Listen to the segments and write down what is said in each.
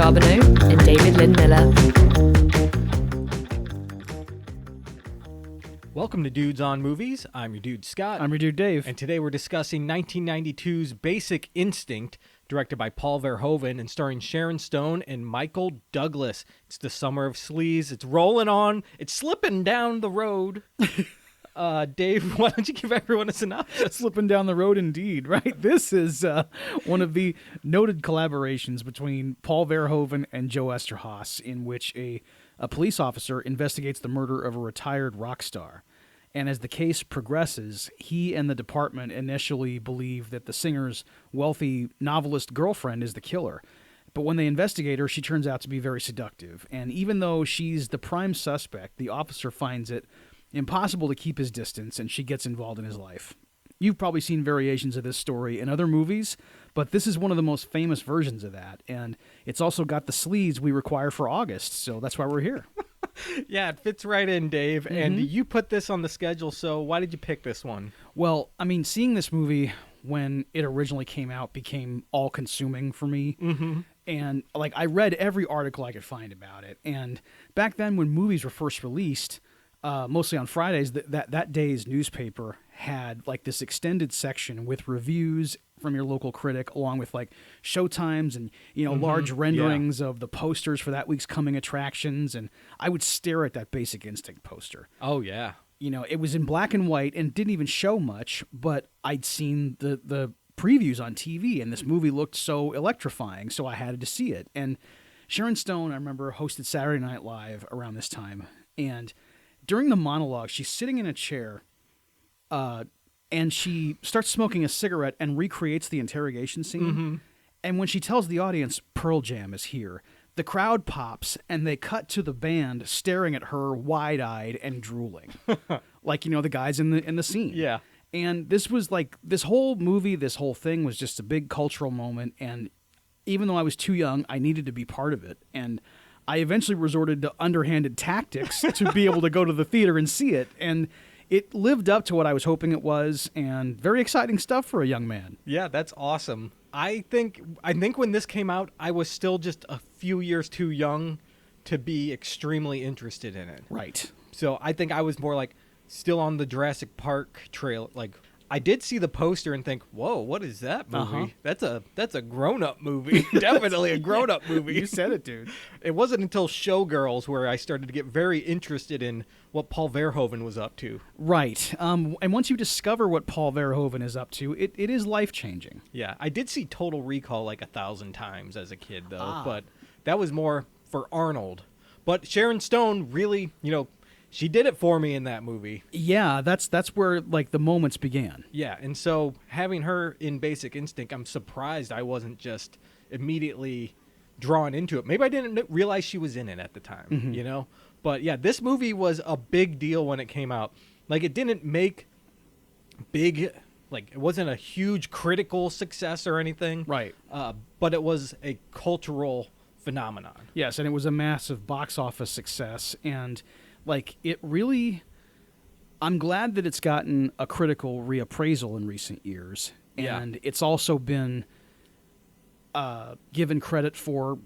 Charboneau and David Lynn Miller. Welcome to Dudes on Movies. I'm your dude Scott. I'm your dude Dave. And today we're discussing 1992's Basic Instinct, directed by Paul Verhoeven and starring Sharon Stone and Michael Douglas. It's the summer of sleaze. It's rolling on. It's slipping down the road. Dave, why don't you give everyone a synopsis? Slipping down the road indeed, right? This is one of the noted collaborations between Paul Verhoeven and Joe Esterhaas, in which a police officer investigates the murder of a retired rock star. And as the case progresses, he and the department initially believe that the singer's wealthy novelist girlfriend is the killer. But when they investigate her, she turns out to be very seductive. And even though she's the prime suspect, the officer finds it impossible to keep his distance, and she gets involved in his life. You've probably seen variations of this story in other movies, but this is one of the most famous versions of that. And it's also got the sleaze we require for August, so that's why we're here. Yeah, it fits right in, Dave. Mm-hmm. And you put this on the schedule, so why did you pick this one? Well, I mean, seeing this movie when it originally came out became all-consuming for me. Mm-hmm. And, like, I read every article I could find about it. And back then, when movies were first released, mostly on Fridays, that day's newspaper had, like, this extended section with reviews from your local critic, along with, like, showtimes and, large renderings of the posters for that week's coming attractions. And I would stare at that Basic Instinct poster. Oh, yeah. It was in black and white and didn't even show much, but I'd seen the previews on TV, and this movie looked so electrifying, so I had to see it. And Sharon Stone, I remember, hosted Saturday Night Live around this time, and during the monologue, she's sitting in a chair, and she starts smoking a cigarette and recreates the interrogation scene. Mm-hmm. And when she tells the audience Pearl Jam is here, the crowd pops, and they cut to the band staring at her wide-eyed and drooling, like the guys in the scene. Yeah. And this was like this whole movie, this whole thing was just a big cultural moment. And even though I was too young, I needed to be part of it. And I eventually resorted to underhanded tactics to be able to go to the theater and see it. And it lived up to what I was hoping it was, and very exciting stuff for a young man. Yeah, that's awesome. I think when this came out, I was still just a few years too young to be extremely interested in it. Right. So I think I was more like still on the Jurassic Park trail. Like, I did see the poster and think, whoa, what is that movie? Uh-huh. That's a grown-up movie. Definitely a grown-up movie. You said it, dude. It wasn't until Showgirls where I started to get very interested in what Paul Verhoeven was up to. Right. And once you discover what Paul Verhoeven is up to, it is life-changing. Yeah. I did see Total Recall like 1,000 times as a kid, though. But that was more for Arnold. But Sharon Stone really, she did it for me in that movie. Yeah, that's where, like, the moments began. Yeah, and so having her in Basic Instinct, I'm surprised I wasn't just immediately drawn into it. Maybe I didn't realize she was in it at the time, But yeah, this movie was a big deal when it came out. Like, it didn't make big, like, it wasn't a huge critical success or anything. Right. But it was a cultural phenomenon. Yes, and it was a massive box office success, and like, it really, I'm glad that it's gotten a critical reappraisal in recent years. And it's also been given credit for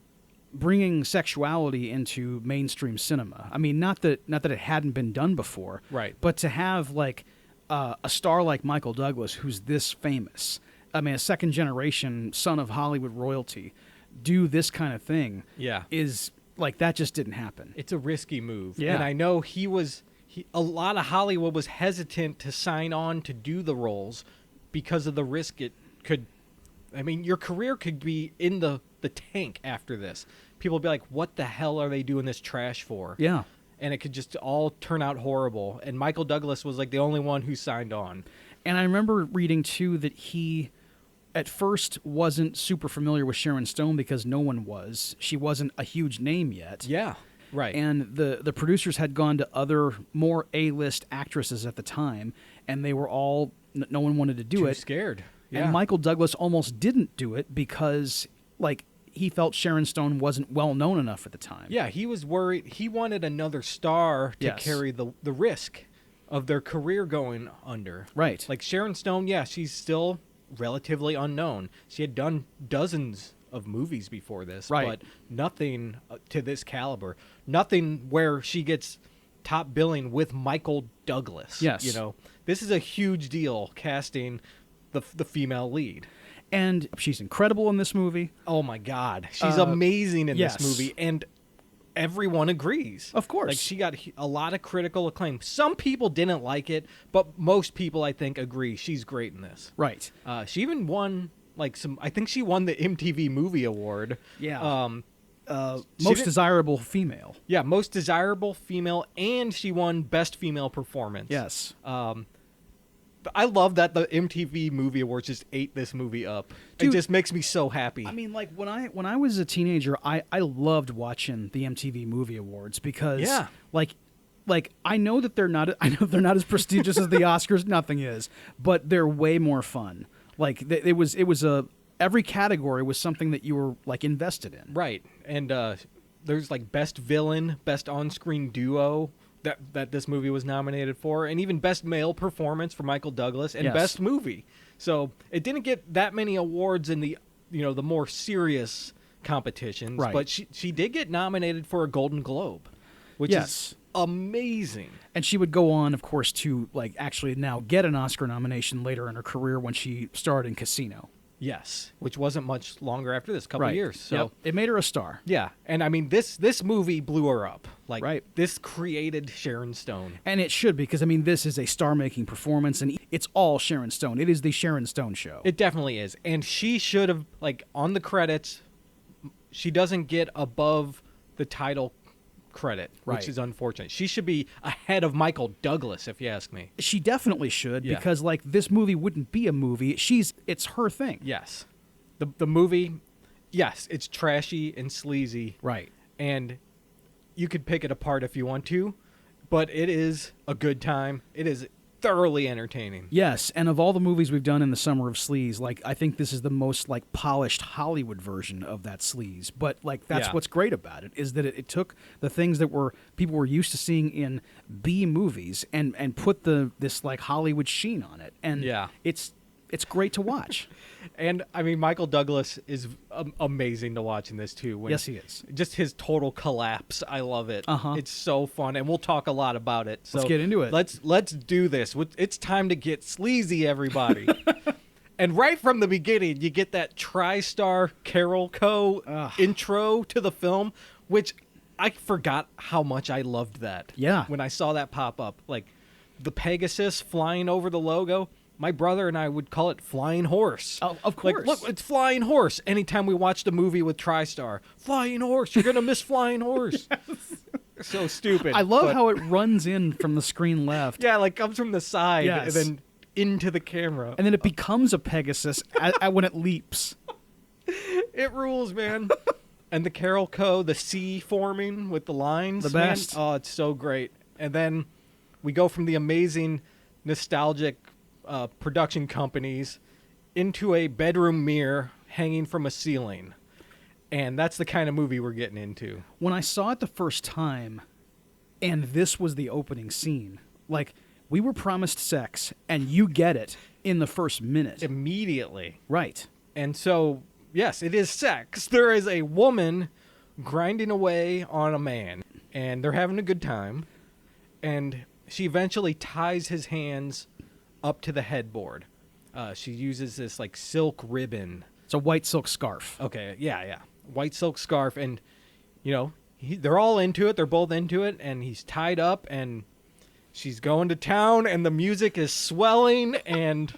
bringing sexuality into mainstream cinema. I mean, not that it hadn't been done before. Right. But to have, like, a star like Michael Douglas, who's this famous, I mean, a second-generation son of Hollywood royalty, do this kind of thing is... Like, that just didn't happen. It's a risky move. Yeah. And I know a lot of Hollywood was hesitant to sign on to do the roles because of the risk it could. I mean, your career could be in the tank after this. People would be like, what the hell are they doing this trash for? Yeah. And it could just all turn out horrible. And Michael Douglas was like the only one who signed on. And I remember reading, too, that he at first wasn't super familiar with Sharon Stone because no one was. She wasn't a huge name yet. Yeah, right. And the producers had gone to other more A-list actresses at the time, and they were all, no one wanted to do it. Too scared. Yeah. And Michael Douglas almost didn't do it because, like, he felt Sharon Stone wasn't well known enough at the time. Yeah, he was worried. He wanted another star to carry the risk of their career going under. Right. Like Sharon Stone, yeah, she's still relatively unknown. She had done dozens of movies before this, Right. but nothing to this caliber. Nothing where she gets top billing with Michael Douglas. Yes. You know, this is a huge deal casting the female lead. And she's incredible in this movie. Oh my God, she's amazing in yes. this movie, and everyone agrees. Of course. Like, she got a lot of critical acclaim. Some people didn't like it, but most people, I think, agree she's great in this. Right. She even won I think she won the MTV Movie Award. Yeah. She Most did- desirable female. Yeah, most desirable female, and she won best female performance. Yes. I love that the MTV Movie Awards just ate this movie up. Dude, it just makes me so happy. I mean, like when I was a teenager, I loved watching the MTV Movie Awards because Yeah. like I know they're not as prestigious as the Oscars. Nothing is, but they're way more fun. Like it was every category was something that you were like invested in. Right. And there's like best villain, best on-screen duo that this movie was nominated for, and even best male performance for Michael Douglas, and Yes. best movie. So it didn't get that many awards in the the more serious competitions, Right. but she did get nominated for a Golden Globe, which Yes. is amazing. And she would go on, of course, to like actually now get an Oscar nomination later in her career when she starred in Casino. Yes, which wasn't much longer after this, couple Right. years. So Yep. It made her a star. yeah, and I mean this movie blew her up. Like Right. this created Sharon Stone. And it should, because I mean this is a star-making performance, and it's all Sharon Stone. It is the Sharon Stone show. It definitely is. And she should have, like, on the credits, she doesn't get above the title credit, Right. which is unfortunate. She should be ahead of Michael Douglas, if you ask me. She definitely should, Yeah. because like this movie wouldn't be a movie. It's her thing. Yes. The movie, yes, it's trashy and sleazy. Right. And you could pick it apart if you want to, but it is a good time. It is thoroughly entertaining. Yes, and of all the movies we've done in the summer of sleaze, like I think this is the most like polished Hollywood version of that sleaze. But like that's Yeah. what's great about it, is that it took the things that people were used to seeing in B movies and put this like Hollywood sheen on it. And Yeah. it's great to watch. And I mean, Michael Douglas is amazing to watch in this too. Yes, he is. Just his total collapse. I love it. Uh-huh. It's so fun, and we'll talk a lot about it. So Let's get into it. Let's do this. It's time to get sleazy, everybody. And right from the beginning, you get that TriStar Carol Co. intro to the film, which I forgot how much I loved that. Yeah. When I saw that pop up, like the Pegasus flying over the logo. My brother and I would call it Flying Horse. Oh, of Like, course. look, it's Flying Horse. Anytime we watched a movie with TriStar, Flying Horse, you're going to miss Flying Horse. So stupid. I love but- how it runs in from the screen left. Yeah, like comes from the side Yes. and then into the camera. And then it becomes a Pegasus when it leaps. It rules, man. And the Carol Co., the C forming with the lines. The man, best. oh, it's so great. And then we go from the amazing, nostalgic production companies into a bedroom mirror hanging from a ceiling. And that's the kind of movie we're getting into. When I saw it the first time, and this was the opening scene, like, we were promised sex, and you get it in the first minute. Immediately. Right. And so, yes, it is sex. There is a woman grinding away on a man, and they're having a good time. And she eventually ties his hands up to the headboard. She uses this, like, silk ribbon. It's a white silk scarf. Okay, yeah. White silk scarf. And, you know, they're all into it. They're both into it. And he's tied up, and she's going to town, and the music is swelling, and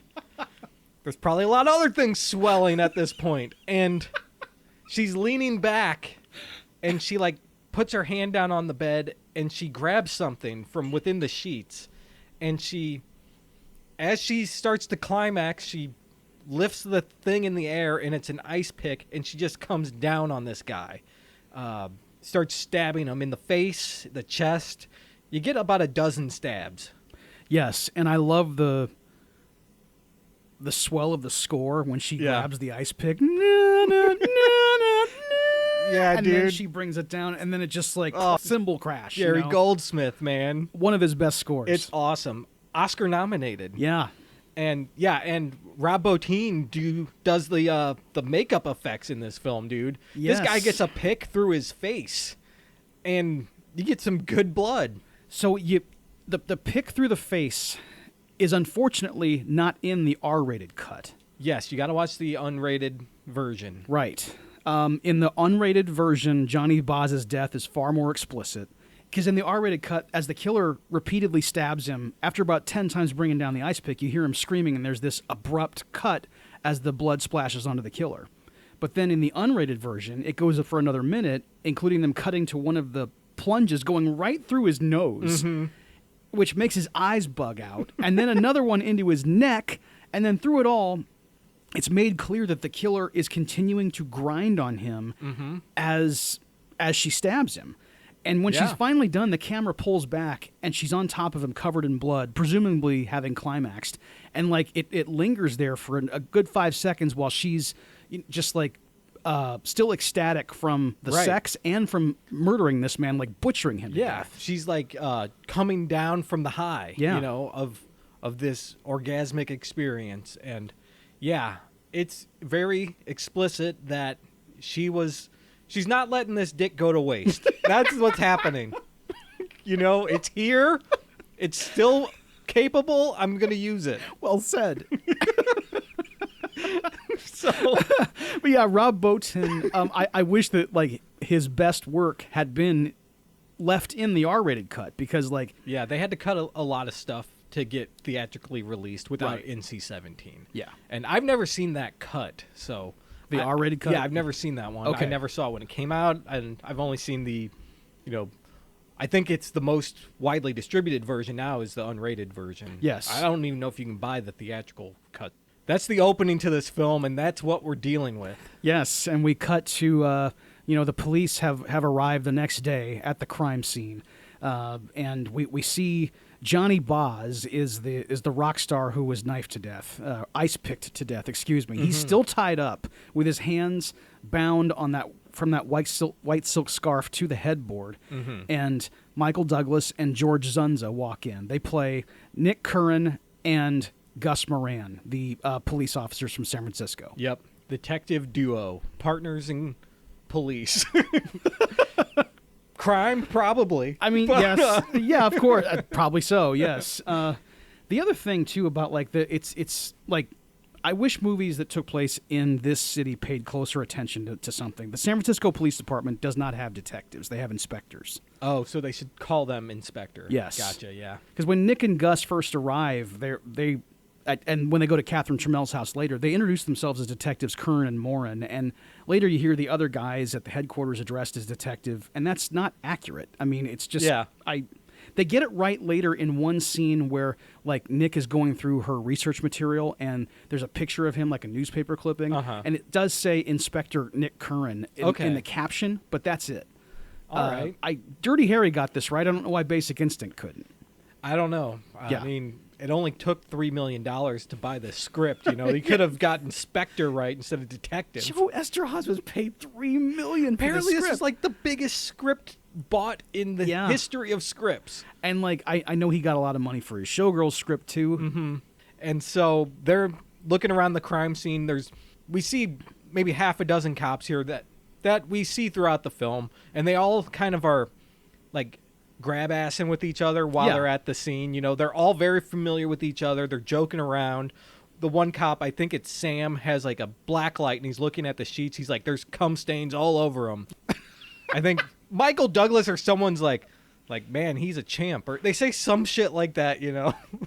there's probably a lot of other things swelling at this point. And she's leaning back, and she, like, puts her hand down on the bed, and she grabs something from within the sheets. And as she starts to climax, she lifts the thing in the air, and it's an ice pick, and she just comes down on this guy. Starts stabbing him in the face, the chest. You get about a dozen stabs. Yes, and I love the swell of the score when she Yeah. grabs the ice pick. Na, na, na, na, na. Yeah, and then dude. she brings it down, and then it just like Oh, cymbal crash. Jerry Goldsmith, man. One of his best scores. It's awesome. Oscar nominated. Yeah. And Rob Bottin does the makeup effects in this film, dude. Yes. This guy gets a pick through his face, and you get some good blood. So the pick through the face is unfortunately not in the R-rated cut. Yes, you got to watch the unrated version. Right. In the unrated version, Johnny Boz's death is far more explicit. Because in the R-rated cut, as the killer repeatedly stabs him, after about 10 times bringing down the ice pick, you hear him screaming, and there's this abrupt cut as the blood splashes onto the killer. But then in the unrated version, it goes for another minute, including them cutting to one of the plunges going right through his nose, which makes his eyes bug out, and then another one into his neck, and then through it all, it's made clear that the killer is continuing to grind on him as she stabs him. And when she's finally done, the camera pulls back, and she's on top of him covered in blood, presumably having climaxed. And, like, it lingers there for a good 5 seconds while she's just, like, still ecstatic from the sex and from murdering this man, like, butchering him to death. She's, like, coming down from the high, of this orgasmic experience. And, it's very explicit that she's not letting this dick go to waste. That's what's happening. It's here. It's still capable. I'm going to use it. Well said. But yeah, Rob Bottin, I wish that, like, his best work had been left in the R-rated cut because, like... Yeah, they had to cut a lot of stuff to get theatrically released without NC-17. Yeah. And I've never seen that cut, so... The R-rated cut? Yeah, I've never seen that one. Okay. I never saw it when it came out, and I've only seen the, I think it's the most widely distributed version now is the unrated version. Yes. I don't even know if you can buy the theatrical cut. That's the opening to this film, and that's what we're dealing with. Yes, and we cut to, the police have arrived the next day at the crime scene, and we see... Johnny Boz is the rock star who was knifed to death, ice-picked to death, excuse me. He's still tied up with his hands bound from that white silk scarf to the headboard. And Michael Douglas and George Zunza walk in. They play Nick Curran and Gus Moran, the police officers from San Francisco. Yep. Detective duo. Partners in police. Crime, probably. I mean, yes. Yeah, of course. Probably so, yes. The other thing, too, about, like, it's like, I wish movies that took place in this city paid closer attention to something. The San Francisco Police Department does not have detectives. They have inspectors. Oh, so they should call them inspector. Yes. Gotcha, yeah. Because when Nick and Gus first arrive, and when they go to Catherine Trammell's house later, they introduce themselves as detectives Curran and Moran, and later you hear the other guys at the headquarters addressed as detective, and that's not accurate. I mean, it's just... Yeah. They get it right later in one scene where, like, Nick is going through her research material, and there's a picture of him, like a newspaper clipping, and it does say Inspector Nick Curran in the caption, but that's it. All right. Dirty Harry got this right. I don't know why Basic Instinct couldn't. I don't know. I mean... It only took $3 million to buy the script. He could have got inspector right instead of detective. Joe Esterhazy was paid $3 million. Apparently, for the this script. is like the biggest script bought in the history of scripts. And like, I know he got a lot of money for his Showgirls script too. And so they're looking around the crime scene. We see maybe half a dozen cops here that we see throughout the film, and they all kind of are like grab-assing with each other while they're at the scene. They're all very familiar with each other. They're joking around. The one cop, I think it's Sam, has like a black light, and he's looking at the sheets. He's like, there's cum stains all over him. I think Michael Douglas or someone's like, man, he's a champ. Or they say some shit like that,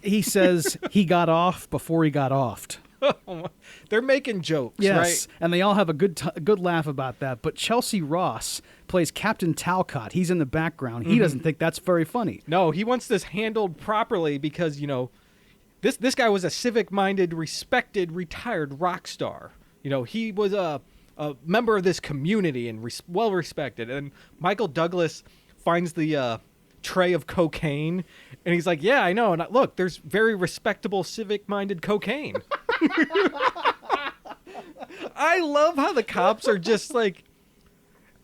He says he got off before he got offed. They're making jokes, yes, right? And they all have a good laugh about that. But Chelsea Ross plays Captain Talcott. He's in the background. He doesn't think that's very funny. No, he wants this handled properly because, this guy was a civic-minded, respected, retired rock star. He was a member of this community and well-respected. And Michael Douglas finds the tray of cocaine, and he's like, yeah, I know. And look, there's very respectable, civic-minded cocaine. I love how the cops are just like,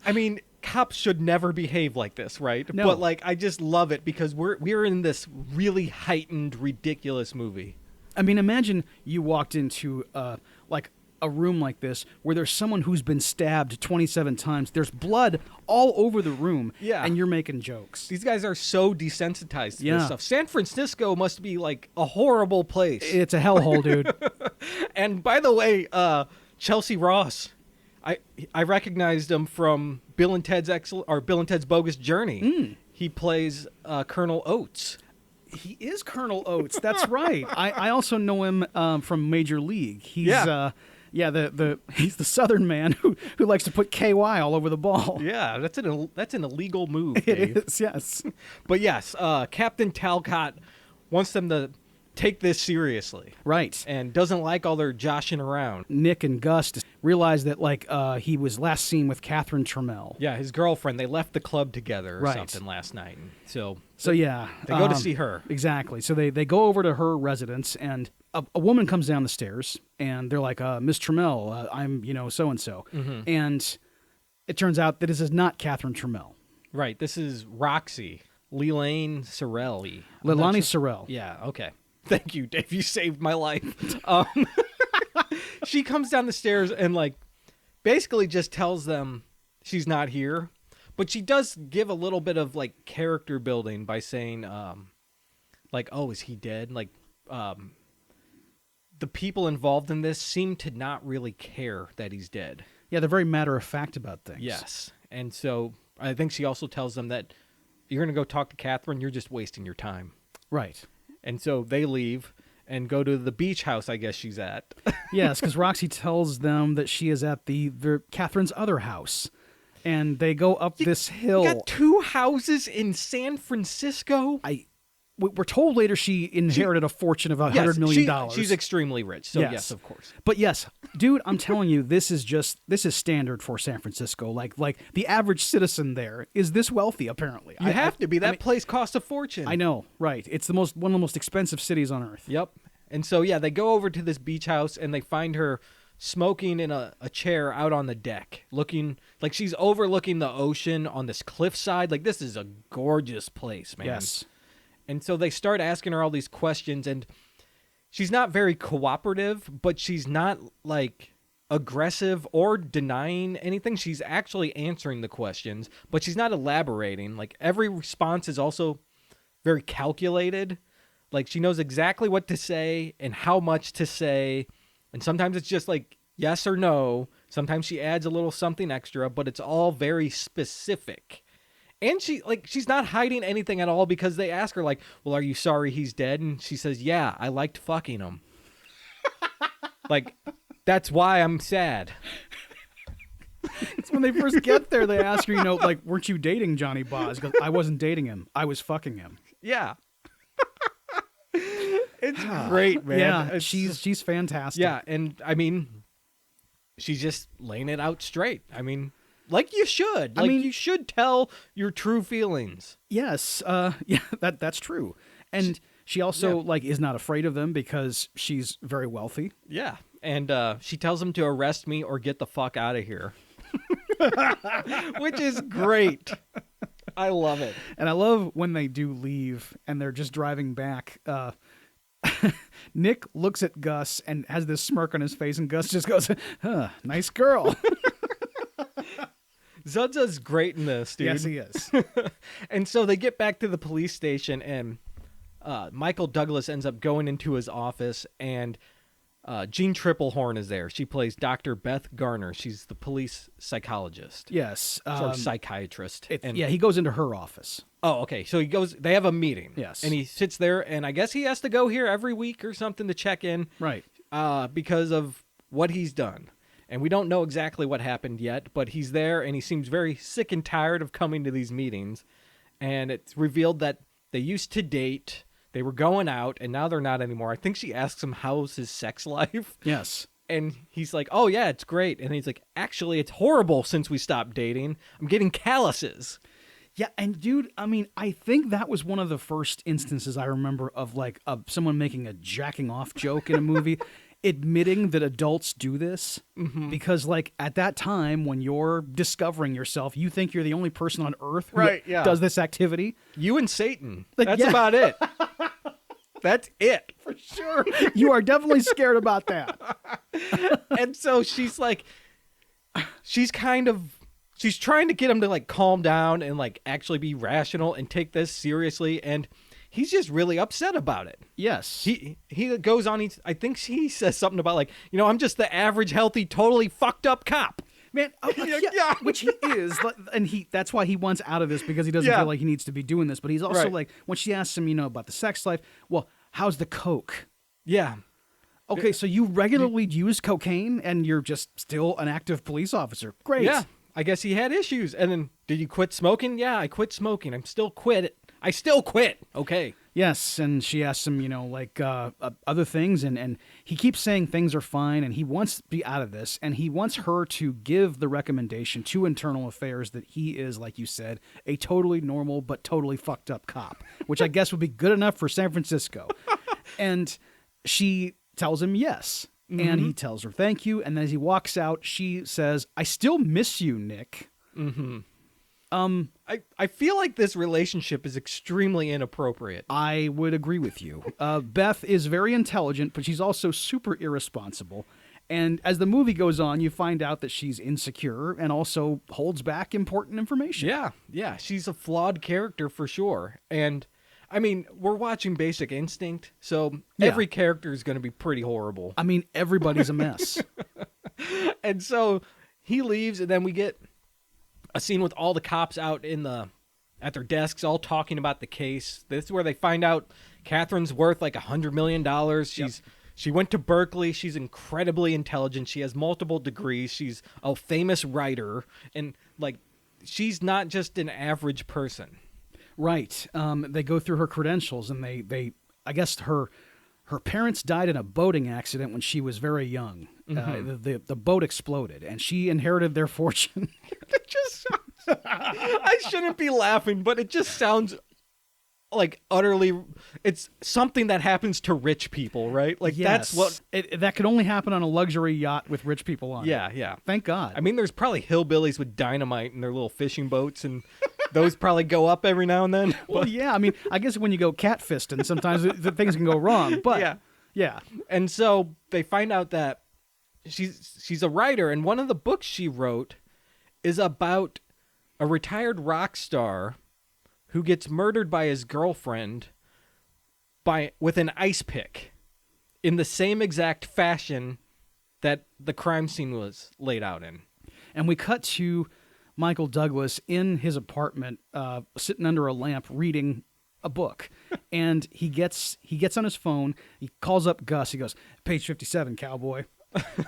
I mean, cops should never behave like this, right? No. But like, I just love it because we're in this really heightened, ridiculous movie. I mean, imagine you walked into like a room like this where there's someone who's been stabbed 27 times. There's blood all over the room. Yeah. And you're making jokes. These guys are so desensitized to this stuff. San Francisco must be like a horrible place. It's a hellhole, dude. And by the way, Chelsea Ross, I recognized him from Bill and Ted's Bogus Journey. He plays Colonel Oates. He is Colonel Oates. That's right. I also know him from Major League. He's he's the Southern man who likes to put KY all over the ball. Yeah, that's an illegal move, It Dave. is, yes. But yes, Captain Talcott wants them to take this seriously. Right. And doesn't like all their joshing around. Nick and Gus realize that he was last seen with Catherine Trammell. Yeah, his girlfriend. They left the club together or Right. something last night. So yeah. they go to see her. Exactly. So they go over to her residence, and a woman comes down the stairs, and they're like, Miss Trammell, I'm, so-and-so. And it turns out that this is not Catherine Trammell. Right. This is Roxy. Leilani Sorelli. Leilani Sorrell. Yeah, okay. Thank you, Dave. You saved my life. She comes down the stairs and basically just tells them she's not here. But she does give a little bit of character building by saying oh, is he dead? The people involved in this seem to not really care that he's dead. Yeah, they're very matter of fact about things. Yes. And so I think she also tells them that you're going to go talk to Catherine, you're just wasting your time. Right. And so they leave and go to the beach house, I guess she's at. Yes, because Roxy tells them that she is at the Catherine's other house. And they go up this hill. You got 2 houses in San Francisco? We're told later she inherited a fortune of $100 million. She's extremely rich, so yes, of course. But yes, dude, I'm telling you, this is standard for San Francisco. Like the average citizen there is this wealthy, apparently. You have to be. That place costs a fortune. I know, right? It's one of the most expensive cities on earth. Yep. And so they go over to this beach house and they find her smoking in a chair out on the deck, looking like she's overlooking the ocean on this cliffside. This is a gorgeous place, man. Yes. And so they start asking her all these questions, and she's not very cooperative, but she's not aggressive or denying anything. She's actually answering the questions, but she's not elaborating. Every response is also very calculated. She knows exactly what to say and how much to say. And sometimes it's just yes or no. Sometimes she adds a little something extra, but it's all very specific. And she's not hiding anything at all, because they ask her well, are you sorry he's dead? And she says, yeah, I liked fucking him. That's why I'm sad. It's when they first get there, they ask her, weren't you dating Johnny Boz? Because I wasn't dating him. I was fucking him. Yeah. It's great, man. Yeah, she's fantastic. Yeah, and I mean, she's just laying it out straight. I mean, like you should. You should tell your true feelings. Yes. Yeah, that's true. And she also is not afraid of them because she's very wealthy. Yeah. And she tells them to arrest me or get the fuck out of here. Which is great. I love it. And I love when they do leave and they're just driving back. Nick looks at Gus and has this smirk on his face, and Gus just goes, nice girl. Zudza's great in this, dude. Yes, he is. And so they get back to the police station, and Michael Douglas ends up going into his office, and Jean Triplehorn is there. She plays Dr. Beth Garner. She's the police psychologist. Yes. Sort of psychiatrist. He goes into her office. Oh, okay. So he goes, they have a meeting. Yes. And he sits there, and I guess he has to go here every week or something to check in. Right. Because of what he's done. And we don't know exactly what happened yet, but he's there, and he seems very sick and tired of coming to these meetings. And it's revealed that they used to date. They were going out, and now they're not anymore. I think she asks him, how's his sex life? Yes. And he's like, oh, yeah, it's great. And he's like, actually, it's horrible since we stopped dating. I'm getting calluses. Yeah, and dude, I mean, I think that was one of the first instances I remember of someone making a jacking off joke in a movie, admitting that adults do this. Mm-hmm. Because at that time when you're discovering yourself, you think you're the only person on earth who does this activity. You and Satan. That's about it. That's it. For Sure. You are definitely scared about that. And so she's like, she's trying to get him to like calm down and like actually be rational and take this seriously. And he's just really upset about it. Yes. He goes on. I think he says something about like, I'm just the average, healthy, totally fucked up cop. Man, yeah, which he is, and that's why he wants out of this, because he doesn't feel like he needs to be doing this. But he's also like, when she asks him, about the sex life, well, how's the coke? Yeah. Okay, so you regularly use cocaine, and you're just still an active police officer. Great. Yeah, I guess he had issues. And then, did you quit smoking? Yeah, I quit smoking. I still quit. Okay. Yes, and she asks him, other things, and he keeps saying things are fine, and he wants to be out of this, and he wants her to give the recommendation to Internal Affairs that he is, like you said, a totally normal but totally fucked up cop, which I guess would be good enough for San Francisco. And she tells him yes, and he tells her thank you, and as he walks out, she says, I still miss you, Nick. Mm-hmm. I feel like this relationship is extremely inappropriate. I would agree with you. Beth is very intelligent, but she's also super irresponsible. And as the movie goes on, you find out that she's insecure and also holds back important information. Yeah. She's a flawed character for sure. And, I mean, we're watching Basic Instinct, so every character is going to be pretty horrible. I mean, everybody's a mess. And so he leaves, and then we get a scene with all the cops out at their desks, all talking about the case. This is where they find out Catherine's worth like $100 million. She went to Berkeley. She's incredibly intelligent. She has multiple degrees. She's a famous writer, and like she's not just an average person. Right. They go through her credentials, and they I guess her parents died in a boating accident when she was very young. The boat exploded, and she inherited their fortune. It just sounds... I shouldn't be laughing, but it just sounds like utterly... It's something that happens to rich people, right? Like, yes. That's what... That could only happen on a luxury yacht with rich people on it. Yeah. Thank God. I mean, there's probably hillbillies with dynamite in their little fishing boats, and those probably go up every now and then. Well, yeah. I mean, I guess when you go catfisting, sometimes the things can go wrong. But yeah. And so they find out that she's a writer, and one of the books she wrote is about a retired rock star who gets murdered by his girlfriend with an ice pick in the same exact fashion that the crime scene was laid out in. And we cut to Michael Douglas in his apartment, sitting under a lamp reading a book. And he gets on his phone, he calls up Gus, he goes, page 57, cowboy.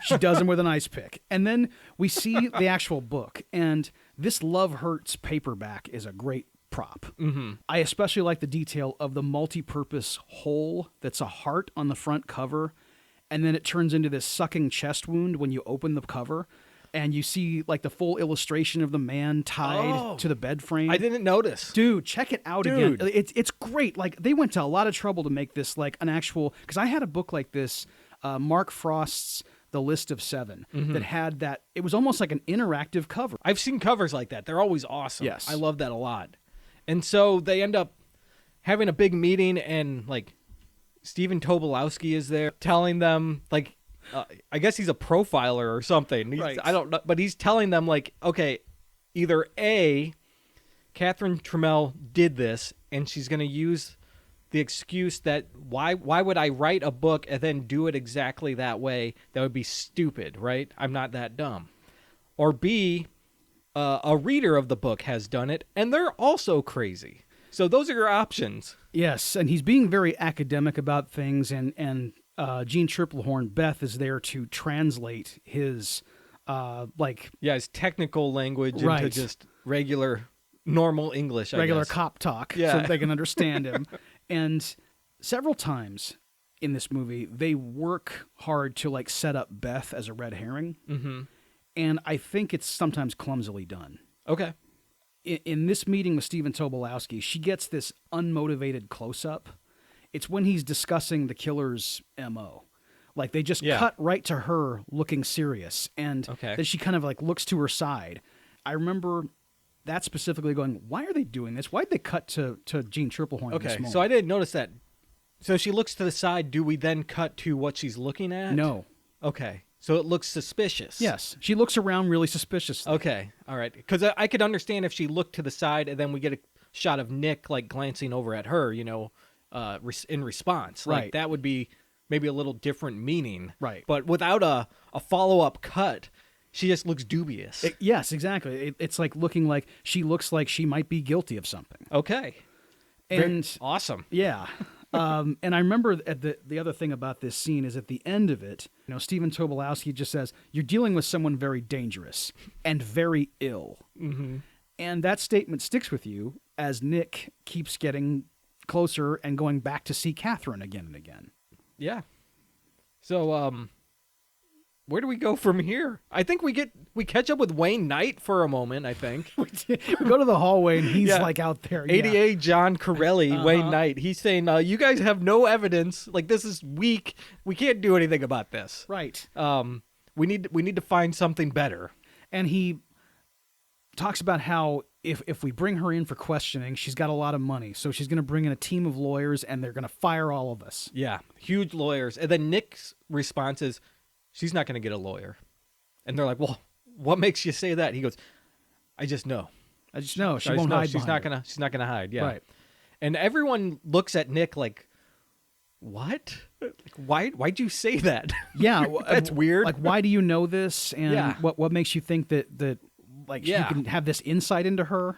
She does him with an ice pick. And then we see the actual book, and this Love Hurts paperback is a great prop. Mm-hmm. I especially like the detail of the multi-purpose hole that's a heart on the front cover, and then it turns into this sucking chest wound when you open the cover, and you see like the full illustration of the man tied to the bed frame. I didn't notice. Dude, check it out again. It's great. Like, they went to a lot of trouble to make this like an actual, because I had a book like this, Mark Frost's The List of Seven, that had that. It was almost like an interactive cover. I've seen covers like that. They're always awesome. Yes. I love that a lot. And so they end up having a big meeting, and like Stephen Tobolowsky is there telling them, like, I guess he's a profiler or something. Right. I don't know, but he's telling them like, okay, either A, Catherine Trammell did this, and she's going to use the excuse that why would I write a book and then do it exactly that way? That would be stupid, right? I'm not that dumb. Or B, a reader of the book has done it, and they're also crazy. So those are your options. Yes, and he's being very academic about things, and Jean Triplehorn, Beth, is there to translate his his technical language into just regular, normal English, regular guess. Cop talk, so that they can understand him. And several times in this movie, they work hard to like set up Beth as a red herring. Mm-hmm. And I think it's sometimes clumsily done. Okay. In this meeting with Stephen Tobolowsky, she gets this unmotivated close-up. It's when he's discussing the killer's MO. Like, they just cut right to her looking serious. And then she kind of like looks to her side. I remember that specifically going, why are they doing this? Why'd they cut to Jean Triplehorn in this moment? So I didn't notice that. So she looks to the side. Do we then cut to what she's looking at? No. Okay. So it looks suspicious. Yes. She looks around really suspiciously. Okay. All right. Because I could understand if she looked to the side and then we get a shot of Nick like glancing over at her, you know, in response. Like Right. that would be maybe a little different meaning. Right. But without a follow-up cut, she just looks dubious. Yes, exactly. It's like looking like she looks like she might be guilty of something. Okay. And Awesome. yeah. And I remember at the other thing about this scene is at the end of it, you know, Stephen Tobolowsky just says, you're dealing with someone very dangerous and very ill. Mm-hmm. And that statement sticks with you as Nick keeps getting closer and going back to see Catherine again and again. Yeah. So, where do we go from here? I think we catch up with Wayne Knight for a moment, I think. We go to the hallway and he's Yeah. like out there. ADA John Corelli, Wayne Knight. He's saying, you guys have no evidence. Like, this is weak. We can't do anything about this. Right. We need to find something better. And he talks about how if we bring her in for questioning, she's got a lot of money. So she's going to bring in a team of lawyers and they're going to fire all of us. Yeah, huge lawyers. And then Nick's response is, she's not going to get a lawyer. And they're like, well, what makes you say that? He goes, I just know. I just know. She I just won't know. hide She's not behind gonna. She's not gonna hide. Yeah. Right. And everyone looks at Nick like, what? Like, why'd you say that? Yeah. That's weird. Like, why do you know this? And Yeah. what makes you think that like Yeah. you can have this insight into her?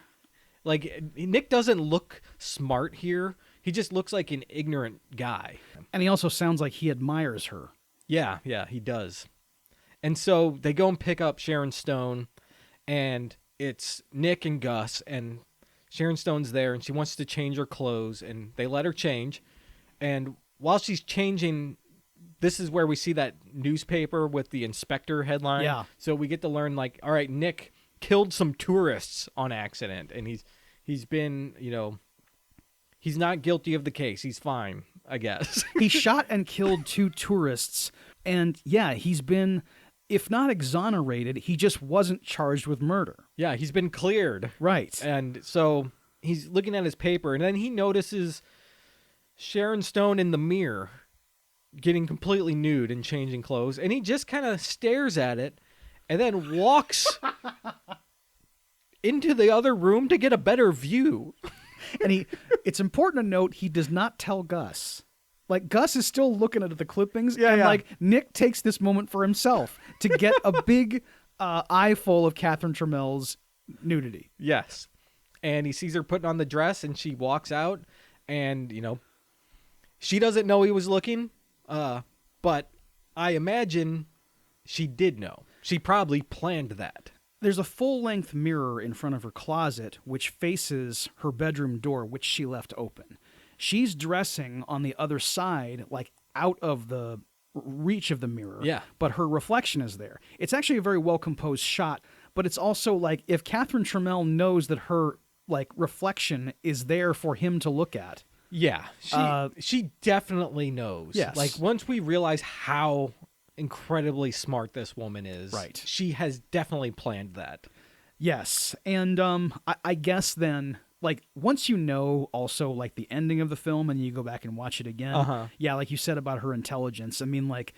Like, Nick doesn't look smart here. He just looks like an ignorant guy. And he also sounds like he admires her. Yeah, he does. And so they go and pick up Sharon Stone, and it's Nick and Gus, and Sharon Stone's there, and she wants to change her clothes, and they let her change. And while she's changing, this is where we see that newspaper with the inspector headline. Yeah. So we get to learn, like, all right, Nick killed some tourists on accident, and he's been, you know, he's not guilty of the case. He's fine, I guess. He shot and killed 2 tourists, and yeah, he's been, if not exonerated, he just wasn't charged with murder. Yeah, he's been cleared. Right. And so he's looking at his paper, and then he notices Sharon Stone in the mirror getting completely nude and changing clothes, and he just kind of stares at it and then walks into the other room to get a better view. And it's important to note he does not tell Gus. Like, Gus is still looking at the clippings, and like Nick takes this moment for himself to get a big eyeful of Catherine Trammell's nudity. Yes. And he sees her putting on the dress, and she walks out, and, you know, she doesn't know he was looking, but I imagine she did know. She probably planned that. There's a full-length mirror in front of her closet, which faces her bedroom door, which she left open. She's dressing on the other side, like out of the reach of the mirror. Yeah. But her reflection is there. It's actually a very well-composed shot, but it's also like if Catherine Trammell knows that her like reflection is there for him to look at. Yeah, she definitely knows. Yes. Like, once we realize how incredibly smart this woman is, right, she has definitely planned that. Yes. And I guess then, like, once you know also, like, the ending of the film and you go back and watch it again, yeah, like you said about her intelligence, I mean, like,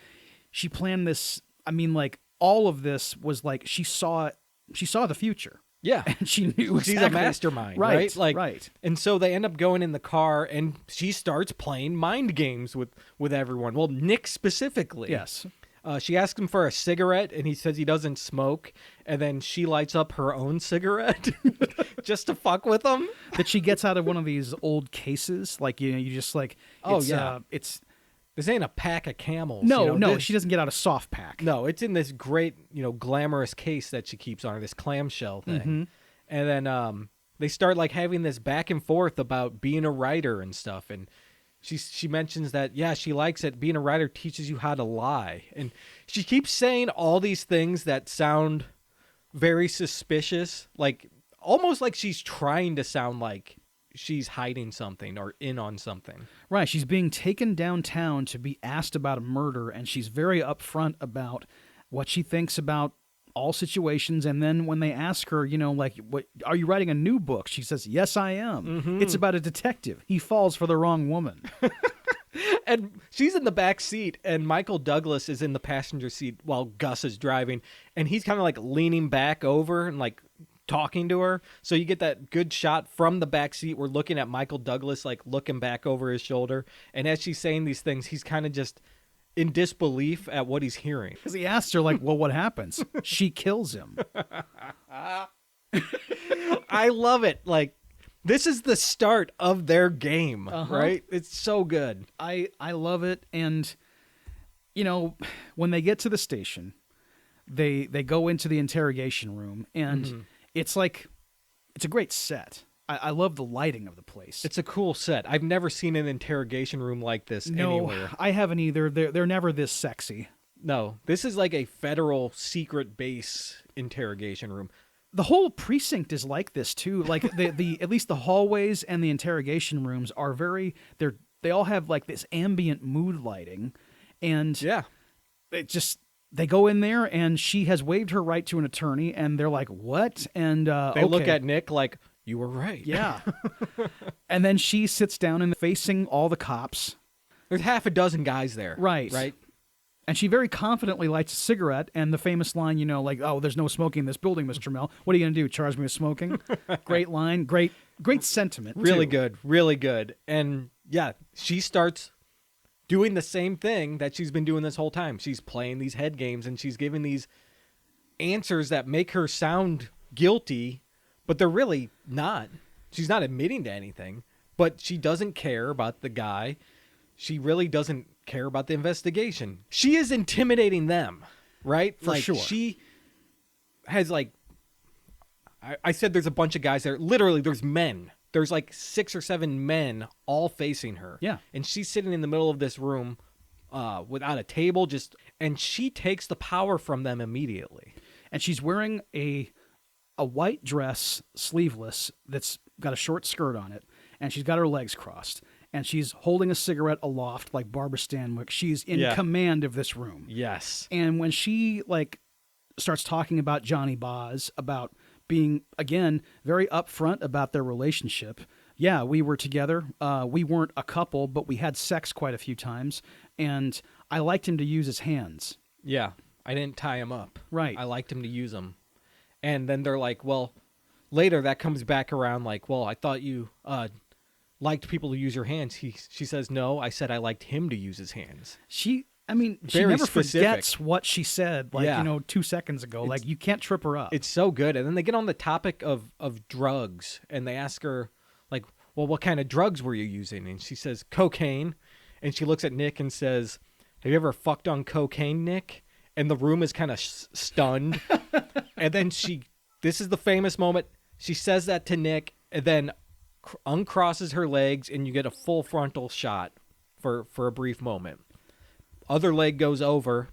she planned this, I mean, like, all of this was, like, she saw the future. Yeah. And she knew exactly. She's a mastermind, right? Like, right. And so they end up going in the car, and she starts playing mind games with everyone. Well, Nick specifically. Yes. She asks him for a cigarette, and he says he doesn't smoke, and then she lights up her own cigarette just to fuck with him. That she gets out of one of these old cases, like, you know, you just like, it's this ain't a pack of Camels. No, you know? no, she doesn't get out a soft pack. No, it's in this great, you know, glamorous case that she keeps on her, this clamshell thing. Mm-hmm. And then they start like having this back and forth about being a writer and stuff, and she mentions that, yeah, she likes it. Being a writer teaches you how to lie. And she keeps saying all these things that sound very suspicious, like almost like she's trying to sound like she's hiding something or in on something. Right. She's being taken downtown to be asked about a murder, and she's very upfront about what she thinks about all situations. And then when they ask her, you know, like, what are you writing a new book? She says, yes, I am. Mm-hmm. It's about a detective. He falls for the wrong woman. And she's in the back seat, and Michael Douglas is in the passenger seat while Gus is driving, and he's kind of like leaning back over and like talking to her. So you get that good shot from the back seat. We're looking at Michael Douglas like looking back over his shoulder, and as she's saying these things, he's kind of just in disbelief at what he's hearing. Because he asked her, like, well, what happens? She kills him. I love it. Like, this is the start of their game, right? It's so good. I love it. And, you know, when they get to the station, they go into the interrogation room, and it's like, it's a great set. I love the lighting of the place. It's a cool set. I've never seen an interrogation room like this anywhere. I haven't either. They're never this sexy. No, this is like a federal secret base interrogation room. The whole precinct is like this too. Like the at least the hallways and the interrogation rooms are they all have like this ambient mood lighting, and they go in there, and she has waived her right to an attorney, and they're like, what? And they look at Nick like, you were right. Yeah. And then she sits down and facing all the cops. There's half a dozen guys there. Right. And she very confidently lights a cigarette, and the famous line, you know, like, oh, there's no smoking in this building, Mr. Mel. What are you going to do, charge me with smoking? Great line. Great sentiment. Really too. good. Really good. And yeah, she starts doing the same thing that she's been doing this whole time. She's playing these head games, and she's giving these answers that make her sound guilty, but they're really not. She's not admitting to anything, but she doesn't care about the guy. She really doesn't care about the investigation. She is intimidating them, right? For sure. She has like, I said there's a bunch of guys there. Literally, there's men. There's like 6 or 7 men all facing her. Yeah. And she's sitting in the middle of this room without a table, and she takes the power from them immediately. And she's wearing a white dress, sleeveless, that's got a short skirt on it, and she's got her legs crossed, and she's holding a cigarette aloft like Barbara Stanwyck. She's in command of this room. Yes. And when she like starts talking about Johnny Boz, about being, again, very upfront about their relationship. Yeah, we were together. We weren't a couple, but we had sex quite a few times, and I liked him to use his hands. Yeah, I didn't tie him up. Right. I liked him to use them. And then they're like, well, later that comes back around like, well, I thought you liked people to use your hands. She says, no, I said I liked him to use his hands. She Very never specific. forgets what she said, 2 seconds ago. Like, you can't trip her up. It's so good. And then they get on the topic of drugs, and they ask her, like, well, what kind of drugs were you using? And she says, cocaine. And she looks at Nick and says, have you ever fucked on cocaine, Nick? And the room is kind of stunned. And then this is the famous moment. She says that to Nick, and then uncrosses her legs, and you get a full frontal shot for a brief moment. Other leg goes over.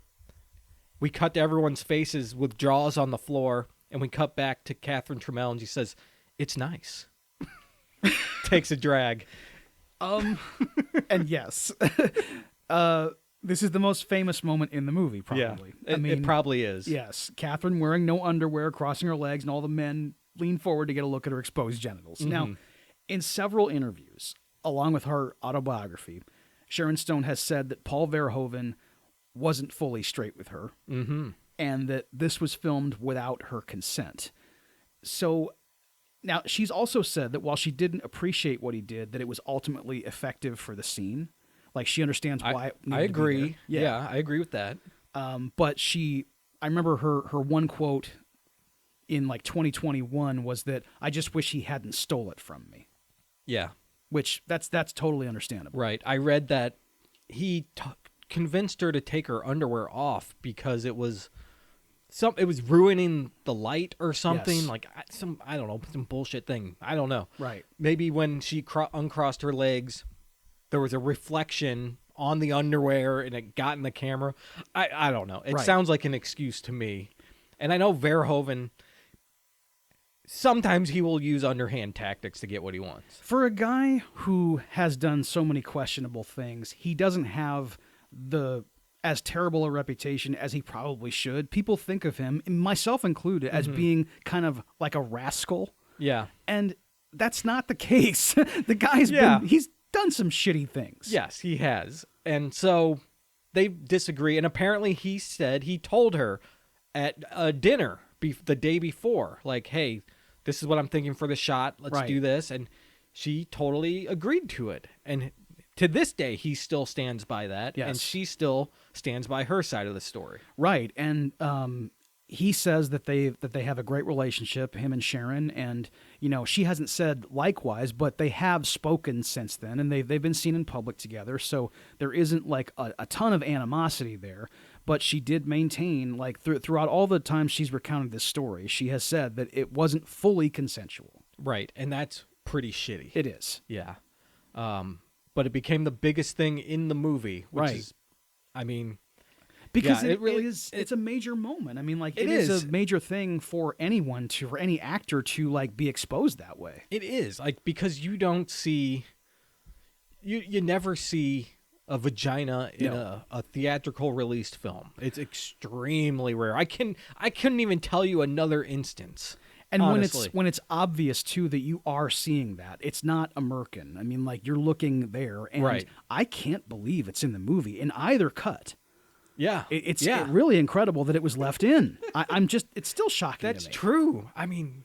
We cut to everyone's faces with jaws on the floor, and we cut back to Catherine Trammell, and she says, it's nice. Takes a drag. And yes. This is the most famous moment in the movie, probably. Yeah, it probably is. Yes. Catherine wearing no underwear, crossing her legs, and all the men lean forward to get a look at her exposed genitals. Mm-hmm. Now, in several interviews, along with her autobiography, Sharon Stone has said that Paul Verhoeven wasn't fully straight with her, and that this was filmed without her consent. So, now, she's also said that while she didn't appreciate what he did, that it was ultimately effective for the scene. Like, she understands why it needed I agree. to be there. Yeah, I agree with that. But I remember her one quote in like 2021 was that, I just wish he hadn't stole it from me. Yeah. Which that's totally understandable. Right. I read that he convinced her to take her underwear off because it was ruining the light or something. Yes. Like I don't know, some bullshit thing. I don't know. Right. Maybe when she uncrossed her legs, there was a reflection on the underwear and it got in the camera. I don't know. It sounds like an excuse to me. And I know Verhoeven, sometimes he will use underhand tactics to get what he wants. For a guy who has done so many questionable things, he doesn't have as terrible a reputation as he probably should. People think of him, myself included, as being kind of like a rascal. Yeah. And that's not the case. The guy's he's done some shitty things. Yes, he has. And so they disagree. And apparently he told her at a dinner the day before, like, hey, this is what I'm thinking for the shot. Let's do this. And she totally agreed to it. And to this day, he still stands by that. Yes. And she still stands by her side of the story. Right. And he says that they have a great relationship, him and Sharon, and she hasn't said likewise, but they have spoken since then, and they've been seen in public together, so there isn't like a ton of animosity there. But she did maintain, like throughout all the times she's recounted this story, she has said that it wasn't fully consensual. Right, and that's pretty shitty. It is. Yeah. But it became the biggest thing in the movie, which is, I mean... Because yeah, it really is. It's a major moment. I mean, like it is a major thing for any actor to like be exposed that way. It is like because you don't see, you never see a vagina in a theatrical released film. It's extremely rare. I couldn't even tell you another instance. And honestly. when it's obvious too that you are seeing that, it's not a merkin. I mean, like you're looking there, and I can't believe it's in the movie in either cut. Yeah, it's really incredible that it was left in. It's still shocking. That's to me. true. I mean,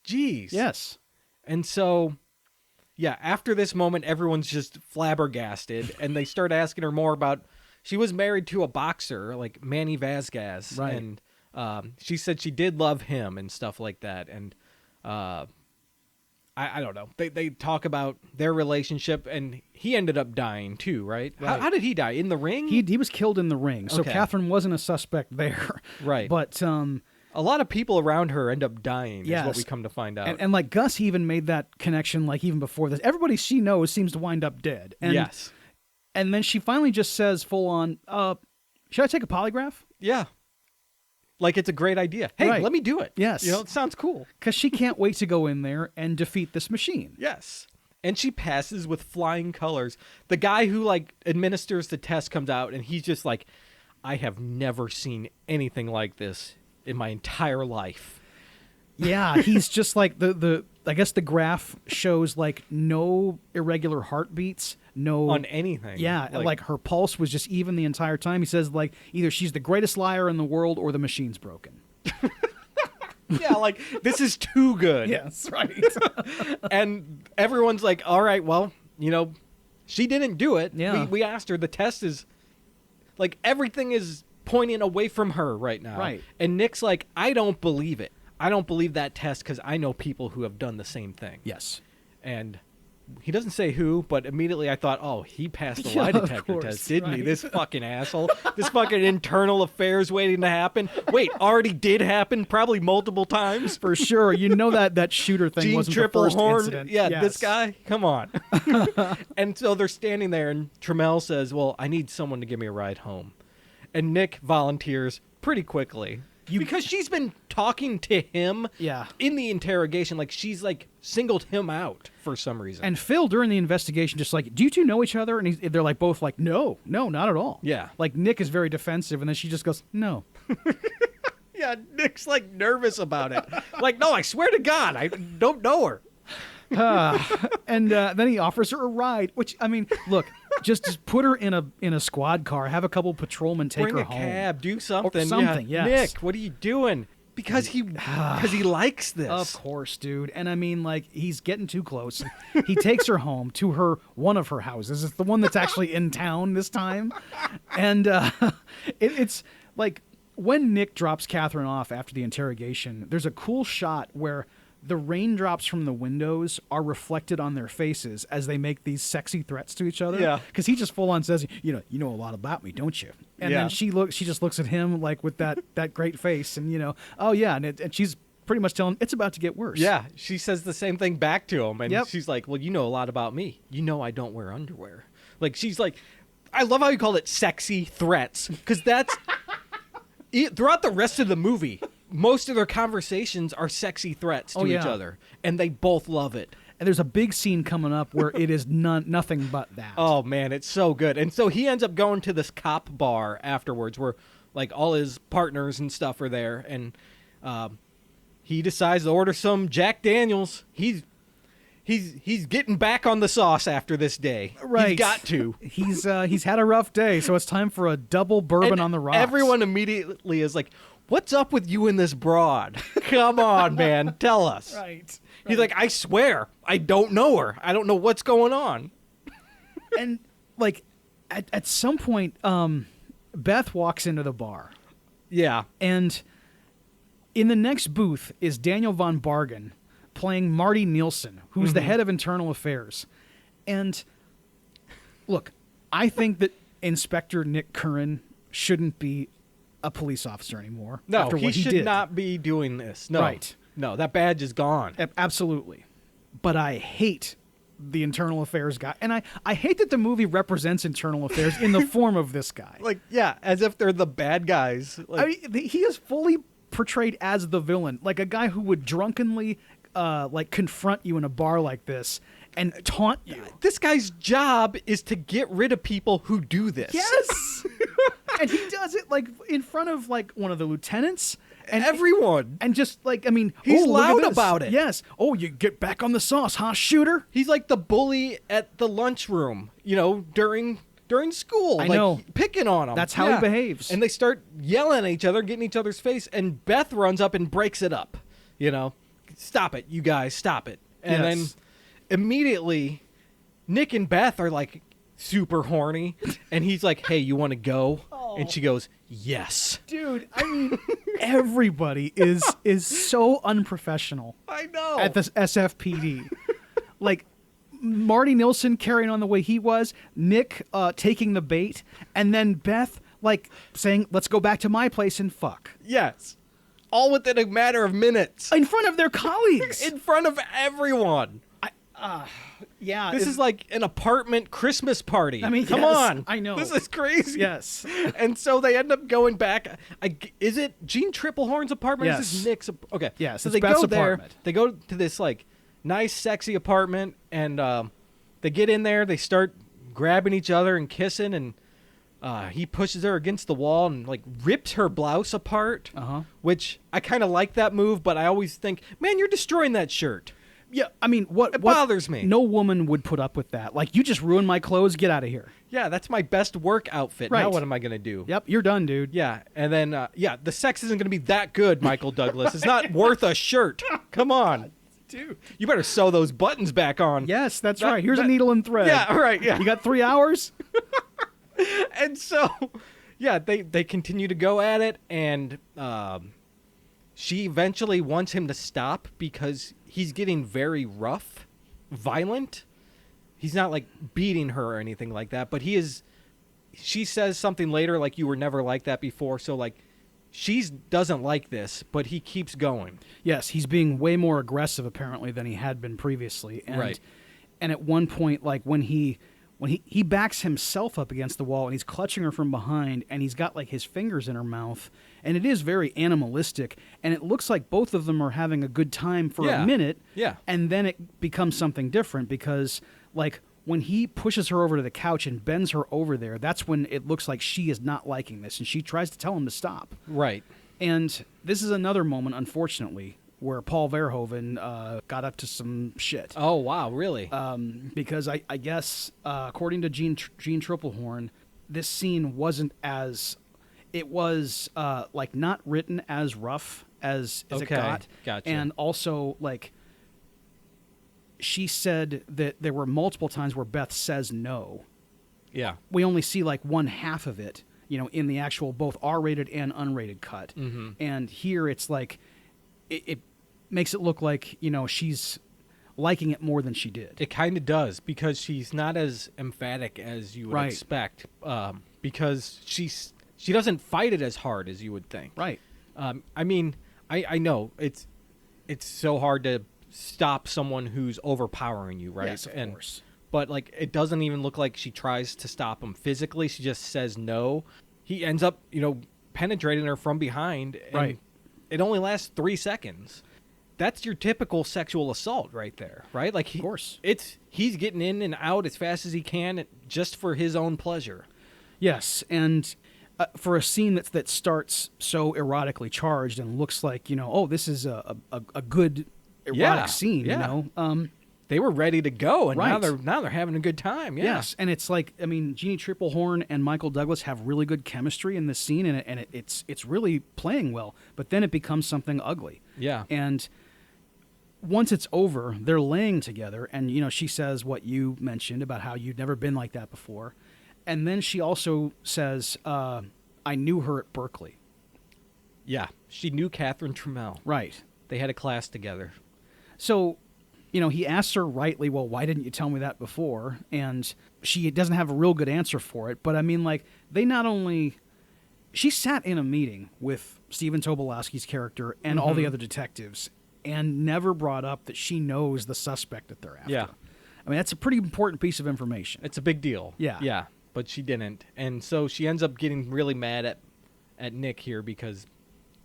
geez. Yes. And so, yeah, after this moment, everyone's just flabbergasted, and they start asking her more about. She was married to a boxer, like Manny Vasquez, right? And she said she did love him and stuff like that. And I don't know. They talk about their relationship, and he ended up dying too, right? How did he die? In the ring? He was killed in the ring. So Catherine wasn't a suspect there. Right. But a lot of people around her end up dying, is what we come to find out. And like Gus even made that connection, like even before this. Everybody she knows seems to wind up dead. And, yes. And then she finally just says full on, should I take a polygraph? Yeah. Like it's a great idea. Hey, let me do it. Yes. It sounds cool. Because she can't wait to go in there and defeat this machine. Yes. And she passes with flying colors. The guy who like administers the test comes out, and he's just like, I have never seen anything like this in my entire life. Yeah, he's just like I guess the graph shows like no irregular heartbeats, no on anything. Yeah, like her pulse was just even the entire time. He says like either she's the greatest liar in the world or the machine's broken. Yeah, like this is too good. Yes, right. And everyone's like, all right, well, she didn't do it. Yeah. We asked her. The test is like everything is pointing away from her right now. Right. And Nick's like, I don't believe it. I don't believe that test because I know people who have done the same thing. Yes. And he doesn't say who, but immediately I thought, oh, he passed the lie detector test, didn't he? This fucking asshole. This fucking internal affairs waiting to happen. Wait, already did happen probably multiple times. For sure. You know that shooter thing Gene wasn't Triple the first Horn. incident. Yeah, yes. This guy? Come on. And so they're standing there, and Trammell says, well, I need someone to give me a ride home. And Nick volunteers pretty quickly. Because she's been talking to him in the interrogation, like she's like singled him out for some reason. And Phil, during the investigation, just like, do you two know each other? And they're like both like, no, not at all. Yeah. Like Nick is very defensive, and then she just goes, no. Yeah, Nick's like nervous about it. Like, no, I swear to God, I don't know her. And then he offers her a ride, which, I mean, look, just put her in a squad car, have a couple patrolmen take her home. Bring a cab, do something. Or something, yes. Nick, what are you doing? Because he likes this. Of course, dude. And I mean, like, he's getting too close. He takes her home to one of her houses. It's the one that's actually in town this time. And it's like when Nick drops Catherine off after the interrogation, there's a cool shot where the raindrops from the windows are reflected on their faces as they make these sexy threats to each other. Yeah. Because he just full on says, you know a lot about me, don't you? And then she just looks at him like with that great face, and oh yeah, and she's pretty much telling him it's about to get worse. Yeah, she says the same thing back to him, and she's like, well, you know a lot about me. You know I don't wear underwear. Like, she's like, I love how you called it sexy threats, because that's throughout the rest of the movie. Most of their conversations are sexy threats to each other, and they both love it. And there's a big scene coming up where it is nothing but that. Oh, man, it's so good. And so he ends up going to this cop bar afterwards where, like, all his partners and stuff are there, and he decides to order some Jack Daniels. He He's getting back on the sauce after this day. Right. He's got to. He's had a rough day, so it's time for a double bourbon And on the rocks. everyone immediately is like, "What's up with you and this broad? Come on, man, tell us." Right. He's like, "I swear, I don't know her. I don't know what's going on." And like at some point, Beth walks into the bar, Yeah. and in the next booth is Daniel von Bargen playing Marty Nielsen, who's the head of internal affairs. And look, I think that Inspector Nick Curran shouldn't be a police officer anymore. No, after he what he should did. not be doing this. No. Right. No, that badge is gone. Absolutely. But I hate the internal affairs guy. And I hate that the movie represents internal affairs in the form of this guy. Like, yeah, as if they're the bad guys. Like, I mean, he is fully portrayed as the villain, like a guy who would drunkenly like confront you in a bar like this and taunt you. this guy's job is to get rid of people who do this. Yes. And he does it like in front of like one of the lieutenants and Everyone. and just like, I mean, He's look at loud this. about it. Yes. Oh, you get back on the sauce, huh, shooter? He's like the bully at the lunchroom, during school. I like, know. Picking on him. That's how he behaves. And they start yelling at each other, getting each other's face, and Beth runs up and breaks it up. Stop it, you guys, stop it. And then Yes. immediately, Nick and Beth are like super horny, and he's like, "Hey, you want to go?" And she goes, "Yes." Dude, I mean, everybody is so unprofessional I know. at this SFPD. Like Marty Nielsen carrying on the way he was, Nick taking the bait, and then Beth like saying, "Let's go back to my place and fuck." Yes. All within a matter of minutes. In front of their colleagues. In front of everyone. Yeah. This is like an apartment Christmas party. I mean, come yes, on. I know. This is crazy. Yes. And so they end up going back. Is it Gene Triplehorn's apartment? Yes. Is this Nick's? Okay. Yes, So it's they Beth's go there. apartment. They go to this like nice, sexy apartment, and they get in there. They start grabbing each other and kissing, and he pushes her against the wall and like rips her blouse apart. Which I kind of like that move, but I always think, man, you're destroying that shirt. Yeah, I mean, what bothers me. No woman would put up with that. Like, you just ruined my clothes. Get out of here. Yeah, that's my best work outfit. Now Right. what am I gonna do? Yep, you're done, dude. Yeah, and then the sex isn't gonna be that good, Michael Douglas. It's not worth a shirt. Come on, Dude. you better sew those buttons back on. Yes, that's That- right. Here's a that- needle and thread. Yeah, right. Yeah, You got 3 hours? and so, yeah, they continue to go at it, and she eventually wants him to stop because he's getting very rough, violent. He's not like beating her or anything like that, but he is. She says something later like, "You were never like that before," so like she doesn't like this, but he keeps going. Yes, he's being way more aggressive apparently than he had been previously. And, Right. And at one point, like when he backs himself up against the wall and he's clutching her from behind and he's got like his fingers in her mouth, and it is very animalistic, and it looks like both of them are having a good time for Yeah. a minute. Yeah. And then it becomes something different because like when he pushes her over to the couch and bends her over there, that's when it looks like she is not liking this, and she tries to tell him to stop. Right. And this is another moment, unfortunately, where Paul Verhoeven got up to some shit. Oh wow, really? Because I guess, according to Gene Triplehorn, this scene wasn't as... It was, like, not written as rough as it Okay, got. gotcha. And also, like, she said that there were multiple times where Beth says no. Yeah. We only see, like, one half of it, in the actual both R-rated and unrated cut. Mhm. And here it's like... It makes it look like, she's liking it more than she did. It kind of does, because she's not as emphatic as you would Right. expect. Because she doesn't fight it as hard as you would think. Right. I mean, I know it's so hard to stop someone who's overpowering you, right? Yes, of course. But like, it doesn't even look like she tries to stop him physically. She just says no. He ends up, penetrating her from behind. And Right. It only lasts 3 seconds. That's your typical sexual assault right there, right? Like, Of course. he's getting in and out as fast as he can, just for his own pleasure. Yes, and for a scene that starts so erotically charged and looks like, this is a good erotic Yeah, scene, yeah. they were ready to go, and Right. now they're having a good time. Yeah. Yes, and it's like, I mean, Jeannie Triplehorn and Michael Douglas have really good chemistry in this scene, and it's really playing well. But then it becomes something ugly. Yeah. And once it's over, they're laying together, and she says what you mentioned about how you'd never been like that before, and then she also says, "I knew her at Berkeley." Yeah. She knew Catherine Trammell. Right. They had a class together. So, he asks her rightly, well, why didn't you tell me that before? And she doesn't have a real good answer for it. But I mean, like, she sat in a meeting with Stephen Tobolowsky's character and all the other detectives and never brought up that she knows the suspect that they're after. Yeah. I mean, that's a pretty important piece of information. It's a big deal. Yeah. Yeah. But she didn't. And so she ends up getting really mad at Nick here because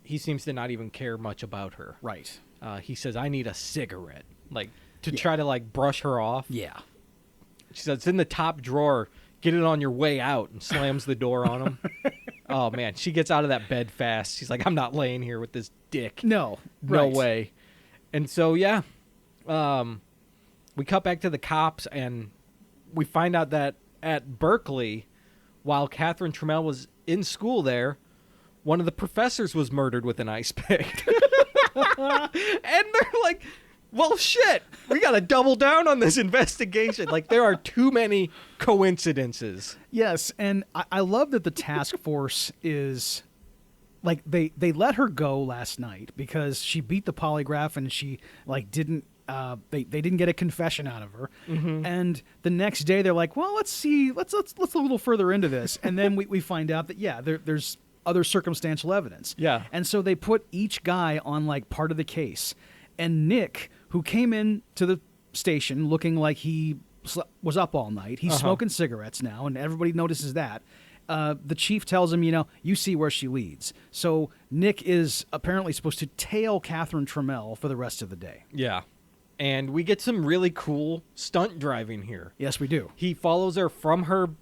he seems to not even care much about her. Right. He says, "I need a cigarette," to try to brush her off. Yeah. She says, "It's in the top drawer. Get it on your way out," and slams the door on him. Oh man, she gets out of that bed fast. She's like, "I'm not laying here with this dick. No. No Right. way." And so yeah, we cut back to the cops, and we find out that at Berkeley, while Catherine Trammell was in school there, one of the professors was murdered with an ice pick. And they're like, well, shit, we got to double down on this investigation. There are too many coincidences. Yes, and I love that the task force is they let her go last night because she beat the polygraph and she didn't they didn't get a confession out of her. And the next day they're like, well, let's see, let's look a little further into this, and then we find out that there's other circumstantial evidence. Yeah. And so they put each guy on part of the case. And Nick, who came in to the station looking like he was up all night, he's smoking cigarettes now, and everybody notices that. The chief tells him, you see where she leads. So Nick is apparently supposed to tail Catherine Trammell for the rest of the day. Yeah. And we get some really cool stunt driving here. Yes, we do. He follows her from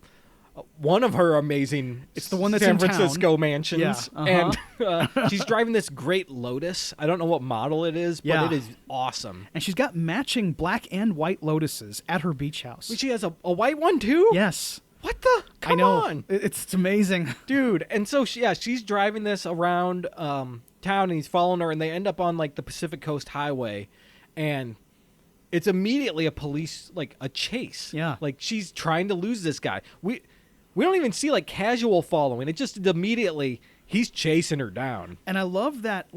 one of her amazing It's the one that's San in town. Francisco mansions. Yeah, And she's driving this great Lotus. I don't know what model it is, but Yeah. it is awesome. And she's got matching black and white Lotuses at her beach house. She has a white one too? Yes. What the? Come I know. on. It's amazing. Dude. And so, she's driving this around town, and he's following her, and they end up on, the Pacific Coast Highway, and it's immediately a police, a chase. Yeah. She's trying to lose this guy. We don't even see, casual following. It just immediately, he's chasing her down. And I love that,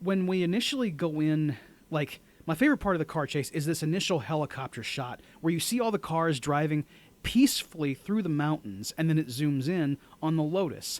when we initially go in, my favorite part of the car chase is this initial helicopter shot where you see all the cars driving peacefully through the mountains, and then it zooms in on the Lotus.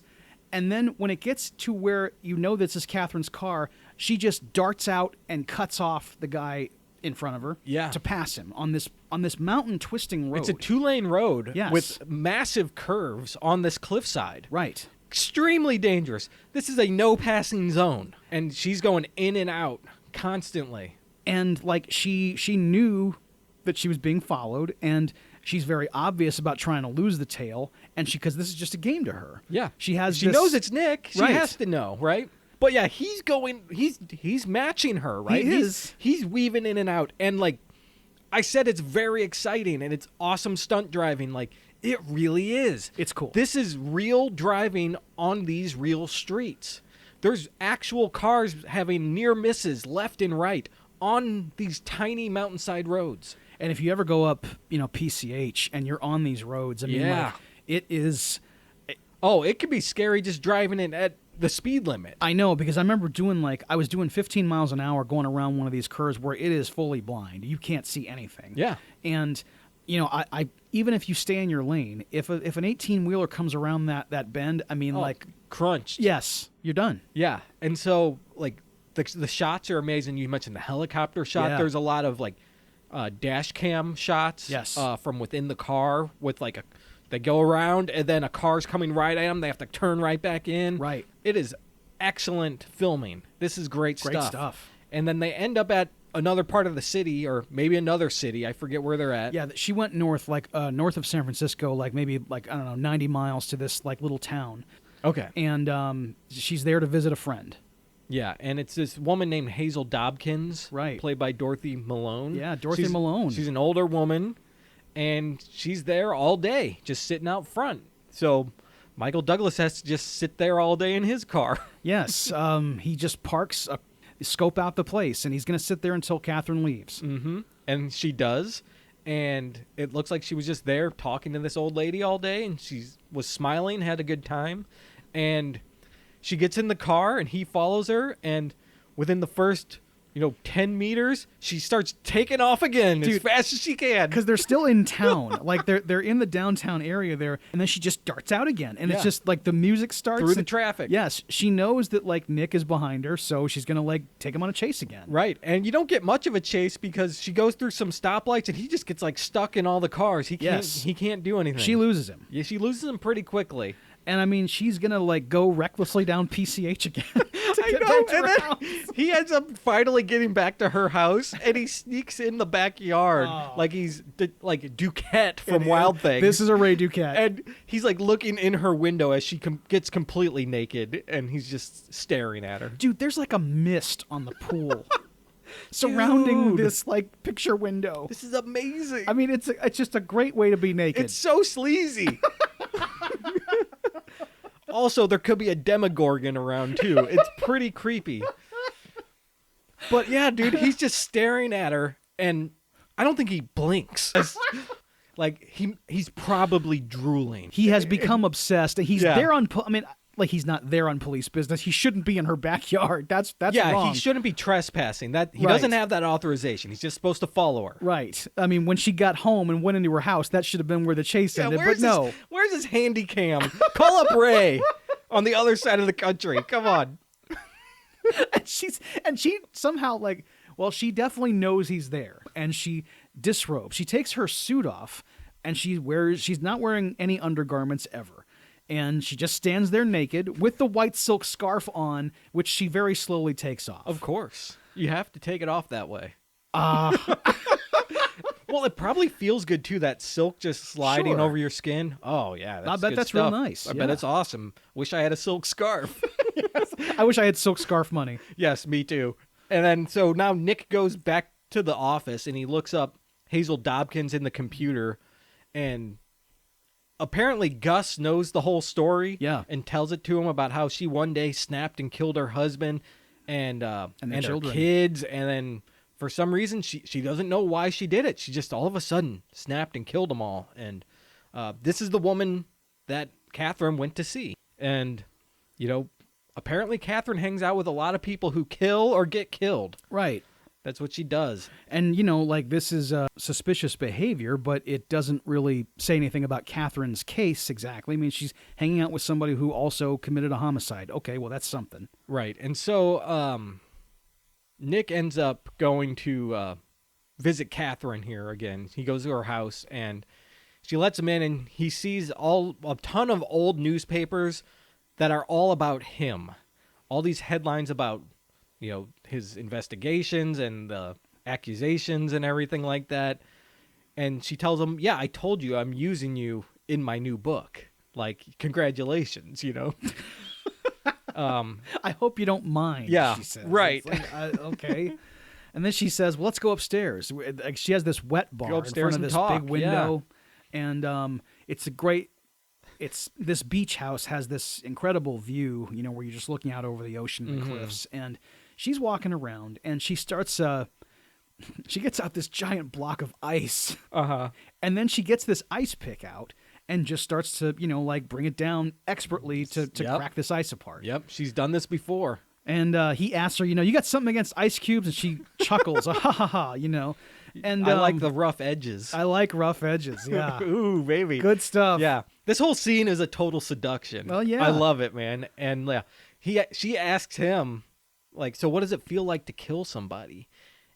And then when it gets to where this is Catherine's car, she just darts out and cuts off the guy in front of her to pass him on this mountain twisting road. It's a 2-lane road Yes. with massive curves on this cliffside. Right. Extremely dangerous. This is a no passing zone, and she's going in and out constantly. And she knew that she was being followed, and she's very obvious about trying to lose the tail, and because this is just a game to her. Yeah. She knows it's Nick. She Right. has to know, right? But yeah, he's matching her, right? He is. He's weaving in and out. And I said, it's very exciting, and it's awesome stunt driving. It really is. It's cool. This is real driving on these real streets. There's actual cars having near misses left and right on these tiny mountainside roads. And if you ever go up, PCH and you're on these roads, I mean, Yeah. it is. Oh, it could be scary just driving in at the speed limit. I know, because I remember I was doing 15 miles an hour going around one of these curves where it is fully blind. You can't see anything. Yeah. And, I even if you stay in your lane, if an 18-wheeler comes around that bend, I mean, crunched. yes, you're done. Yeah. And so, the shots are amazing. You mentioned the helicopter shot. Yeah. There's a lot of, dash cam shots. Yes. From within the car with, they go around, and then a car's coming right at them. They have to turn right back in. Right. It is excellent filming. This is great stuff. Great stuff. And then they end up at another part of the city, or maybe another city. I forget where they're at. Yeah, she went north, north of San Francisco, maybe, I don't know, 90 miles to this, little town. Okay. And she's there to visit a friend. Yeah, and it's this woman named Hazel Dobkins, Right. played by Dorothy Malone. Yeah, Dorothy Malone. She's an older woman, and she's there all day, just sitting out front. So Michael Douglas has to just sit there all day in his car. Yes, he just parks, scope out the place, and he's going to sit there until Catherine leaves. Mm-hmm. And she does, and it looks like she was just there talking to this old lady all day, and she was smiling, had a good time, and she gets in the car, and he follows her, and within the first 10 meters, she starts taking off again as fast as she can. Because they're still in town. Like, they're in the downtown area there, and then she just darts out again. And it's just, like, the music starts. Through the traffic. Yes. She knows that, like, Nick is behind her, so she's going to, like, take him on a chase again. Right. And you don't get much of a chase because she goes through some stoplights, and he just gets, like, stuck in all the cars. He can't do anything. She loses him. Yeah, she loses him pretty quickly. And, I mean, she's going to, like, go recklessly down PCH again. I know. And then he ends up finally getting back to her house, and he sneaks in the backyard like he's like Duquette from Wild Things. This is a Ray Duquette. And he's like looking in her window as she gets completely naked, and he's just staring at her. Dude, there's like a mist on the pool surrounding this like picture window. This is amazing. I mean, it's just a great way to be naked. It's so sleazy. Also, there could be a Demogorgon around, too. It's pretty creepy. But, yeah, dude, he's just staring at her, and I don't think he blinks. Like, he's probably drooling. He has become obsessed. He's there on... like, he's not there on police business. He shouldn't be in her backyard. That's wrong. He shouldn't be trespassing. He doesn't have that authorization. He's just supposed to follow her. Right. I mean, when she got home and went into her house, that should have been where the chase ended, but no. Where's his handy cam? Call up Ray on the other side of the country. Come on. and she somehow, like, well, she definitely knows he's there, and she disrobes. She takes her suit off, and she's not wearing any undergarments ever. And she just stands there naked with the white silk scarf on, which she very slowly takes off. Of course. You have to take it off that way. Well, it probably feels good, too, that silk just sliding over your skin. Oh, yeah. I bet that's stuff. real nice. I bet it's awesome. Wish I had a silk scarf. Yes. I wish I had silk scarf money. Yes, me too. And then, so now Nick goes back to the office, and he looks up Hazel Dobkins in the computer, and apparently Gus knows the whole story and tells it to him about how she one day snapped and killed her husband and her kids, and then for some reason she doesn't know why she did it. She just all of a sudden snapped and killed them all. And this is the woman that Catherine went to see. And, apparently Catherine hangs out with a lot of people who kill or get killed. Right. That's what she does. And, like, this is suspicious behavior, but it doesn't really say anything about Catherine's case exactly. I mean, she's hanging out with somebody who also committed a homicide. Okay, well, that's something. Right. And so Nick ends up going to visit Catherine here again. He goes to her house, and she lets him in, and he sees a ton of old newspapers that are all about him. All these headlines about his investigations and the accusations and everything like that. And she tells him, yeah, I told you I'm using you in my new book. Like, congratulations, I hope you don't mind, she says. Right. Like, okay. And then she says, well, let's go upstairs. Like, she has this wet bar in front of this big window. Yeah. And this beach house has this incredible view, where you're just looking out over the ocean and the cliffs. And she's walking around, and she starts, she gets out this giant block of ice. And then she gets this ice pick out and just starts to, bring it down expertly to crack this ice apart. Yep, she's done this before. And he asks her, you got something against ice cubes? And she chuckles, ha ha ha, And I like the rough edges. I like rough edges, yeah. Ooh, baby. Good stuff. Yeah. This whole scene is a total seduction. Well, yeah. I love it, man. And she asks him, like, so what does it feel like to kill somebody?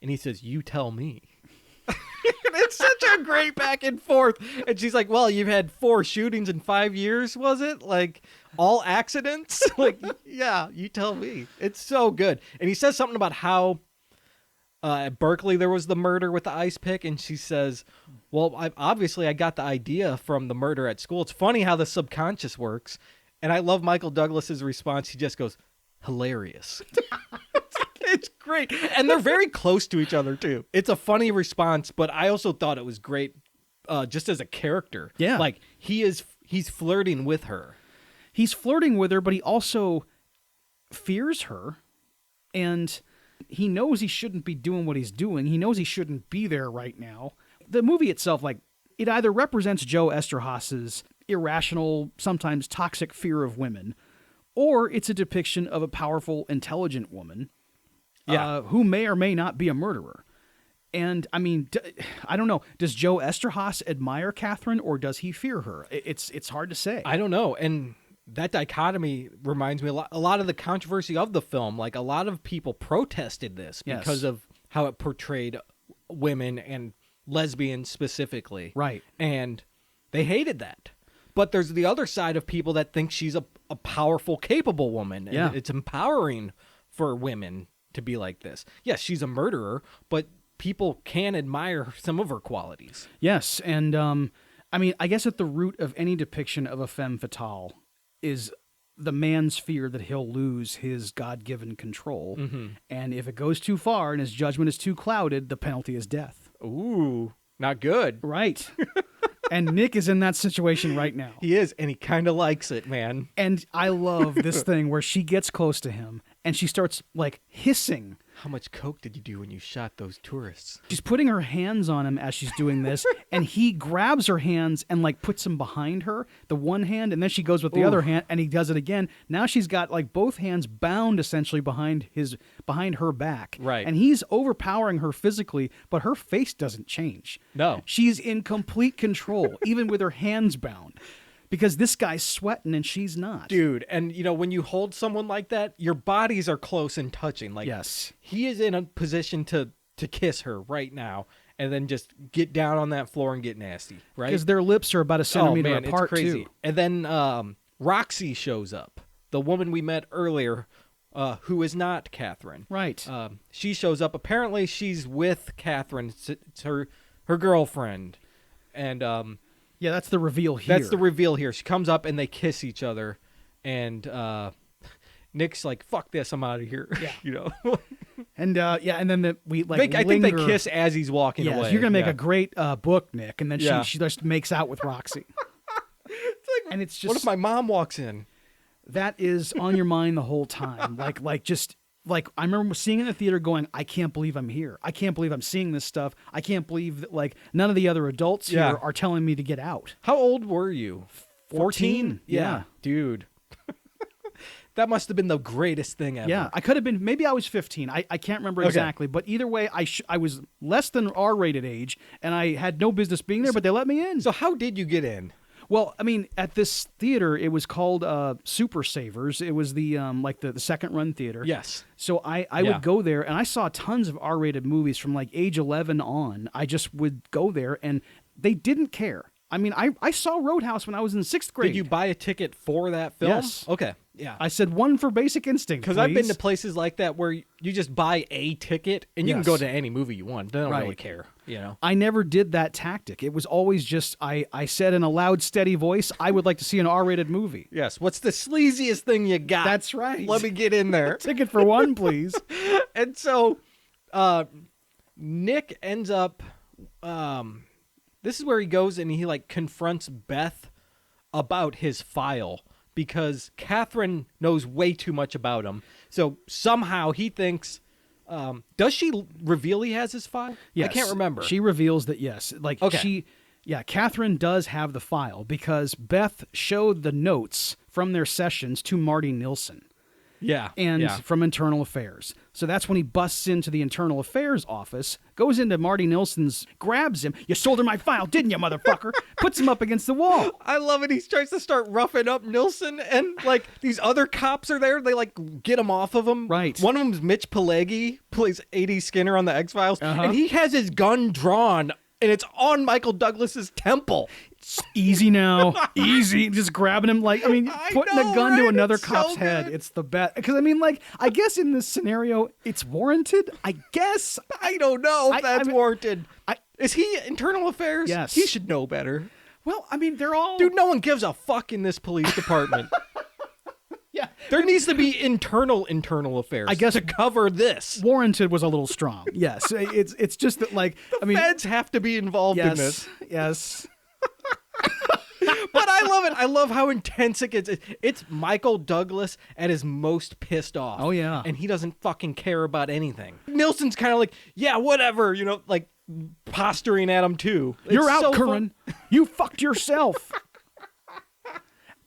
And he says, you tell me. And it's such a great back and forth. And she's like, well, you've had 4 shootings in 5 years, was it? Like, all accidents? Like, yeah, you tell me. It's so good. And he says something about how at Berkeley there was the murder with the ice pick. And she says, well, obviously I got the idea from the murder at school. It's funny how the subconscious works. And I love Michael Douglas's response. He just goes, hilarious. It's great. And they're very close to each other, too. It's a funny response, but I also thought it was great just as a character. Yeah. Like, he's flirting with her. He's flirting with her, but he also fears her. And he knows he shouldn't be doing what he's doing. He knows he shouldn't be there right now. The movie itself, like, it either represents Joe Esterhaaz's irrational, sometimes toxic fear of women, or it's a depiction of a powerful, intelligent woman who may or may not be a murderer. And, I mean, I don't know. Does Joe Esterhaaz admire Catherine, or does he fear her? It's hard to say. I don't know. And that dichotomy reminds me a lot of the controversy of the film. Like, a lot of people protested this because of how it portrayed women and lesbians specifically. Right. And they hated that. But there's the other side of people that think she's a powerful, capable woman. And it's empowering for women to be like this. Yes, she's a murderer, but people can admire some of her qualities. Yes. And, I mean, I guess at the root of any depiction of a femme fatale is the man's fear that he'll lose his God-given control. Mm-hmm. And if it goes too far and his judgment is too clouded, the penalty is death. Ooh, not good. Right. And Nick is in that situation right now. He is, and he kind of likes it, man. And I love this thing where she gets close to him and she starts, like, hissing. How much coke did you do when you shot those tourists? She's putting her hands on him as she's doing this, and he grabs her hands and, like, puts them behind her, the one hand, and then she goes with the other hand, and he does it again. Now she's got, like, both hands bound, essentially, behind her back. Right. And he's overpowering her physically, but her face doesn't change. No. She's in complete control, even with her hands bound. Because this guy's sweating and she's not. Dude, and you know, when you hold someone like that, your bodies are close and touching. Like, yes. He is in a position to kiss her right now and then just get down on that floor and get nasty, right? Because their lips are about a centimeter apart, it's crazy. too. And then Roxy shows up, the woman we met earlier, who is not Catherine. Right. She shows up. Apparently, she's with Catherine. It's her girlfriend. And yeah, that's the reveal here. That's the reveal here. She comes up and they kiss each other, and Nick's like, "Fuck this, I'm out of here." Yeah. You know. And and then I think they kiss as he's walking away. You're gonna make a great book, Nick. And then Yeah. she just makes out with Roxy. And it's just, what if my mom walks in? That is on your mind the whole time. Like I remember seeing it in the theater going, I can't believe I'm here. I can't believe I'm seeing this stuff. I can't believe that, like, none of the other adults here are telling me to get out. How old were you? 14? Yeah. Dude. That must have been the greatest thing ever. Yeah, I could have been, maybe I was 15. I can't remember exactly. But either way, I was less than R-rated age, and I had no business being there, but they let me in. So how did you get in? Well, I mean, at this theater, it was called Super Savers. It was the the second run theater. Yes. So I would go there, and I saw tons of R-rated movies from like age 11 on. I just would go there, and they didn't care. I mean, I saw Roadhouse when I was in 6th grade. Did you buy a ticket for that film? Yes. Okay. Yeah. I said one for Basic Instinct, because I've been to places like that where you just buy a ticket and you can go to any movie you want. They don't really care, you know. I never did that tactic. It was always just I said in a loud, steady voice, I would like to see an R-rated movie. Yes. What's the sleaziest thing you got? That's right. Let me get in there. Ticket for one, please. And so Nick ends up this is where he goes and he like confronts Beth about his file, because Catherine knows way too much about him. So somehow he thinks, does she reveal he has his file? Yes. I can't remember. She reveals that, yes. Like, Catherine does have the file because Beth showed the notes from their sessions to Marty Nilsson. Yeah. And from Internal Affairs. So that's when he busts into the Internal Affairs office, goes into Marty Nilsson's, grabs him. You sold her my file, didn't you, motherfucker? Puts him up against the wall. I love it. He tries to start roughing up Nilsson, and like these other cops are there. They like get him off of him. Right. One of them's Mitch Pileggi, plays A.D. Skinner on the X-Files, and he has his gun drawn, and it's on Michael Douglas's temple. Easy now. Easy. Just grabbing him like, putting a gun to another cop's head. It's the best. Because, I guess in this scenario, it's warranted. I guess. I don't know if that's warranted. Is he Internal Affairs? Yes. He should know better. Well, they're all... Dude, no one gives a fuck in this police department. Yeah. There needs to be internal affairs. I guess to cover this. Warranted was a little strong. Yes, it's just that Feds have to be involved in this. Yes. But I love it. I love how intense it gets. It's Michael Douglas at his most pissed off. Oh, yeah. And he doesn't fucking care about anything. Nilsson's kind of like, yeah, whatever, like posturing at him too. You're It's out, so Curran. You fucked yourself.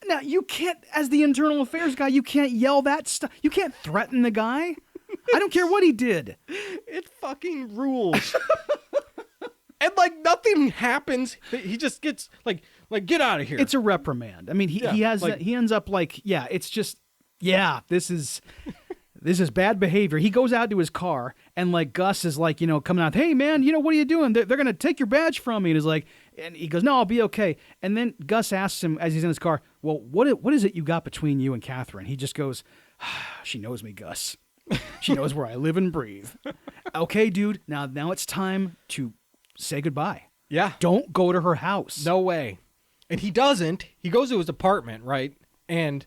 Now, you can't, as the internal affairs guy, you can't yell that stuff. You can't threaten the guy. I don't care what he did. It fucking rules. And nothing happens. He just gets like get out of here. It's a reprimand. I mean, he ends up it's just this is bad behavior. He goes out to his car and Gus is coming out, hey man, what are you doing? They're gonna take your badge from me. And he goes, no, I'll be okay. And then Gus asks him as he's in his car, well, what is it you got between you and Catherine? He just goes, she knows me, Gus. She knows where I live and breathe. Okay, dude. Now it's time to say goodbye. Yeah. Don't go to her house. No way. And he doesn't. He goes to his apartment, right? And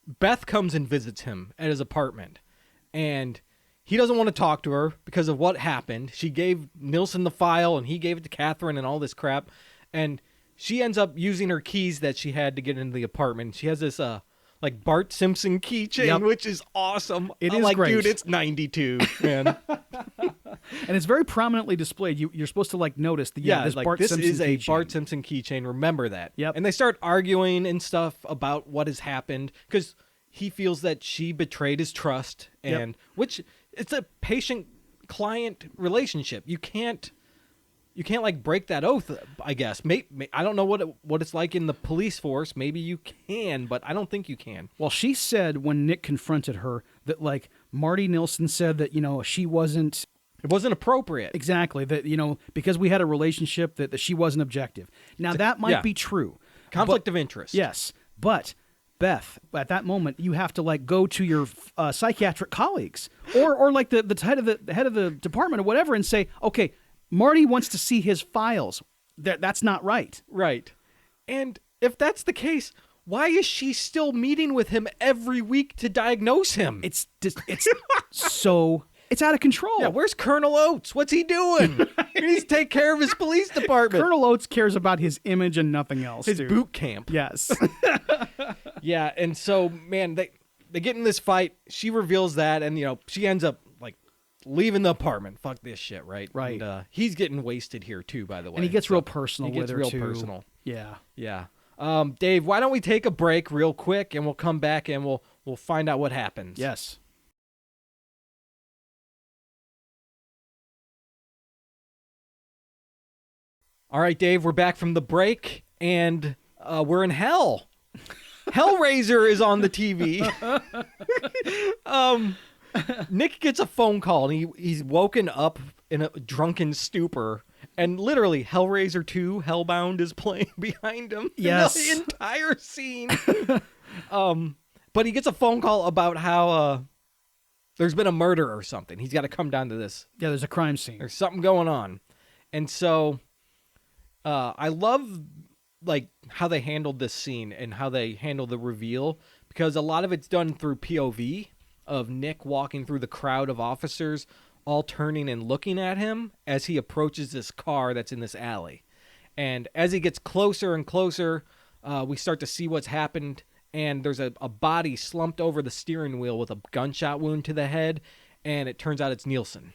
Beth comes and visits him at his apartment. And he doesn't want to talk to her because of what happened. She gave Nilsson the file and he gave it to Catherine and all this crap. And she ends up using her keys that she had to get into the apartment. She has this Bart Simpson keychain, which is awesome. It is great. Dude, it's 92, man. And it's very prominently displayed. You're supposed to notice this Bart this Simpson is a keychain. Bart Simpson keychain. Remember that. Yep. And they start arguing and stuff about what has happened because he feels that she betrayed his trust, and which it's a patient-client relationship. You can't break that oath. I guess. I don't know what it's like in the police force. Maybe you can, but I don't think you can. Well, she said when Nick confronted her that Marty Nilsson said that she wasn't. It wasn't appropriate. Exactly. That, because we had a relationship that she wasn't objective. Now, that might be true. Conflict of interest. Yes. But, Beth, at that moment, you have to, go to your psychiatric colleagues or the head of the department or whatever and say, okay, Marty wants to see his files. That's not right. Right. And if that's the case, why is she still meeting with him every week to diagnose him? It's so... It's out of control. Yeah, where's Colonel Oates? What's he doing? He needs to take care of his police department. Colonel Oates cares about his image and nothing else. His boot camp. Yes. Yeah, and so, man, they get in this fight. She reveals that, and, she ends up, leaving the apartment. Fuck this shit, right? Right. And he's getting wasted here, too, by the way. And he gets real personal with her, too. He gets real personal. Yeah. Yeah. Dave, why don't we take a break real quick, and we'll come back, and we'll find out what happens. Yes. All right, Dave, we're back from the break, and we're in hell. Hellraiser is on the TV. Nick gets a phone call, and he's woken up in a drunken stupor, and literally Hellraiser 2, Hellbound, is playing behind him. Yes. The entire scene. But he gets a phone call about how there's been a murder or something. He's got to come down to this. Yeah, there's a crime scene. There's something going on. And so... I love how they handled this scene and how they handle the reveal, because a lot of it's done through POV of Nick walking through the crowd of officers, all turning and looking at him as he approaches this car that's in this alley. And as he gets closer and closer, we start to see what's happened, and there's a body slumped over the steering wheel with a gunshot wound to the head, and it turns out it's Nilsson.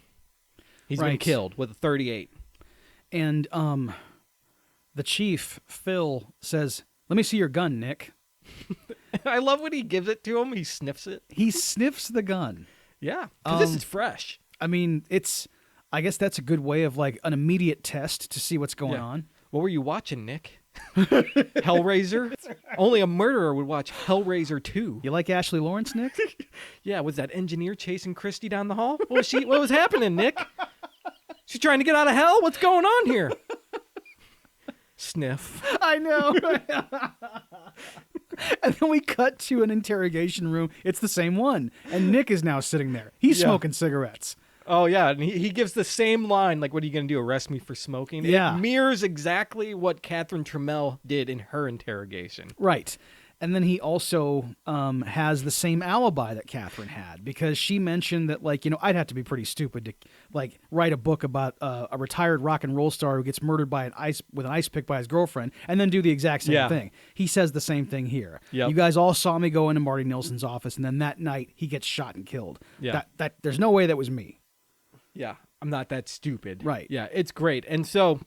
He's been killed with a .38. And the chief, Phil, says, "Let me see your gun, Nick." I love when he gives it to him. He sniffs it. He sniffs the gun. Yeah, because this is fresh. I mean, I guess that's a good way of an immediate test to see what's going on. What were you watching, Nick? Hellraiser? Right. Only a murderer would watch Hellraiser 2. You like Ashley Lawrence, Nick? Yeah, was that engineer chasing Christy down the hall? What was happening, Nick? She trying to get out of hell? What's going on here? Sniff. I know. And then we cut to an interrogation room. It's the same one. And Nick is now sitting there. He's smoking cigarettes. Oh, yeah. And he gives the same line, what are you going to do, arrest me for smoking? Yeah. It mirrors exactly what Catherine Trammell did in her interrogation. Right. And then he also has the same alibi that Catherine had, because she mentioned that, like, I'd have to be pretty stupid to, like, write a book about a retired rock and roll star who gets murdered with an ice pick by his girlfriend and then do the exact same thing. He says the same thing here. Yep. You guys all saw me go into Marty Nilsson's office, and then that night he gets shot and killed. Yeah. That there's no way that was me. Yeah, I'm not that stupid. Right. Yeah, it's great. And so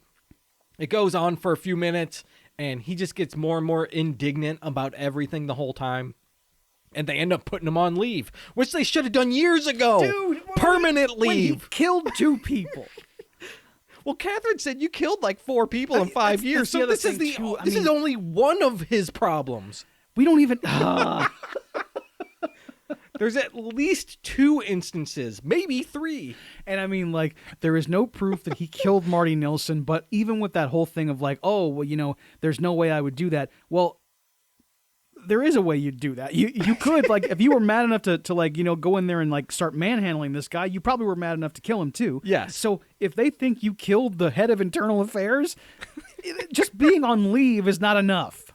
it goes on for a few minutes, and he just gets more and more indignant about everything the whole time. And they end up putting him on leave, which they should have done years ago. Dude, permanent when he leave. killed 2 people. Well, Catherine said you killed like 4 people in 5 years. So this is this is only one of his problems. We don't even. There's at least 2 instances, maybe 3. And I mean, like, there is no proof that he killed Marty Nilsson, but even with that whole thing of like, oh, well, there's no way I would do that. Well, there is a way you'd do that. You could, like, if you were mad enough to like, go in there and like start manhandling this guy, you probably were mad enough to kill him too. Yes. So if they think you killed the head of internal affairs, just being on leave is not enough.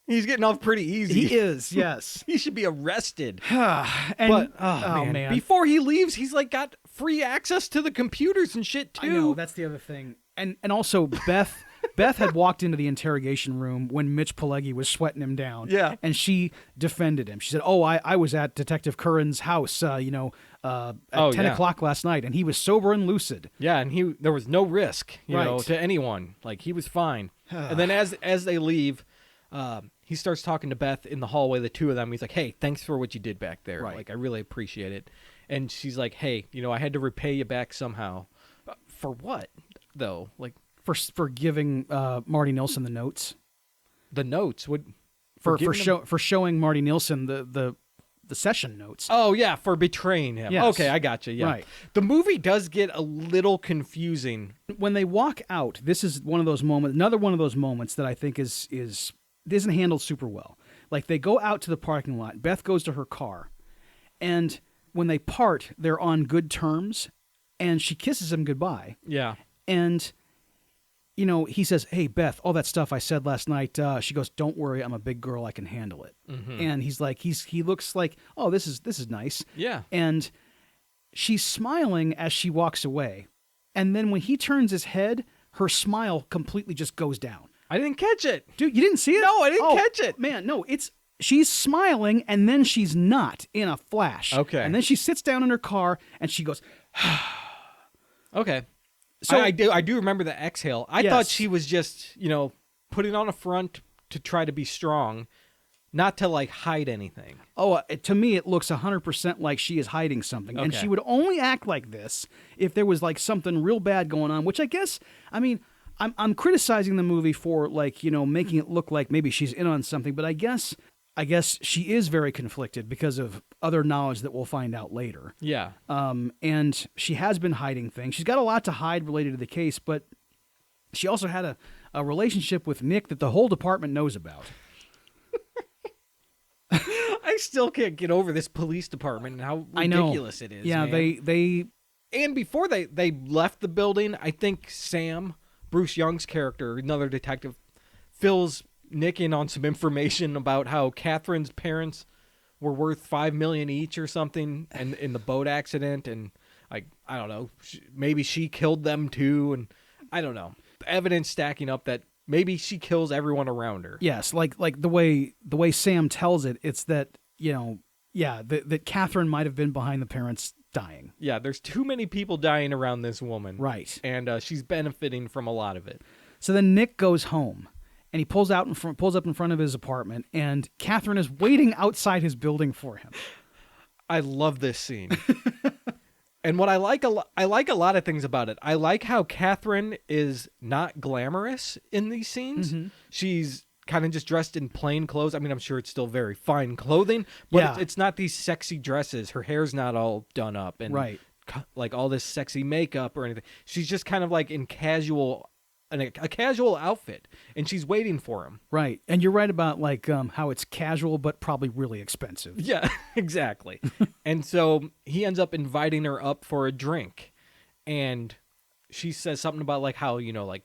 He's getting off pretty easy. He is, yes. He should be arrested. But man, before he leaves, he's like got free access to the computers and shit too. I know, that's the other thing. And also Beth had walked into the interrogation room when Mitch Pileggi was sweating him down. Yeah. And she defended him. She said, "Oh, I was at Detective Curran's house, at 10 o'clock last night, and he was sober and lucid." Yeah, and there was no risk, you know, to anyone. Like, he was fine. And then as they leave, he starts talking to Beth in the hallway, the 2 of them. He's like, "Hey, thanks for what you did back there. Right. Like, I really appreciate it." And she's like, "Hey, I had to repay you back somehow." For what, though? Like, For giving Marty Nilsson the notes. the notes would For showing Marty Nilsson the session notes. Oh yeah, for betraying him. Yes. Okay, I gotcha. Yeah. Right. The movie does get a little confusing. When they walk out, this is one of those moments, another one of those moments that I think isn't handled super well. Like, they go out to the parking lot. Beth goes to her car, and when they part, they're on good terms, and she kisses him goodbye. Yeah. And he says, "Hey, Beth, all that stuff I said last night." She goes, "Don't worry, I'm a big girl. I can handle it." Mm-hmm. And he's like, he looks like, "Oh, this is nice." Yeah. And she's smiling as she walks away. And then when he turns his head, her smile completely just goes down. I didn't catch it. Dude, you didn't see it? No, I didn't catch it. Man, no, she's smiling and then she's not in a flash. Okay. And then she sits down in her car and she goes, Okay. So I do remember the exhale. I thought she was just, putting on a front to try to be strong, not to like hide anything. To me, it looks 100% like she is hiding something. And she would only act like this if there was like something real bad going on, which I guess, I mean, I'm criticizing the movie for like, making it look like maybe she's in on something, but I guess she is very conflicted because of other knowledge that we'll find out later. Yeah. And she has been hiding things. She's got a lot to hide related to the case, but she also had a relationship with Nick that the whole department knows about. I still can't get over this police department and how ridiculous it is. Yeah, man. And before they left the building, I think Sam, Bruce Young's character, another detective, fills Nick in on some information about how Catherine's parents were worth $5 million each or something, and in the boat accident, and like, I don't know, maybe she killed them too, and I don't know. The evidence stacking up that maybe she kills everyone around her. Yes, like the way Sam tells it, it's that that Catherine might have been behind the parents dying. Yeah, there's too many people dying around this woman, right? And she's benefiting from a lot of it. So then Nick goes home. And he pulls up in front of his apartment, and Catherine is waiting outside his building for him. I love this scene. And what I like a lot of things about it. I like how Catherine is not glamorous in these scenes. Mm-hmm. She's kind of just dressed in plain clothes. I mean, I'm sure it's still very fine clothing, but it's not these sexy dresses. Her hair's not all done up and like all this sexy makeup or anything. She's just kind of like in a casual outfit, and she's waiting for him. Right. And you're right about like how it's casual but probably really expensive. Yeah, exactly. And so he ends up inviting her up for a drink, and she says something about like how, like,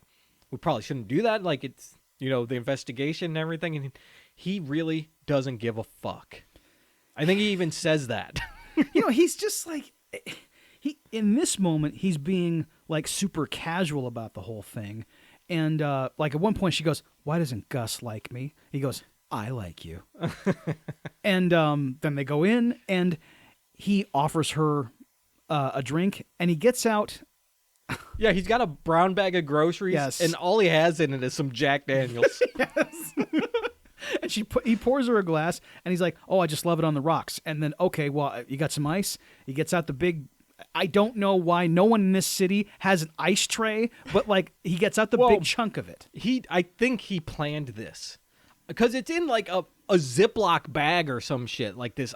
we probably shouldn't do that, like it's, the investigation and everything, and he really doesn't give a fuck. I think he even says that. He's just like, in this moment, he's being like super casual about the whole thing. And like at one point she goes, "Why doesn't Gus like me?" He goes, "I like you." And then they go in and he offers her a drink and he gets out. Yeah, he's got a brown bag of groceries. Yes. And all he has in it is some Jack Daniels. Yes. And he pours her a glass, and he's like, "Oh, I just love it on the rocks." And then, okay, well, you got some ice? He gets out the big, I don't know why no one in this city has an ice tray, but like he gets out the big chunk of it. I think he planned this because it's in like a Ziploc bag or some shit, like this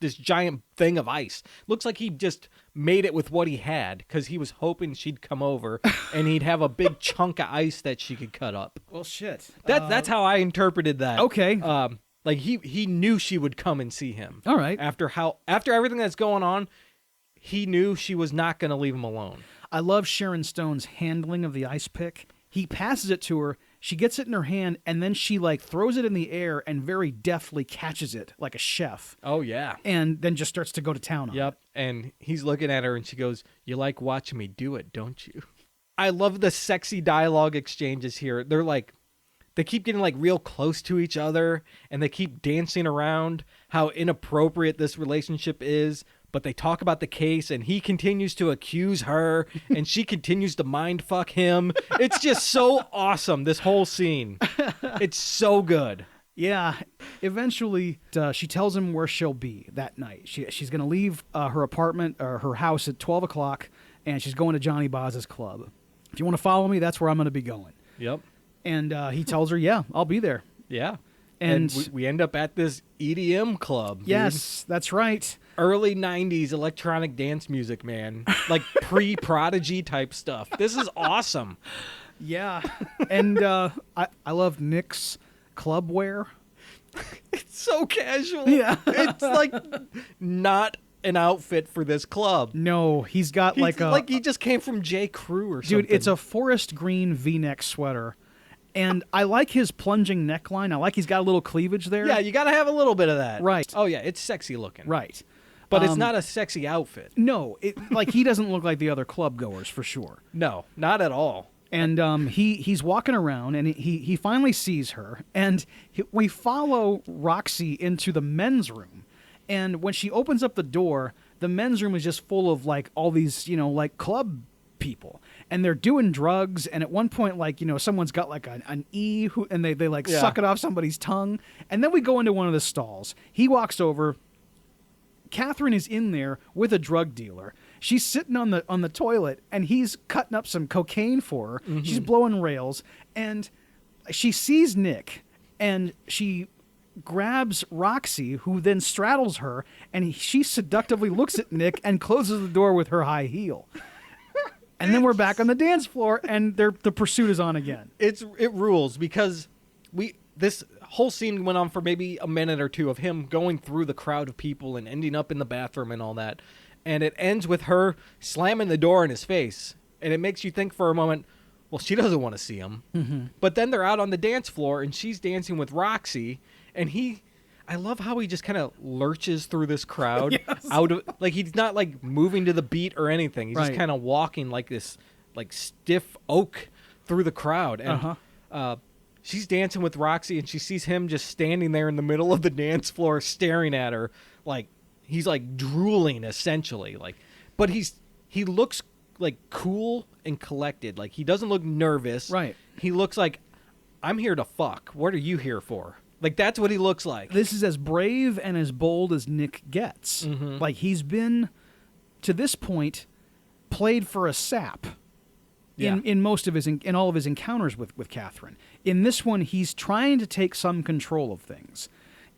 giant thing of ice. Looks like he just made it with what he had because he was hoping she'd come over and he'd have a big chunk of ice that she could cut up. Well, shit. That's how I interpreted that. Okay. Like he knew she would come and see him. All right. After everything that's going on, he knew she was not going to leave him alone. I love Sharon Stone's handling of the ice pick. He passes it to her. She gets it in her hand, and then she like throws it in the air and very deftly catches it like a chef. Oh, yeah. And then just starts to go to town on it. Yep. And he's looking at her, and she goes, "You like watching me do it, don't you?" I love the sexy dialogue exchanges here. They keep getting like real close to each other, and they keep dancing around how inappropriate this relationship is. But they talk about the case, and he continues to accuse her, and she continues to mind fuck him. It's just so awesome, this whole scene. It's so good. Yeah. Eventually, she tells him where she'll be that night. She's going to leave her apartment or her house at 12 o'clock, and she's going to Johnny Boz's club. If you want to follow me, that's where I'm going to be going. Yep. And he tells her, yeah, I'll be there. Yeah. And we end up at this EDM club. Dude. Yes, that's right. Early 90s electronic dance music, man. Like pre-Prodigy type stuff. This is awesome. Yeah. And I love Nick's club wear. It's so casual. Yeah. It's like not an outfit for this club. No, he's got like he just came from J. Crew or something. Dude, it's a forest green V-neck sweater. And I like his plunging neckline. I like he's got a little cleavage there. Yeah, you got to have a little bit of that. Right. Oh, yeah, it's sexy looking. Right. But it's not a sexy outfit. No, like he doesn't look like the other club goers for sure. No, not at all. And he's walking around, and he finally sees her, and we follow Roxy into the men's room. And when she opens up the door, the men's room is just full of like all these, like club people, and they're doing drugs. And at one point, like, someone's got like an E and they like suck it off somebody's tongue. And then we go into one of the stalls. He walks over. Catherine is in there with a drug dealer. She's sitting on the toilet, and he's cutting up some cocaine for her. Mm-hmm. She's blowing rails, and she sees Nick, and she grabs Roxy, who then straddles her, and she seductively looks at Nick and closes the door with her high heel. And then we're back on the dance floor, and the pursuit is on again. It rules because this whole scene went on for maybe a minute or two of him going through the crowd of people and ending up in the bathroom and all that. And it ends with her slamming the door in his face. And it makes you think for a moment, well, she doesn't want to see him. Mm-hmm. But then they're out on the dance floor, and she's dancing with Roxy, and I love how he just kind of lurches through this crowd. Yes. Like he's not like moving to the beat or anything. He's just kind of walking like this, like stiff oak through the crowd. And she's dancing with Roxy, and she sees him just standing there in the middle of the dance floor, staring at her, like he's like drooling essentially. Like, but he looks like cool and collected. Like he doesn't look nervous. Right. He looks like, I'm here to fuck. What are you here for? Like, that's what he looks like. This is as brave and as bold as Nick gets. Mm-hmm. Like, he's been, to this point, played for a sap in most of in all of his encounters with Catherine. In this one, he's trying to take some control of things.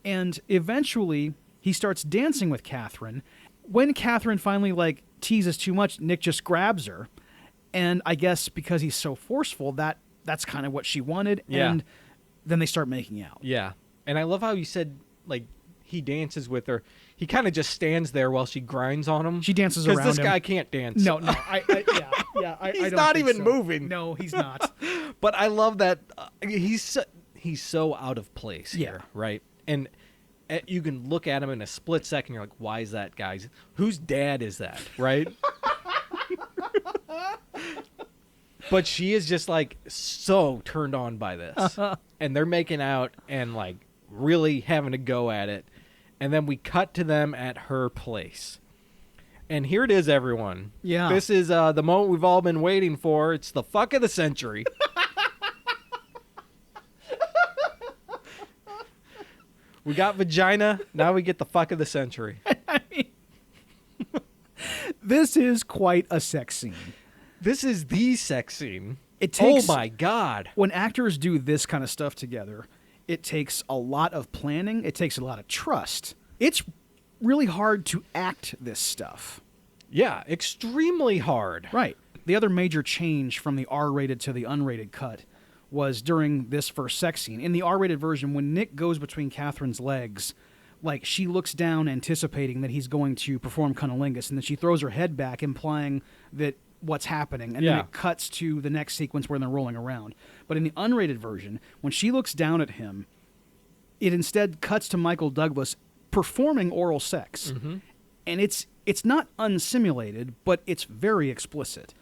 And eventually, he starts dancing with Catherine. When Catherine finally, like, teases too much, Nick just grabs her. And I guess because he's so forceful, that's kind of what she wanted. Yeah. And then they start making out. Yeah. And I love how you said, like, he dances with her. He kind of just stands there while she grinds on him. She dances around him. Because this guy can't dance. No. He's not even moving. No, he's not. But I love that he's he's so out of place here, right? And you can look at him in a split second. You're like, why is that guy's? Whose dad is that, right? But she is just like so turned on by this, and they're making out and like really having a go at it. And then we cut to them at her place. And here it is, everyone. Yeah. This is the moment we've all been waiting for. It's the fuck of the century. We got vagina. Now we get the fuck of the century. This is quite a sex scene. This is the sex scene. It takes, oh my God. When actors do this kind of stuff together, it takes a lot of planning. It takes a lot of trust. It's really hard to act this stuff. Yeah, extremely hard. Right. The other major change from the R-rated to the unrated cut was during this first sex scene. In the R-rated version, when Nick goes between Catherine's legs, like she looks down anticipating that he's going to perform cunnilingus, and then she throws her head back, implying that what's happening, and then it cuts to the next sequence where they're rolling around. But in the unrated version, when she looks down at him, it instead cuts to Michael Douglas performing oral sex. Mm-hmm. And it's not unsimulated, but it's very explicit.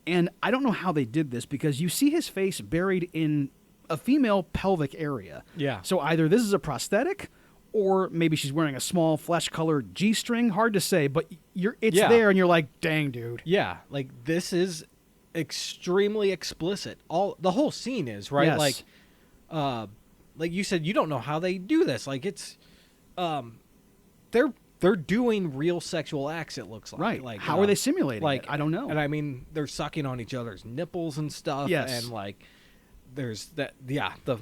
And I don't know how they did this, because you see his face buried in a female pelvic area. Yeah. So either this is a prosthetic, or maybe she's wearing a small flesh-colored G-string. Hard to say, but it's there, and you're like, dang, dude. Yeah, like this is extremely explicit. The whole scene is, right? Yes. Like you said, you don't know how they do this. Like it's, they're doing real sexual acts. It looks like. Right. Like how are they simulating it? I don't know. And I mean, they're sucking on each other's nipples and stuff. Yes. And like, there's that. Yeah. The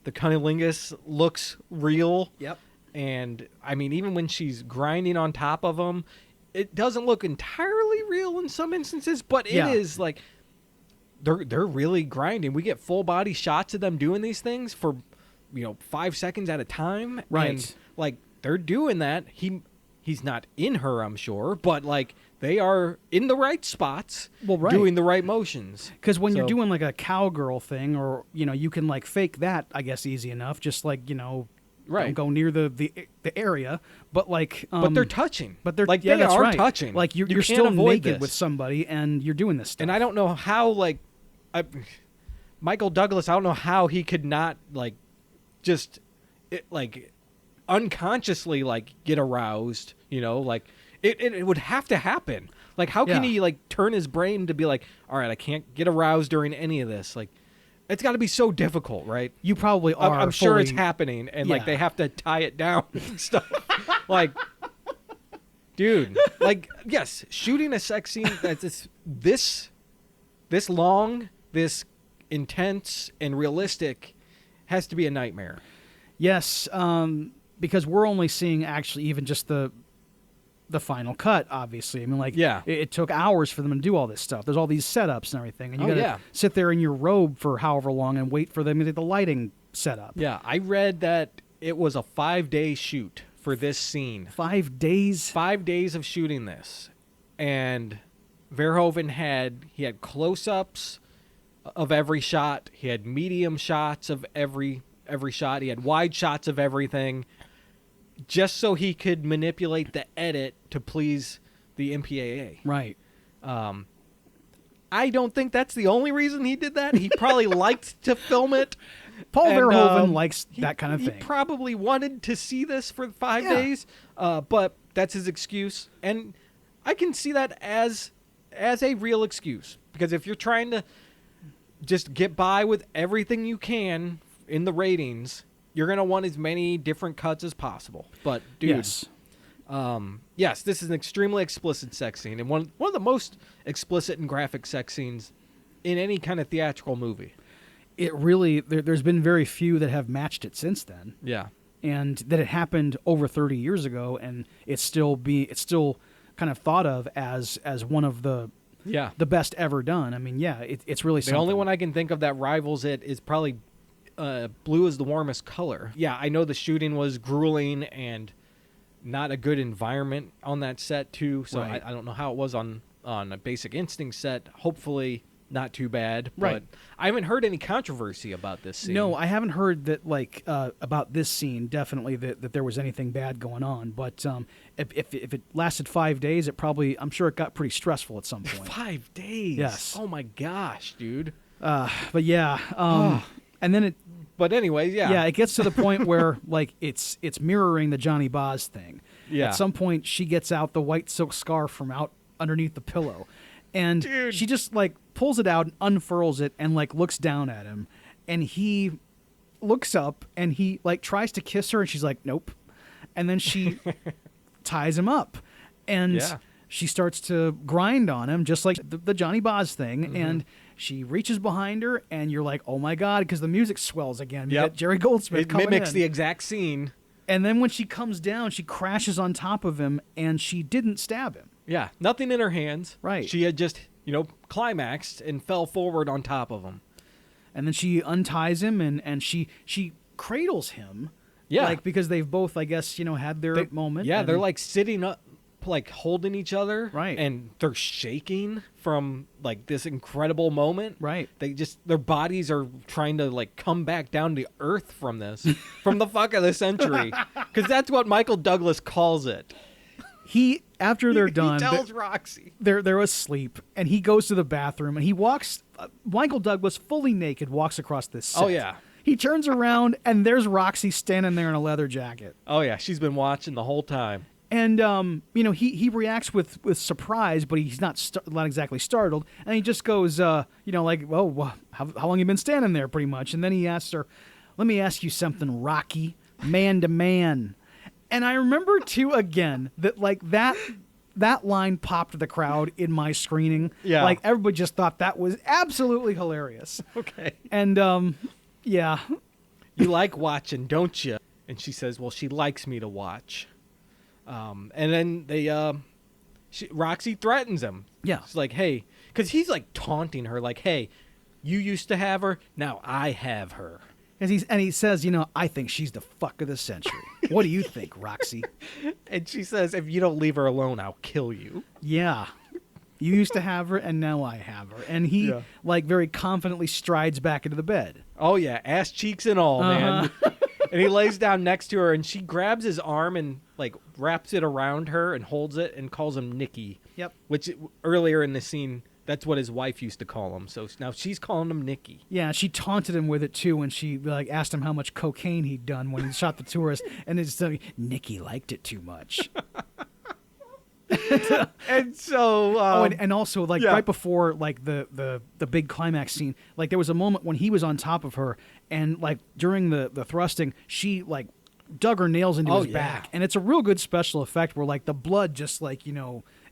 cunnilingus looks real. Yep. And I mean, even when she's grinding on top of him, it doesn't look entirely real in some instances, but it is like they're really grinding. We get full body shots of them doing these things for 5 seconds at a time. Right. And like they're doing that. He's not in her, I'm sure, but like they are in the right spots, doing the right motions. Because when you're doing like a cowgirl thing, or you can like fake that, I guess, easy enough. Just like don't go near the area, but like but they're touching. But they're like they they are right. touching. Like you're can't still avoid naked this. with somebody, and you're doing this stuff. And I don't know how Michael Douglas. I don't know how he could not like just unconsciously like get aroused. Like it would have to happen. Like how can he like turn his brain to be like, all right, I can't get aroused during any of this. Like it's got to be so difficult, right? You probably are. I'm sure it's happening, and like they have to tie it down and stuff. Like, dude, like yes, shooting a sex scene that's this long, this intense and realistic has to be a nightmare. Yes, because we're only seeing actually even just the final cut, obviously. I mean, like, it took hours for them to do all this stuff. There's all these setups and everything, and you gotta sit there in your robe for however long and wait for them to get the lighting set up. Yeah, I read that it was a 5-day shoot for this scene. 5 days? 5 days of shooting this, and Verhoeven had close-ups of every shot. He had medium shots of every shot. He had wide shots of everything, just so he could manipulate the edit to please the MPAA. Right. I don't think that's the only reason he did that. He probably liked to film it. Paul Verhoeven likes that kind of thing. He probably wanted to see this for 5 days, but that's his excuse. And I can see that as a real excuse. Because if you're trying to just get by with everything you can in the ratings, you're going to want as many different cuts as possible. But, dude, yes, this is an extremely explicit sex scene, and one of the most explicit and graphic sex scenes in any kind of theatrical movie. It really, there's been very few that have matched it since then. Yeah. And that it happened over 30 years ago, and it's still kind of thought of as one of the best ever done. I mean, it's really something. The only one I can think of that rivals it is probably Blue is the Warmest Color. Yeah, I know the shooting was grueling and not a good environment on that set too, so I don't know how it was on a Basic Instinct set. Hopefully, not too bad. Right. But I haven't heard any controversy about this scene. No, I haven't heard that about this scene. Definitely that there was anything bad going on. But if it lasted 5 days, I'm sure it got pretty stressful at some point. 5 days. Yes. Oh my gosh, dude. But yeah. And then But anyway, yeah. Yeah, it gets to the point where like it's mirroring the Johnny Boz thing. Yeah. At some point, she gets out the white silk scarf from out underneath the pillow, and Dude. she just like pulls it out and unfurls it and like looks down at him, and he looks up and he like tries to kiss her and she's like nope, and then she ties him up, and Yeah. she starts to grind on him just like the Johnny Boz thing, and she reaches behind her and you're like oh my god, because the music swells again. You Yep. get Jerry Goldsmith It coming mimics in. the exact scene. And then when she comes down, she crashes on top of him, and she didn't stab him. Yeah, nothing in her hands. Right. She had just, climaxed and fell forward on top of him. And then she unties him, and she cradles him. Yeah. Like, because they've both, I guess, had their moment. Yeah, and- they're like sitting up, like holding each other. Right. And they're shaking from like this incredible moment. Right. Their bodies are trying to like come back down to earth from this, from the fuck of the century. Because that's what Michael Douglas calls it. After they're done, He tells Roxy. they're asleep, and he goes to the bathroom, and he walks, Michael Douglas, fully naked, walks across this set. Oh, yeah. He turns around, and there's Roxy standing there in a leather jacket. Oh, yeah. She's been watching the whole time. And he reacts with surprise, but he's not exactly startled, and he just goes, like, "Well, how long you been standing there?" Pretty much, and then he asks her, "Let me ask you something, Rocky, man to man." And I remember too again that like that line popped the crowd in my screening. Yeah. Like everybody just thought that was absolutely hilarious. Okay. And yeah, You like watching, don't you? And she says, well, she likes me to watch. And then Roxy threatens him. Yeah. She's like, hey, because he's like taunting her, like, hey, you used to have her, now I have her. and he says, I think she's the fuck of the century. What do you think, Roxy? And she says, if you don't leave her alone, I'll kill you. Yeah. You used to have her, and now I have her. And he, Yeah. like, very confidently strides back into the bed. Oh, yeah, ass cheeks and all, man. And he lays down next to her, and she grabs his arm and, like, wraps it around her and holds it and calls him Nicky. Yep. Which, earlier in the scene, that's what his wife used to call him. So now she's calling him Nicky. Yeah, she taunted him with it, too, when she, like, asked him how much cocaine he'd done when he shot the tourist. And it's like, Nicky liked it too much. And so... and also, like, yeah. right before, like, the big climax scene, like, there was a moment when he was on top of her, and, like, during the thrusting, she, like, dug her nails into his back. And it's a real good special effect where, like, the blood just, like,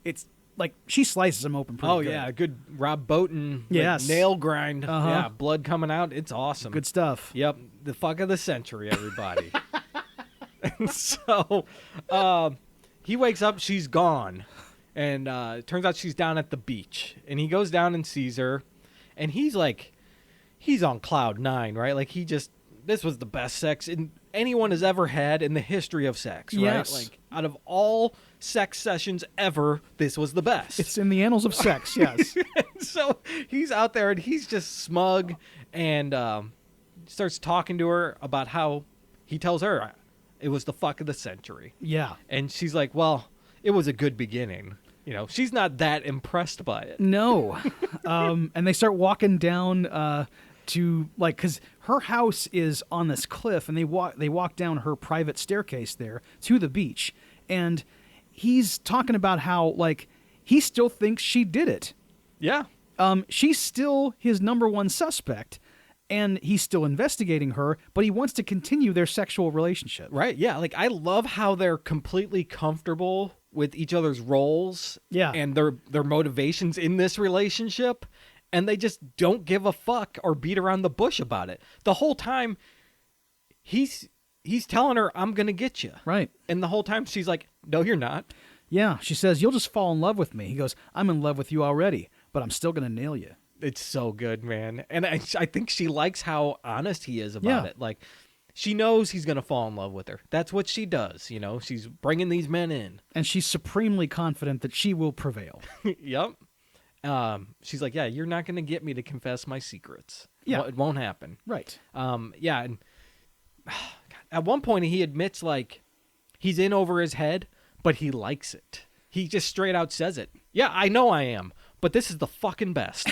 it's, like, she slices him open pretty good. yeah, a good Rob Bottin like, Yes. nail grind. Uh-huh. Yeah, blood coming out. It's awesome. Good stuff. Yep, the fuck of the century, everybody. And so he wakes up, she's gone. And it turns out she's down at the beach. And he goes down and sees her. And he's on cloud 9, right? Like this was the best sex anyone has ever had in the history of sex, right? Yes. Like out of all sex sessions ever, this was the best. It's in the annals of sex, yes. So he's out there and he's just smug and starts talking to her about how he tells her it was the fuck of the century. Yeah. And she's like, well, it was a good beginning. She's not that impressed by it. No. And they start walking down to, like, because her house is on this cliff, and they walk down her private staircase there to the beach. And he's talking about how, like, he still thinks she did it. Yeah. She's still his number one suspect, and he's still investigating her, but he wants to continue their sexual relationship. Right. Yeah. Like, I love how they're completely comfortable with each other's roles and their motivations in this relationship. And they just don't give a fuck or beat around the bush about it. The whole time, he's telling her, I'm going to get you. Right. And the whole time, she's like, no, you're not. Yeah. She says, you'll just fall in love with me. He goes, I'm in love with you already, but I'm still going to nail you. It's so good, man. And I think she likes how honest he is about it. Like, she knows he's going to fall in love with her. That's what she does. She's bringing these men in. And she's supremely confident that she will prevail. Yep. She's like, yeah, you're not going to get me to confess my secrets. Yeah. It won't happen. Right. Yeah, and at one point he admits like he's in over his head, but he likes it. He just straight out says it. Yeah, I know I am, but this is the fucking best.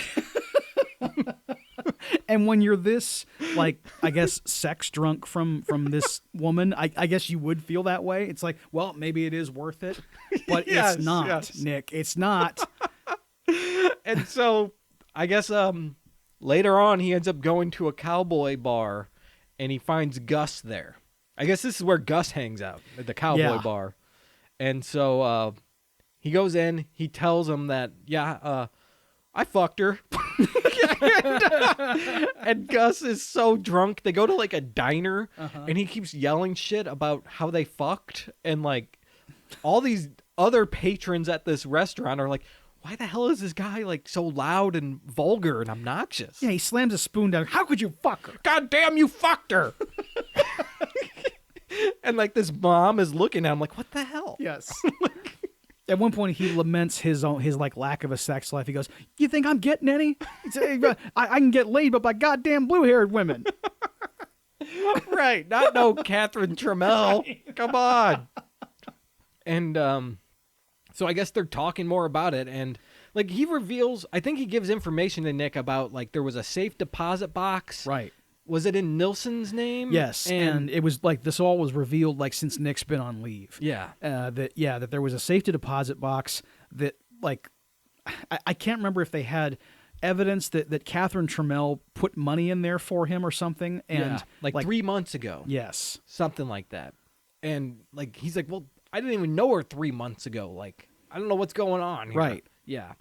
And when you're this, like, I guess, sex drunk from this woman, I guess you would feel that way. It's like, well, maybe it is worth it, but Yes, it's not, yes. Nick. It's not. And so I guess later on he ends up going to a cowboy bar and he finds Gus there. I guess this is where Gus hangs out, at the cowboy bar. And so he goes in, he tells him that, I fucked her. And Gus is so drunk. They go to like a diner and he keeps yelling shit about how they fucked. And like all these other patrons at this restaurant are like, why the hell is this guy like so loud and vulgar and obnoxious? Yeah, he slams a spoon down. How could you fuck her? God damn, you fucked her. And like this mom is looking at him like, what the hell? Yes. At one point, he laments his like lack of a sex life. He goes, "You think I'm getting any? I can get laid, but by goddamn blue-haired women." Right, not no Catherine Trammell. Come on. And so I guess they're talking more about it, and like he reveals, I think he gives information to Nick about like there was a safe deposit box. Right. Was it in Nilsson's name? Yes, and it was like this all was revealed like since Nick's been on leave. Yeah. That there was a safety deposit box that like I can't remember if they had evidence that Catherine Trammell put money in there for him or something. And like 3 months ago. Yes. Something like that. And like he's like, well, I didn't even know her 3 months ago. Like, I don't know what's going on here. Right. Yeah.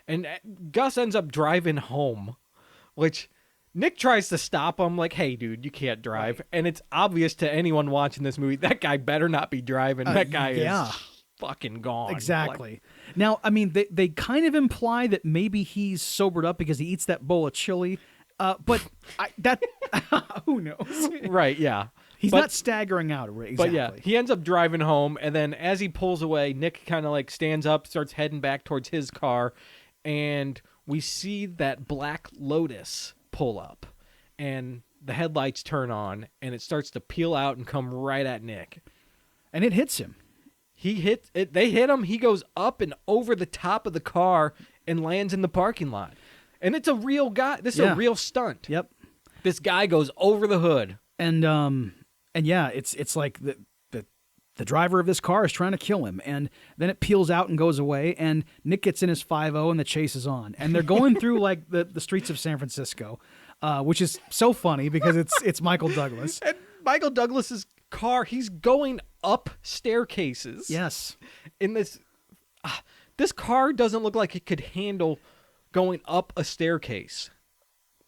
And Gus ends up driving home, which Nick tries to stop him, like, hey, dude, you can't drive. Right. And it's obvious to anyone watching this movie, that guy better not be driving. That guy is fucking gone. Exactly. Like, now, I mean, they kind of imply that maybe he's sobered up because he eats that bowl of chili. But who knows? Right, yeah. He's not staggering out. Exactly. But yeah, he ends up driving home, and then as he pulls away, Nick kind of like stands up, starts heading back towards his car, and we see that black Lotus pull up, and the headlights turn on, and it starts to peel out and come right at Nick. And it hits him. They hit him. He goes up and over the top of the car and lands in the parking lot. And it's a real guy. This is a real stunt. Yep. This guy goes over the hood. And yeah, it's like the driver of this car is trying to kill him, and then it peels out and goes away, and Nick gets in his 5.0 and the chase is on. And they're going through like the streets of San Francisco, which is so funny because it's Michael Douglas. And Michael Douglas's car, he's going up staircases. Yes. In this car doesn't look like it could handle going up a staircase.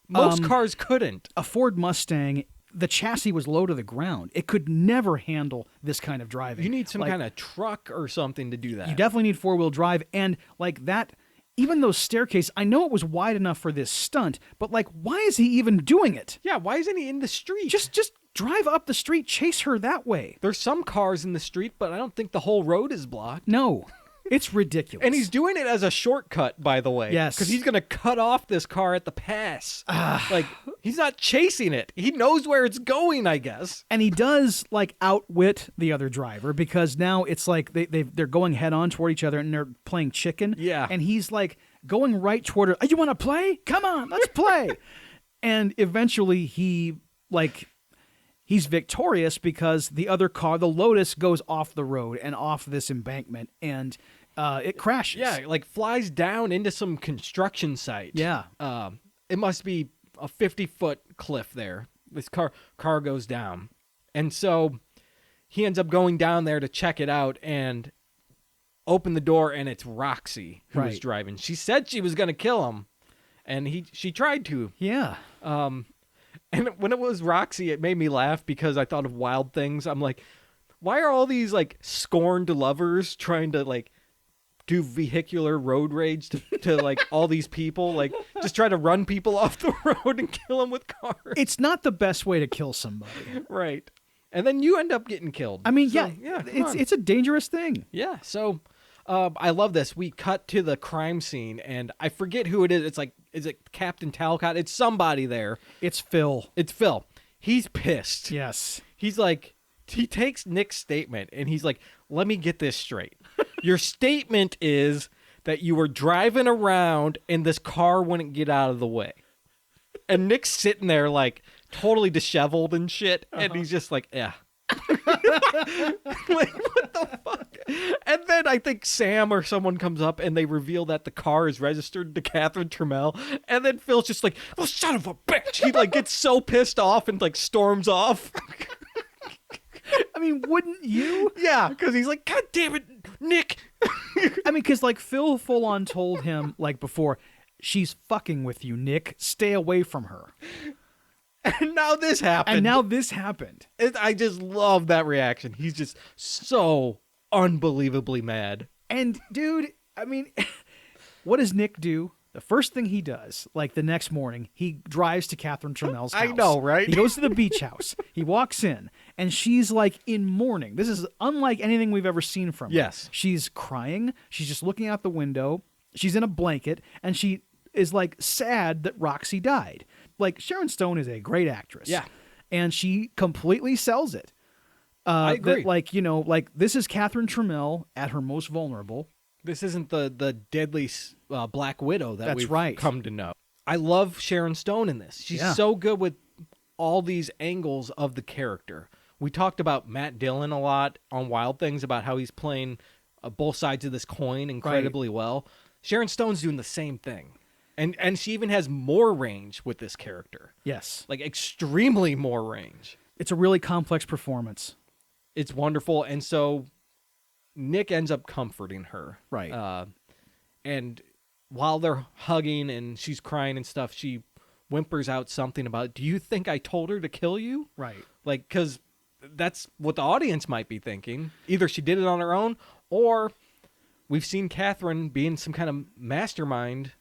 Most cars couldn't. A Ford Mustang, the chassis was low to the ground. It could never handle this kind of driving. You need some kind of truck or something to do that. You definitely need four-wheel drive. And like that, even those staircases, I know it was wide enough for this stunt, but like, why is he even doing it? Yeah, why isn't he in the street? Just drive up the street, chase her that way. There's some cars in the street, but I don't think the whole road is blocked. No. It's ridiculous. And he's doing it as a shortcut, by the way. Yes. Because he's going to cut off this car at the pass. Like, he's not chasing it. He knows where it's going, I guess. And he does, like, outwit the other driver because now it's like they're going head on toward each other and they're playing chicken. Yeah. And he's, like, going right toward her. Oh, you want to play? Come on, let's play. And eventually he's victorious because the other car, the Lotus, goes off the road and off this embankment, and it crashes. Yeah, like flies down into some construction site. Yeah. It must be a 50-foot cliff there. This car goes down. And so he ends up going down there to check it out and open the door, and it's Roxy who was driving. She said she was going to kill him, and she tried to. Yeah. And when it was Roxy, it made me laugh because I thought of Wild Things. I'm like, why are all these like scorned lovers trying to like do vehicular road rage to like all these people, like just try to run people off the road and kill them with cars? It's not the best way to kill somebody. Right. And then you end up getting killed. I mean, so, it's a dangerous thing. Yeah. So I love this. We cut to the crime scene, and I forget who it is. It's like, is it Captain Talcott? It's somebody there. It's Phil. It's Phil. He's pissed. Yes. He's like, he takes Nick's statement, and he's like, let me get this straight. Your statement is that you were driving around, and this car wouldn't get out of the way. And Nick's sitting there, like, totally disheveled and shit, and he's just like, yeah. Like, what the fuck? And then I think Sam or someone comes up and they reveal that the car is registered to Catherine Trammell, and then Phil's just like, oh, son of a bitch. He like gets so pissed off and like storms off. I mean, wouldn't you? Yeah, because he's like, God damn it, Nick. I mean, because like Phil full on told him like before, she's fucking with you, Nick. Stay away from her. And now this happened. I just love that reaction. He's just so unbelievably mad. And dude, I mean, what does Nick do? The first thing he does, like the next morning, he drives to Catherine Trammell's house. I know, right? He goes to the beach house. He walks in, and she's like in mourning. This is unlike anything we've ever seen from her. Yes. She's crying. She's just looking out the window. She's in a blanket, and she is like sad that Roxy died. Like, Sharon Stone is a great actress. Yeah. And she completely sells it. I agree. That, like, you know, like, this is Catherine Trammell at her most vulnerable. This isn't the deadly Black Widow that That's we've right. come to know. I love Sharon Stone in this. She's so good with all these angles of the character. We talked about Matt Dillon a lot on Wild Things, about how he's playing both sides of this coin incredibly well. Sharon Stone's doing the same thing. And she even has more range with this character. Yes. Like, extremely more range. It's a really complex performance. It's wonderful. And so Nick ends up comforting her. Right. And while they're hugging and she's crying and stuff, she whimpers out something about, do you think I told her to kill you? Right. Like, because that's what the audience might be thinking. Either she did it on her own, or we've seen Catherine being some kind of mastermind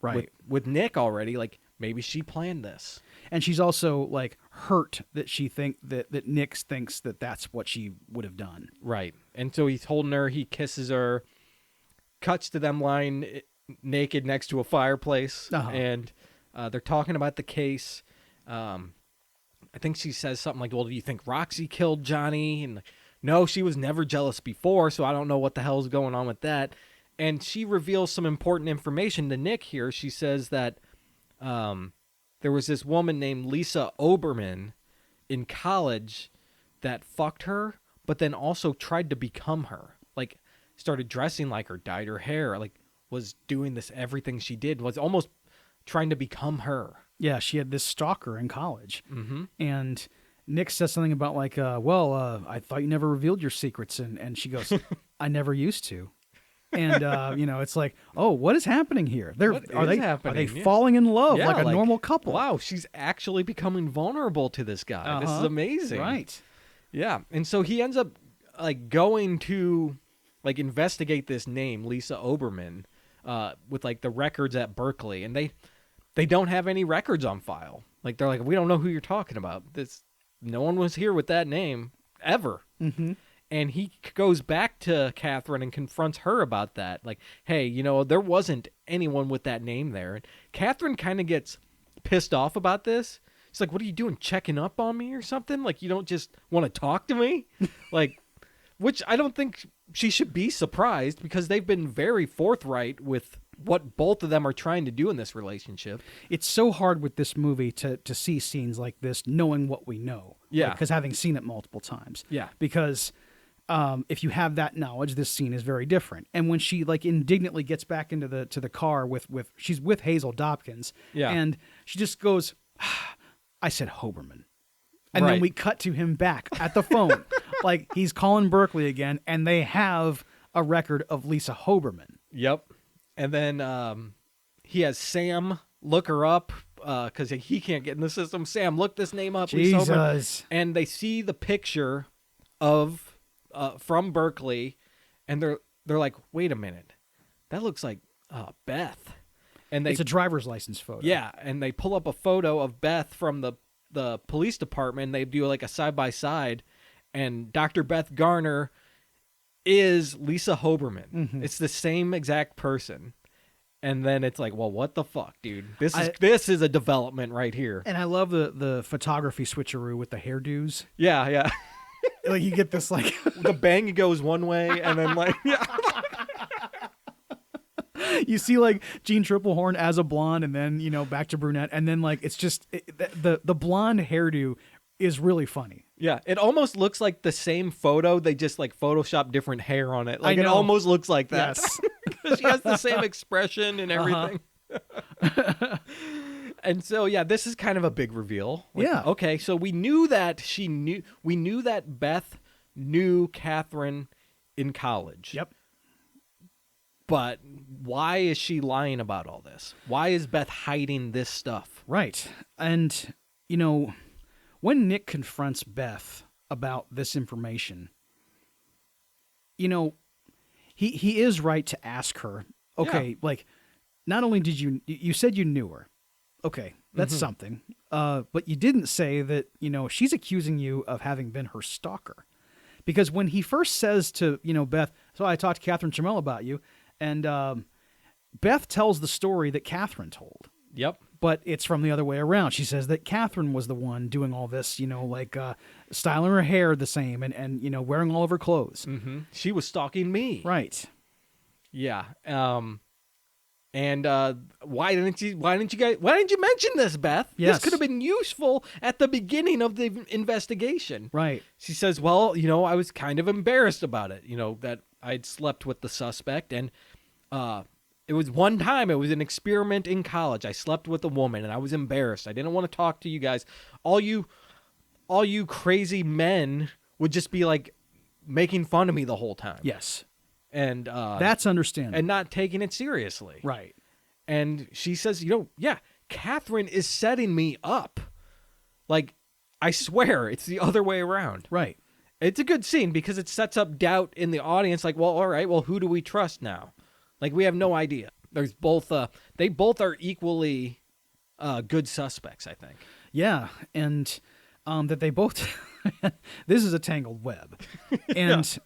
with Nick already. Like, maybe she planned this. And she's also, like, hurt that she that Nick thinks that that's what she would have done. Right. And so he's holding her, he kisses her, cuts to them lying naked next to a fireplace, and they're talking about the case. I think she says something like, well, do you think Roxy killed Johnny? And like, no, she was never jealous before, so I don't know what the hell's going on with that. And she reveals some important information to Nick here. She says that there was this woman named Lisa Oberman in college that fucked her, but then also tried to become her. Like, started dressing like her, dyed her hair, like, was doing this, everything she did, was almost trying to become her. Yeah, she had this stalker in college. Mm-hmm. And Nick says something about, like, I thought you never revealed your secrets. And she goes, I never used to. And, you know, it's like, oh, what is happening here? Are they falling in love like a normal couple? Wow, she's actually becoming vulnerable to this guy. This is amazing. Right. Yeah. And so he ends up like going to like investigate this name, Lisa Oberman, with like the records at Berkeley. And they don't have any records on file. Like, they're like, we don't know who you're talking about. No one was here with that name ever. Mm-hmm. And he goes back to Catherine and confronts her about that. Like, hey, you know, there wasn't anyone with that name there. And Catherine kind of gets pissed off about this. She's like, what are you doing, checking up on me or something? Like, you don't just want to talk to me? Like, which I don't think she should be surprised, because they've been very forthright with what both of them are trying to do in this relationship. It's so hard with this movie to see scenes like this, knowing what we know. Yeah. Because having seen it multiple times. Yeah. Because if you have that knowledge, this scene is very different. And when she like indignantly gets back into the car with she's with Hazel Dopkins, and she just goes, I said Hoberman. And then we cut to him back at the phone. Like, he's calling Berkeley again, and they have a record of Lisa Hoberman. Yep. And then he has Sam look her up because he can't get in the system. Sam, look this name up. Jesus. Lisa Hoberman. And they see the picture of from Berkeley, and they're like, wait a minute, that looks like Beth. And it's a driver's license photo. Yeah, and they pull up a photo of Beth from the police department. They do like a side by side, and Dr. Beth Garner is Lisa Hoberman. Mm-hmm. It's the same exact person. And then it's like, well, what the fuck, dude? This is a development right here. And I love the photography switcheroo with the hairdos. Yeah, yeah. Like you get this like The bang goes one way, and then like, yeah. you see like Jean Triplehorn as a blonde, and then back to brunette, and then like it's just the blonde hairdo is really funny. Yeah, it almost looks like the same photo. They just like Photoshop different hair on it. Like I it know. almost looks like that. Yes. She has the same expression and everything. And so, yeah, this is kind of a big reveal. Like, Yeah. Okay, so we knew that we knew that Beth knew Catherine in college. Yep. But why is she lying about all this? Why is Beth hiding this stuff? Right. And, when Nick confronts Beth about this information, he is right to ask her, okay, Yeah. like, not only did you said you knew her. Okay, that's something. But you didn't say that, she's accusing you of having been her stalker. Because when he first says to, Beth, so I talked to Catherine Chamel about you, and Beth tells the story that Catherine told. Yep. But it's from the other way around. She says that Catherine was the one doing all this, like styling her hair the same and wearing all of her clothes. Mm-hmm. She was stalking me. Right. Yeah. And why didn't you mention this, Beth? Yes. This could have been useful at the beginning of the investigation. Right. She says, well, I was kind of embarrassed about it, that I'd slept with the suspect. And it was one time, it was an experiment in college. I slept with a woman and I was embarrassed. I didn't want to talk to you guys. All you crazy men would just be like making fun of me the whole time. Yes. And That's understandable. and not taking it seriously. Right. And she says, yeah, Catherine is setting me up. Like, I swear, it's the other way around. Right. It's a good scene because it sets up doubt in the audience. Like, well, all right, well, who do we trust now? Like, we have no idea. There's both. They both are equally good suspects, I think. Yeah, and that they both. This is a tangled web, and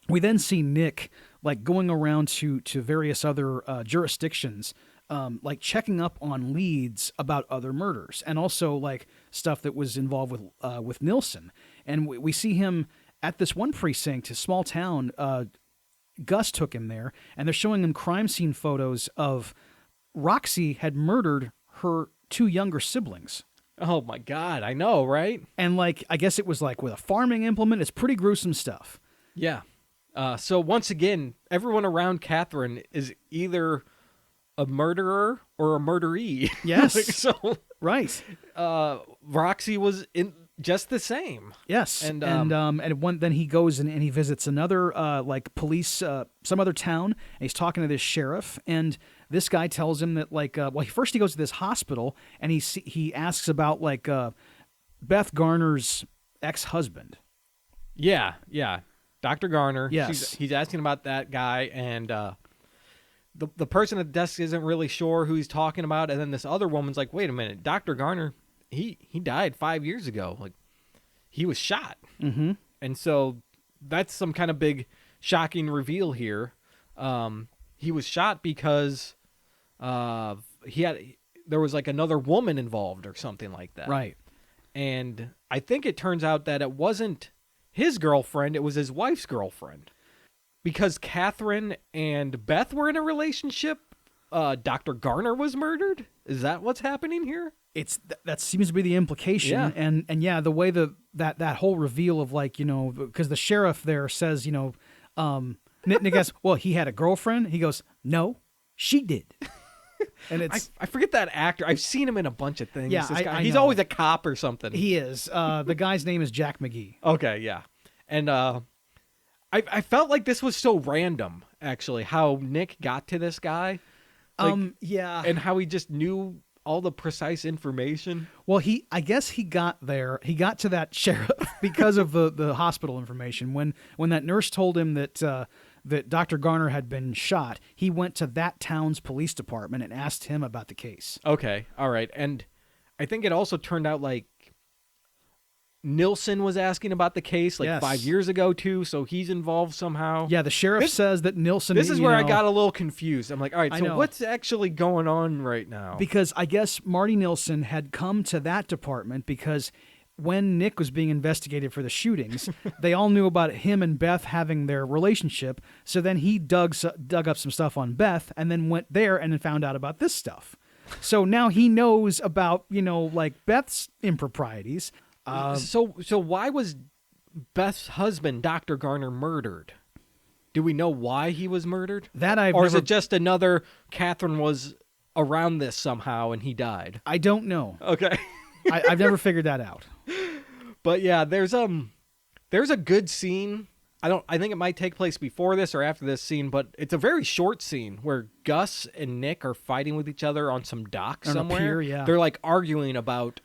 we then see Nick like going around to various other jurisdictions, like checking up on leads about other murders, and also like stuff that was involved with Nilsson. And we see him at this one precinct, a small town. Gus took him there, and they're showing him crime scene photos of Roxy had murdered her two younger siblings. Oh my God, I know, right? And like, I guess it was like with a farming implement. It's pretty gruesome stuff. Yeah. So once again, everyone around Catherine is either a murderer or a murderee. Yes. So Right. Roxy was in just the same. Yes. And, Then he goes and he visits another like police, some other town, and he's talking to this sheriff, and this guy tells him that like, first he goes to this hospital and he asks about like Beth Garner's ex-husband. Yeah, yeah. Dr. Garner. Yes. He's asking about that guy, and the person at the desk isn't really sure who he's talking about, and then this other woman's like, wait a minute, Dr. Garner, he died 5 years ago. Like, he was shot. Mm-hmm. And so that's some kind of big shocking reveal here. He was shot because there was like another woman involved or something like that. Right. And I think it turns out that it wasn't his girlfriend, it was his wife's girlfriend. Because Catherine and Beth were in a relationship, Dr. Garner was murdered? Is that what's happening here? That seems to be the implication. Yeah. And yeah, the way that whole reveal of like, because the sheriff there says, Nick asks, well, he had a girlfriend. He goes, no, she did. And I forget that actor. I've seen him in a bunch of things. Yeah, This guy, I he's know. always a cop or something. He is. The guy's name is Jack McGee. Okay, yeah. And I felt like this was so random, actually, how Nick got to this guy. Like, Yeah. and how he just knew all the precise information. Well, I guess he got there. He got to that sheriff because of the hospital information. When that nurse told him that Dr. Garner had been shot, he went to that town's police department and asked him about the case. Okay, all right. And I think it also turned out like Nilsson was asking about the case like Yes. 5 years ago too, so he's involved somehow. Yeah, the sheriff says that Nilsson... This is where I got a little confused. I'm like, all right, I so know. what's actually going on right now? Because I guess Marty Nilsson had come to that department because when Nick was being investigated for the shootings, they all knew about him and Beth having their relationship. So then he dug up some stuff on Beth and then went there and then found out about this stuff. So now he knows about, like Beth's improprieties. So why was Beth's husband, Dr. Garner, murdered? Do we know why he was murdered? Or is it just another Catherine was around this somehow and he died? I don't know. Okay. I've never figured that out. But yeah, there's a good scene. I think it might take place before this or after this scene, but it's a very short scene where Gus and Nick are fighting with each other on some dock On a somewhere. pier, yeah. They're like arguing about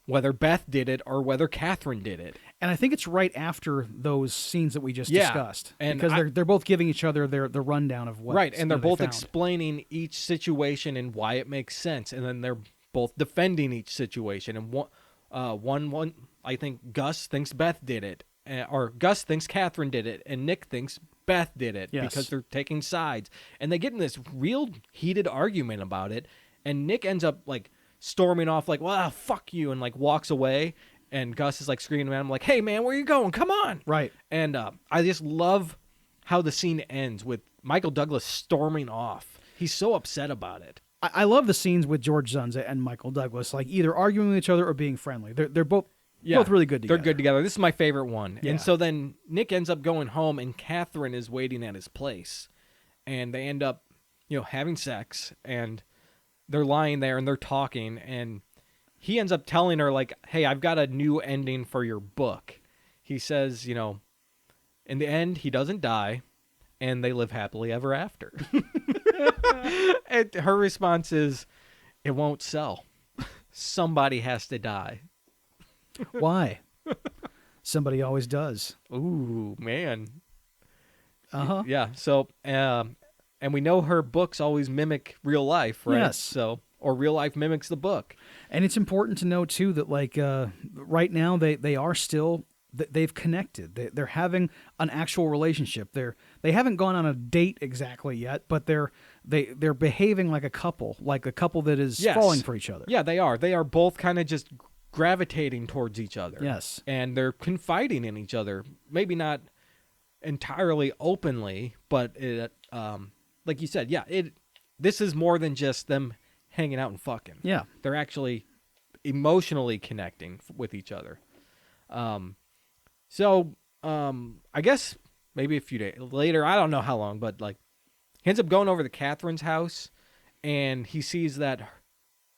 whether Beth did it or whether Catherine did it. And I think it's right after those scenes that we just discussed. And because they're both giving each other the rundown of what right, and they're both found. explaining each situation and why it makes sense, and then they're both defending each situation. And one I think Gus thinks Beth did it, or Gus thinks Catherine did it, and Nick thinks Beth did it because they're taking sides, and they get in this real heated argument about it. And Nick ends up like storming off, like, "Well, fuck you," and like walks away. And Gus is like screaming at him, like, "Hey man, where you going? Come on!" Right. And I just love how the scene ends with Michael Douglas storming off. He's so upset about it. I love the scenes with George Zunza and Michael Douglas, like either arguing with each other or being friendly. They're both really good together. They're good together. This is my favorite one. Yeah. And so then Nick ends up going home, and Catherine is waiting at his place, and they end up, having sex, and they're lying there and they're talking, and he ends up telling her, like, "Hey, I've got a new ending for your book." He says, in the end, he doesn't die, and they live happily ever after. And her response is, "It won't sell. Somebody has to die." Why? Somebody always does. Ooh, man. Uh-huh. Yeah, so, and we know her books always mimic real life, right? Yes. So, or real life mimics the book. And it's important to know, too, that like right now they are still... They've connected. They're having an actual relationship. They haven't gone on a date exactly yet, but they're behaving like a couple that is falling for each other. Yeah, they are. They are both kind of just gravitating towards each other. Yes. And they're confiding in each other. Maybe not entirely openly, but like you said, this is more than just them hanging out and fucking. Yeah. They're actually emotionally connecting with each other. So, I guess maybe a few days later, I don't know how long, but like, he ends up going over to Catherine's house, and he sees that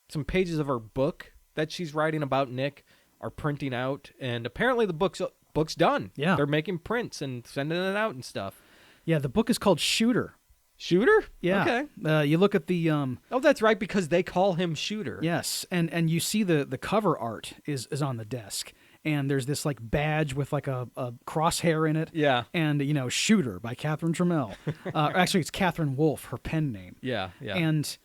some pages of her book that she's writing about Nick are printing out, and apparently the book's done. Yeah. They're making prints and sending it out and stuff. Yeah, the book is called Shooter. Shooter? Yeah. Okay. You look at the... Oh, that's right, because they call him Shooter. Yes, and you see the cover art is on the desk. And there's this like badge with like a crosshair in it. Yeah. And, Shooter by Catherine Trammell. Actually, it's Catherine Wolfe, her pen name. Yeah, yeah. And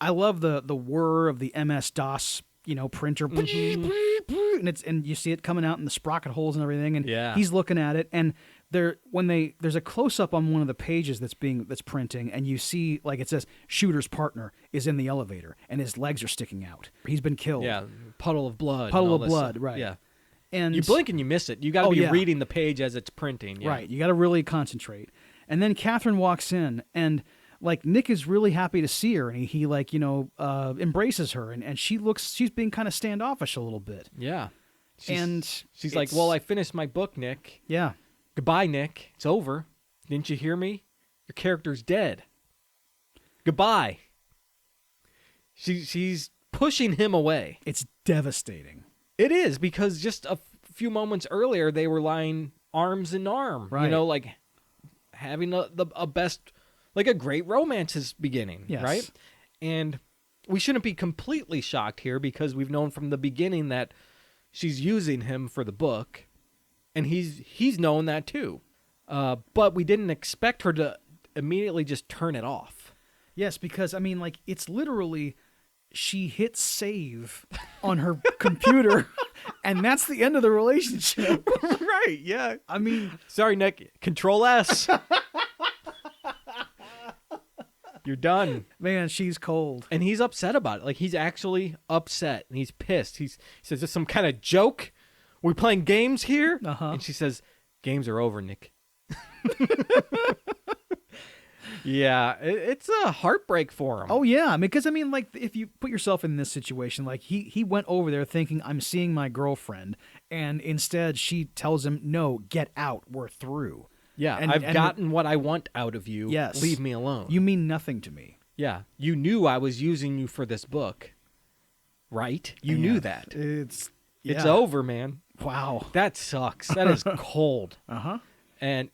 I love the whir of the MS-DOS, printer. Mm-hmm. And you see it coming out in the sprocket holes and everything. And Yeah. he's looking at it. And there's a close-up on one of the pages that's printing, and you see, like, it says, Shooter's partner is in the elevator, and his legs are sticking out. He's been killed. Yeah, puddle of blood. Puddle and all of this blood, stuff. right. Yeah. And You blink and you miss it. You got to be yeah. reading the page as it's printing. Yeah. Right. You got to really concentrate. And then Catherine walks in, and like Nick is really happy to see her, and he like embraces her, and she's being kind of standoffish a little bit. Yeah. She's like, "Well, I finished my book, Nick. Yeah. Goodbye, Nick. It's over. Didn't you hear me? Your character's dead. Goodbye." She's pushing him away. It's devastating. It is, because just a few moments earlier they were lying arms in arm. Right. Like having a best, like a great romance is beginning. Yes. Right. And we shouldn't be completely shocked here, because we've known from the beginning that she's using him for the book, and he's known that too. But we didn't expect her to immediately just turn it off. Yes, because I mean, like, it's literally she hits save on her computer, and that's the end of the relationship. Right, yeah. I mean, sorry, Nick. Control S. You're done. Man, she's cold. And he's upset about it. Like, he's actually upset, and he's pissed. He says, "This some kind of joke? We're playing games here?" And she says, "Games are over, Nick." Yeah, it's a heartbreak for him. Oh, yeah. Because, like, if you put yourself in this situation, like, he went over there thinking, I'm seeing my girlfriend, and instead she tells him, no, get out, we're through. Yeah, I've gotten what I want out of you. Yes. Leave me alone. You mean nothing to me. Yeah, you knew I was using you for this book, right? You knew that. It's over, man. Wow. That sucks. That is cold. And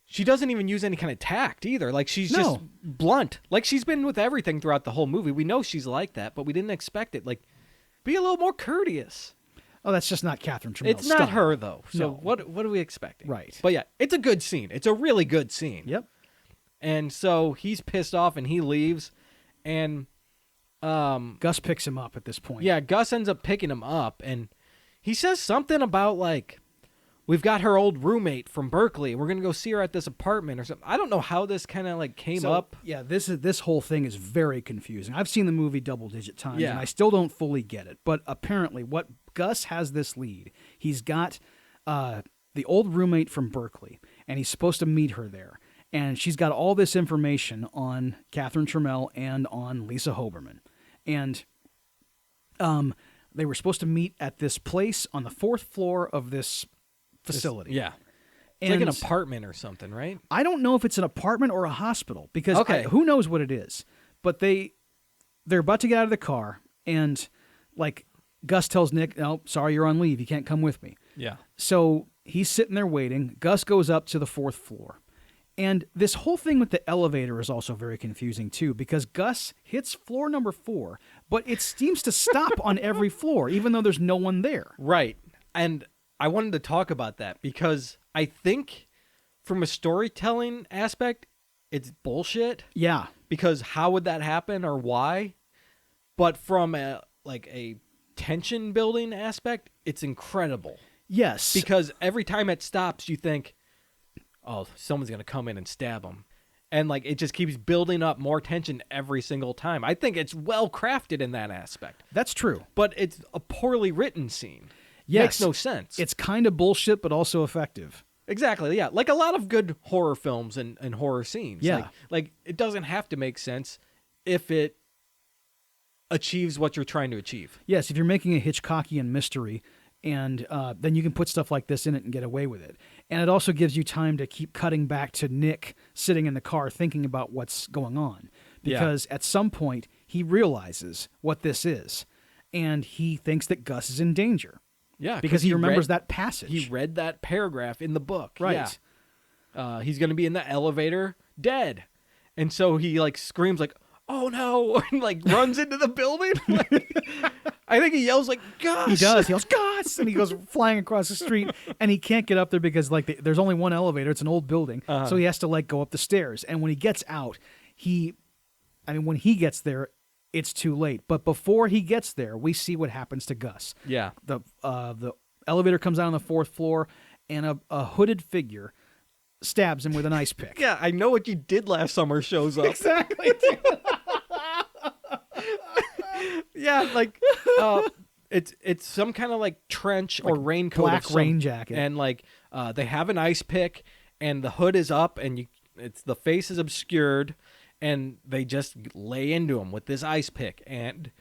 she doesn't even use any kind of tact either. Like, she's just blunt. Like, she's been with everything throughout the whole movie. We know she's like that, but we didn't expect it. Like, be a little more courteous. Oh, that's just not Catherine Tramel's It's not style. her, though. So No. what are we expecting? Right. But yeah, it's a good scene. It's a really good scene. Yep. And so he's pissed off and he leaves. And Gus picks him up at this point. yeah, Gus ends up picking him up. And he says something about, like, we've got her old roommate from Berkeley. We're going to go see her at this apartment or something. I don't know how this kind of, like, came up. Yeah, this whole thing is very confusing. I've seen the movie double-digit times, Yeah. and I still don't fully get it. But apparently, what Gus has this lead. He's got the old roommate from Berkeley, and he's supposed to meet her there. And she's got all this information on Catherine Tramell and on Lisa Hoberman. And they were supposed to meet at this place on the 4th floor of this facility. Yeah. It's like an apartment or something, right? I don't know if it's an apartment or a hospital, because who knows what it is. But they're about to get out of the car, and, like, Gus tells Nick, "No, sorry, you're on leave. You can't come with me." Yeah. So he's sitting there waiting. Gus goes up to the 4th floor. And this whole thing with the elevator is also very confusing, too, because Gus hits floor number 4, but it seems to stop on every floor, even though there's no one there. Right. And I wanted to talk about that because I think from a storytelling aspect, it's bullshit. Yeah. Because how would that happen or why? But from a tension building aspect, it's incredible. Yes. Because every time it stops, you think, oh, someone's going to come in and stab him. And, like, it just keeps building up more tension every single time. I think it's well crafted in that aspect. That's true. But it's a poorly written scene. Yes. Makes no sense. It's kind of bullshit, but also effective. Exactly, yeah. Like a lot of good horror films and horror scenes. Yeah. Like, it doesn't have to make sense if it achieves what you're trying to achieve. Yes, if you're making a Hitchcockian mystery, and then you can put stuff like this in it and get away with it. And it also gives you time to keep cutting back to Nick sitting in the car thinking about what's going on. Because at some point, he realizes what this is, and he thinks that Gus is in danger. Yeah, because he remembers that passage. He read that paragraph in the book. Right. Yeah. He's going to be in the elevator dead. And so he, like, screams, like, "Oh, no," and, like, runs into the building. I think he yells, like, "Gus!" He does. He yells, "Gus!" And he goes flying across the street, and he can't get up there because, like, there's only one elevator. It's an old building. So he has to, like, go up the stairs. And when he gets out, when he gets there, it's too late. But before he gets there, we see what happens to Gus. Yeah. The elevator comes out on the 4th floor, and a hooded figure stabs him with an ice pick. Yeah, I know what you did last summer shows up. Exactly. Yeah, like it's some kind of, like, trench or raincoat, black rain jacket, and, like, they have an ice pick, and the hood is up, and the face is obscured, and they just lay into him with this ice pick, and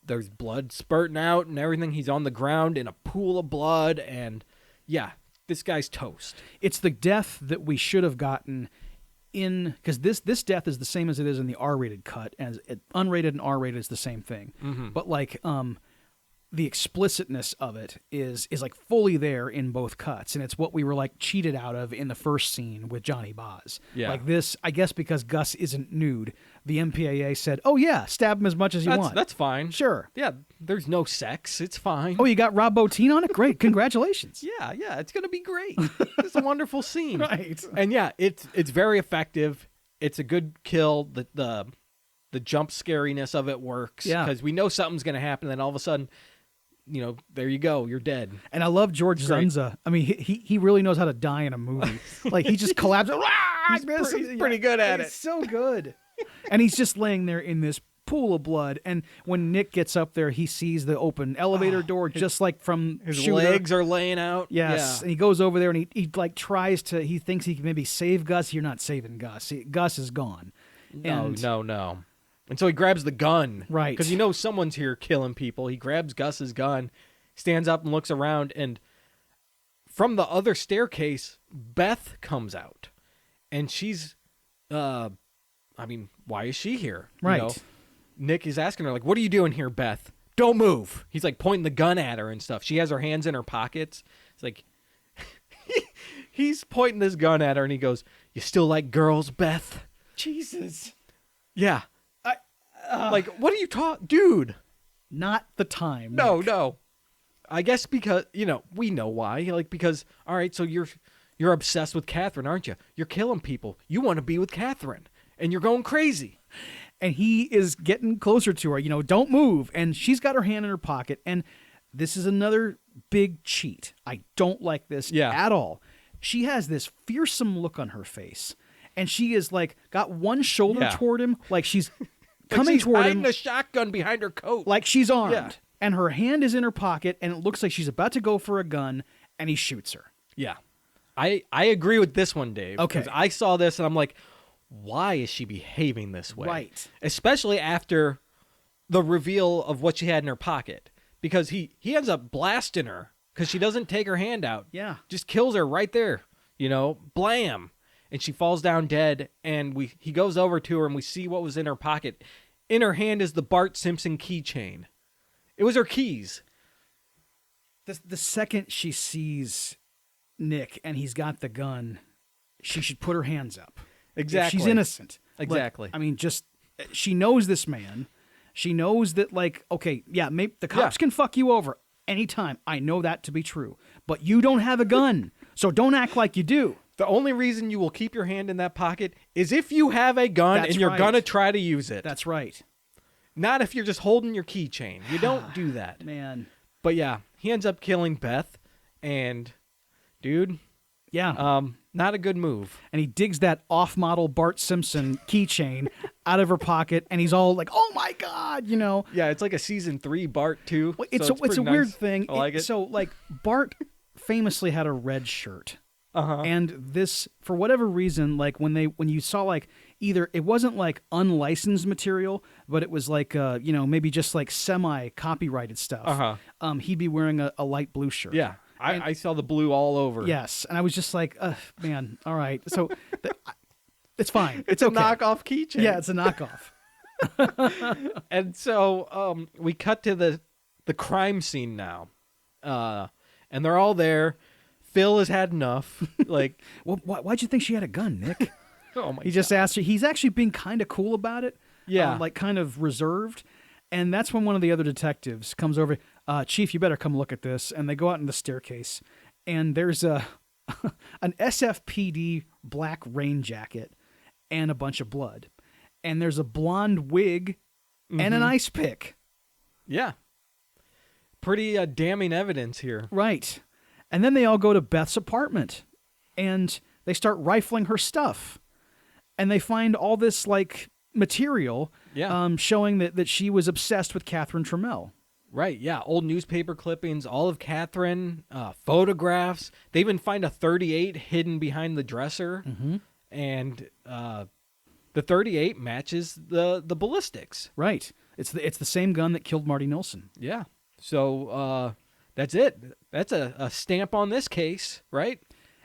there's blood spurting out and everything. He's on the ground in a pool of blood, and yeah, this guy's toast. It's the death that we should have gotten in, because this death is the same as it is in the R-rated cut, as unrated and R-rated is the same thing. Mm-hmm. But, like, the explicitness of it is like fully there in both cuts, and it's what we were, like, cheated out of in the first scene with Johnny Boz. Yeah. Like this, I guess because Gus isn't nude, the MPAA said, "Oh yeah, stab him as much as you want." That's fine. Sure. Yeah, there's no sex. It's fine. Oh, you got Rob Bottin on it? Great, congratulations. Yeah, it's gonna be great. It's a wonderful scene. Right. And yeah, it's very effective. It's a good kill. The The jump scariness of it works. Yeah. Because we know something's going to happen, and then all of a sudden, there you go, you're dead. And I love George Zunza. I mean, he really knows how to die in a movie. Like, he just collapses. He's pretty good at it. It's so good. And he's just laying there in this pool of blood. And when Nick gets up there, he sees the open elevator door, just like from His Shooter. legs are laying out. Yes. Yeah. And he goes over there and he like tries to, he thinks he can maybe save Gus. You're not saving Gus. Gus is gone. No. And so he grabs the gun. Right. Because he knows someone's here killing people. He grabs Gus's gun, stands up and looks around, and from the other staircase, Beth comes out. And she's, why is she here? Right. Nick is asking her, like, what are you doing here, Beth? Don't move. He's like pointing the gun at her and stuff. She has her hands in her pockets. It's like, he's pointing this gun at her and he goes, you still like girls, Beth? Jesus. Yeah. Like, what are you talking? Dude. Not the time. No. I guess because, we know why. Like, because, all right, so you're obsessed with Catherine, aren't you? You're killing people. You want to be with Catherine. And you're going crazy. And he is getting closer to her, don't move. And she's got her hand in her pocket. And this is another big cheat. I don't like this at all. She has this fearsome look on her face. And she is like, got one shoulder toward him, like she's coming toward him. Hiding a shotgun behind her coat. Like she's armed. Yeah. And her hand is in her pocket. And it looks like she's about to go for a gun. And he shoots her. Yeah. I agree with this one, Dave. Okay. Because I saw this and I'm like, why is she behaving this way? Right. Especially after the reveal of what she had in her pocket. Because he ends up blasting her because she doesn't take her hand out. Yeah. Just kills her right there. Blam. And she falls down dead. And he goes over to her and we see what was in her pocket. In her hand is the Bart Simpson keychain. It was her keys. The second she sees Nick and he's got the gun, she should put her hands up. Exactly. If she's innocent. Exactly. She knows this man. She knows that, okay, yeah, maybe the cops can fuck you over anytime. I know that to be true. But you don't have a gun, so don't act like you do. The only reason you will keep your hand in that pocket is if you have a gun and you're going to try to use it. That's right. Not if you're just holding your keychain. You don't do that. Man. But yeah, he ends up killing Beth. And, dude, not a good move. And he digs that off-model Bart Simpson keychain out of her pocket, and he's all like, "Oh my God!" Yeah, it's like a season 3 Bart too. It's so a weird thing. I like it. So Bart famously had a red shirt, and this, for whatever reason, when you saw either it wasn't unlicensed material, but it was maybe just semi copyrighted stuff. He'd be wearing a light blue shirt. Yeah. I saw the blue all over. Yes, and I was just like, man, all right. So it's fine. It's a knockoff keychain. Yeah, it's a knockoff. And so we cut to the crime scene now. And they're all there. Phil has had enough. Well, why'd you think she had a gun, Nick? Oh my He just asked her. He's actually being kind of cool about it. Yeah. Kind of reserved. And that's when one of the other detectives comes over. Chief, you better come look at this. And they go out in the staircase. And there's an SFPD black rain jacket and a bunch of blood. And there's a blonde wig and an ice pick. Yeah. Pretty damning evidence here. Right. And then they all go to Beth's apartment. And they start rifling her stuff. And they find all this, material showing that she was obsessed with Catherine Trammell. Right, yeah. Old newspaper clippings, all of Catherine, photographs. They even find a .38 hidden behind the dresser. Mm-hmm. And the .38 matches the ballistics. Right. It's the same gun that killed Marty Nilsson. Yeah. So that's it. That's a stamp on this case, right?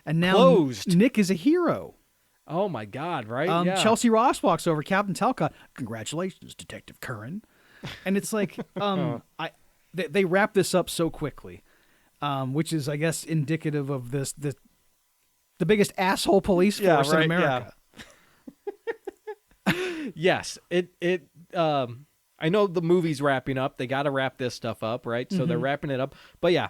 And now Closed. Nick is a hero. Oh, my God, right? Yeah. Chelsea Ross walks over. Captain Talcott, congratulations, Detective Curran. And it's they wrap this up so quickly, which is, I guess, indicative of the biggest asshole police force in America. Yeah. Yes. I know the movie's wrapping up. They got to wrap this stuff up, right? So they're wrapping it up. But yeah,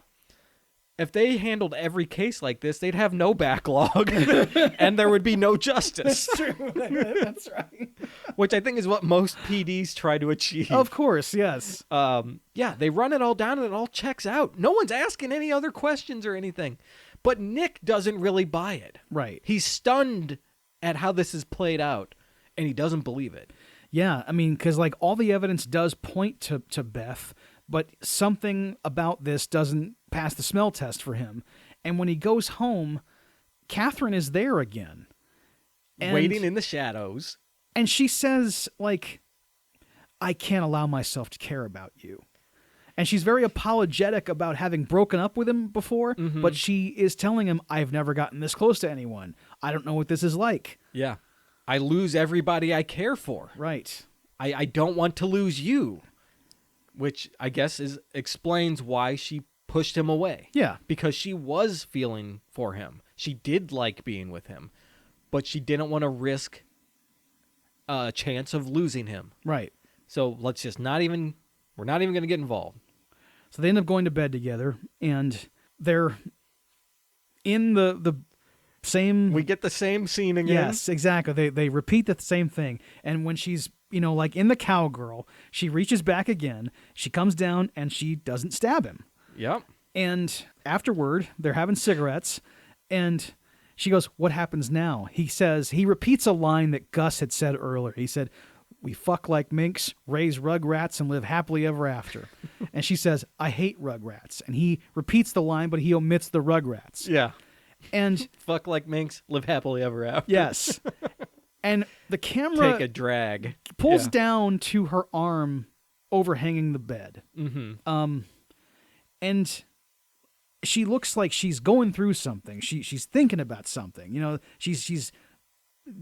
if they handled every case like this, they'd have no backlog and there would be no justice. That's true. That's right. Which I think is what most PDs try to achieve. Of course, yes. Yeah, they run it all down and it all checks out. No one's asking any other questions or anything. But Nick doesn't really buy it. Right. He's stunned at how this is played out, and he doesn't believe it. Yeah, I mean, because like all the evidence does point to Beth, but something about this doesn't pass the smell test for him. And when he goes home, Catherine is there again. Waiting in the shadows. And she says, like, I can't allow myself to care about you. And she's very apologetic about having broken up with him before, but she is telling him, I've never gotten this close to anyone. I don't know what this is like. Yeah. I lose everybody I care for. Right. I don't want to lose you. Which I guess explains why she pushed him away. Yeah. Because she was feeling for him. She did like being with him. But she didn't want to risk a chance of losing him. Right. So let's just we're not even going to get involved. So they end up going to bed together, and they're in the same... We get the same scene again. Yes, exactly. They repeat the same thing. And when she's, like in the cowgirl, she reaches back again, she comes down, and she doesn't stab him. Yep. And afterward, they're having cigarettes, and she goes, what happens now? He repeats a line that Gus had said earlier. He said, we fuck like minks, raise rugrats, and live happily ever after. And she says, I hate rugrats. And he repeats the line, but he omits the rugrats. Yeah. And fuck like minks, live happily ever after. yes. And the camera take a drag. Pulls down to her arm overhanging the bed. Mm-hmm. And she looks like she's going through something. She's thinking about something. She's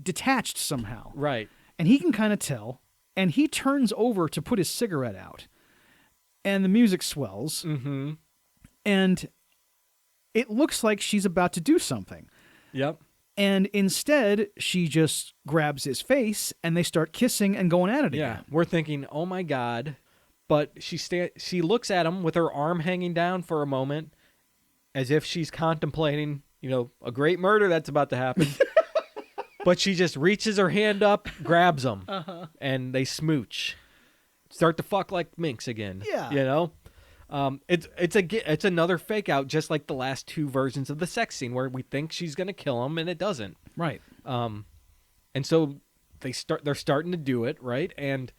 detached somehow. Right. And he can kind of tell. And he turns over to put his cigarette out. And the music swells. Mm-hmm. And it looks like she's about to do something. Yep. And instead, she just grabs his face and they start kissing and going at it again. Yeah. We're thinking, oh my God. But she looks at him with her arm hanging down for a moment as if she's contemplating, a great murder that's about to happen. But she just reaches her hand up, grabs him, and they smooch. Start to fuck like minks again. Yeah. It's another fake out, just like the last two versions of the sex scene where we think she's gonna kill him and it doesn't. Right. And so they're starting to do it, right? And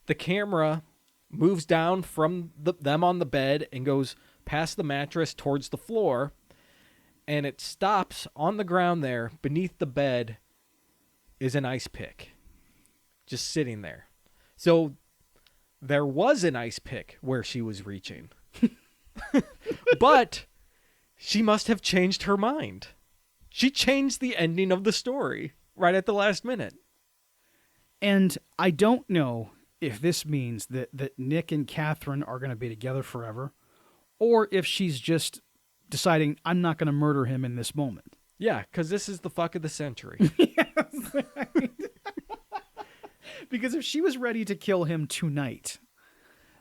the camera moves down from them on the bed and goes past the mattress towards the floor, and it stops on the ground there beneath the bed. Is an ice pick just sitting there. So there was an ice pick where she was reaching. But she must have changed her mind. She changed the ending of the story right at the last minute. And I don't know if this means that Nick and Catherine are going to be together forever, or if she's just deciding, I'm not going to murder him in this moment. Yeah, because this is the fuck of the century. Yes. Because if she was ready to kill him tonight,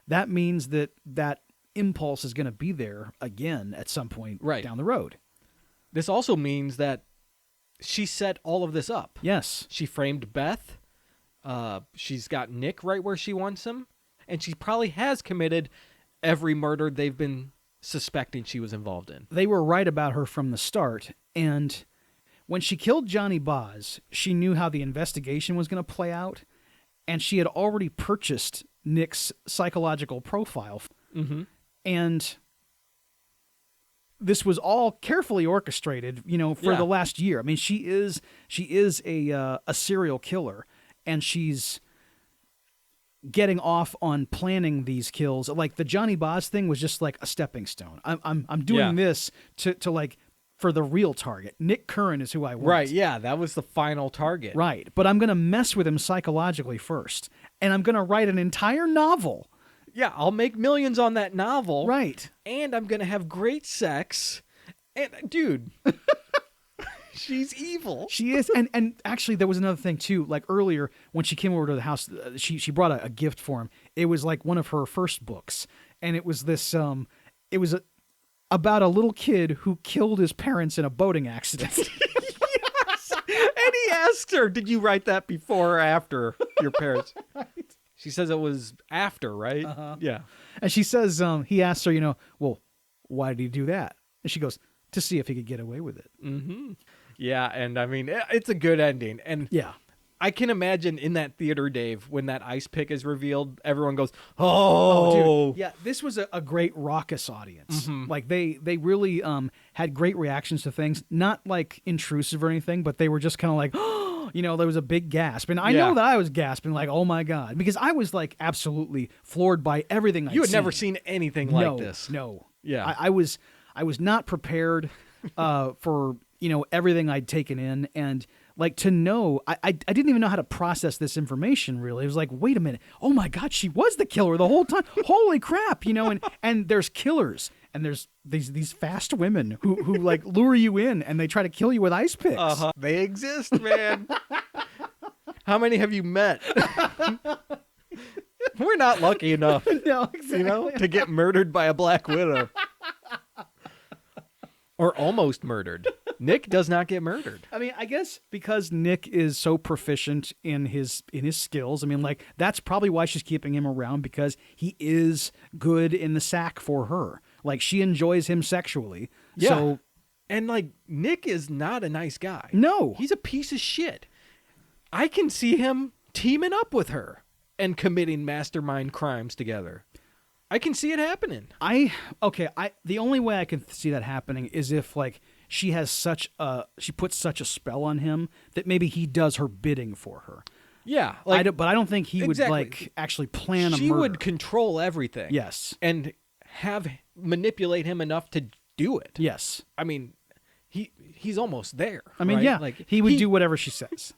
that means that impulse is going to be there again at some point down the road. This also means that she set all of this up. Yes. She framed Beth. She's got Nick right where she wants him. And she probably has committed every murder they've been suspecting she was involved in. They were right about her from the start. And when she killed Johnny Boz, she knew how the investigation was going to play out. And she had already purchased Nick's psychological profile. Mm-hmm. And this was all carefully orchestrated, for the last year. I mean, she is a serial killer, and she's getting off on planning these kills. Like the Johnny Boz thing was just like a stepping stone. I'm doing this to like for the real target. Nick Curran is who I want. Right, yeah, that was the final target. Right, but I'm going to mess with him psychologically first, and I'm going to write an entire novel. Yeah, I'll make millions on that novel. Right. And I'm going to have great sex. And, dude, she's evil. She is. And actually, there was another thing, too. Like earlier, when she came over to the house, she brought a gift for him. It was like one of her first books. And it was this, about a little kid who killed his parents in a boating accident. And he asked her, did you write that before or after your parents? Right. She says it was after, right? Yeah. And she says, he asks her, well, why did he do that? And she goes, to see if he could get away with it. Mm-hmm. Yeah, and I mean, it's a good ending. And Yeah. I can imagine in that theater, Dave, when that ice pick is revealed, everyone goes, oh. Dude. Yeah, this was a great raucous audience. Mm-hmm. Like, they really had great reactions to things. Not, like, intrusive or anything, but they were just kind of like, there was a big gasp. And I know that I was gasping, like, oh, my God. Because I was, like, absolutely floored by everything I'd You had seen. never seen anything like this. No. Yeah. I was not prepared for, everything I'd taken in. And, like, to know, I didn't even know how to process this information, really. It was like, wait a minute. Oh, my God, she was the killer the whole time. Holy crap, and there's killers. And there's these fast women who like lure you in and they try to kill you with ice picks. Uh-huh. They exist, man. How many have you met? We're not lucky enough, No, exactly. to get murdered by a Black Widow. Or almost murdered. Nick does not get murdered. I mean, I guess because Nick is so proficient in his skills. I mean, like, that's probably why she's keeping him around, because he is good in the sack for her. Like, she enjoys him sexually. Yeah. So, And, like, Nick is not a nice guy. no. He's a piece of shit. I can see him teaming up with her and committing mastermind crimes together. I can see it happening. The only way I can see that happening is if, like, she puts such a spell on him that maybe he does her bidding for her. Yeah. But I don't think he Exactly. would, like, actually plan a murder. She would control everything. Yes. And manipulate him enough to do it. Yes. I mean, he's almost there. I mean, right? yeah. Like, he would do whatever she says.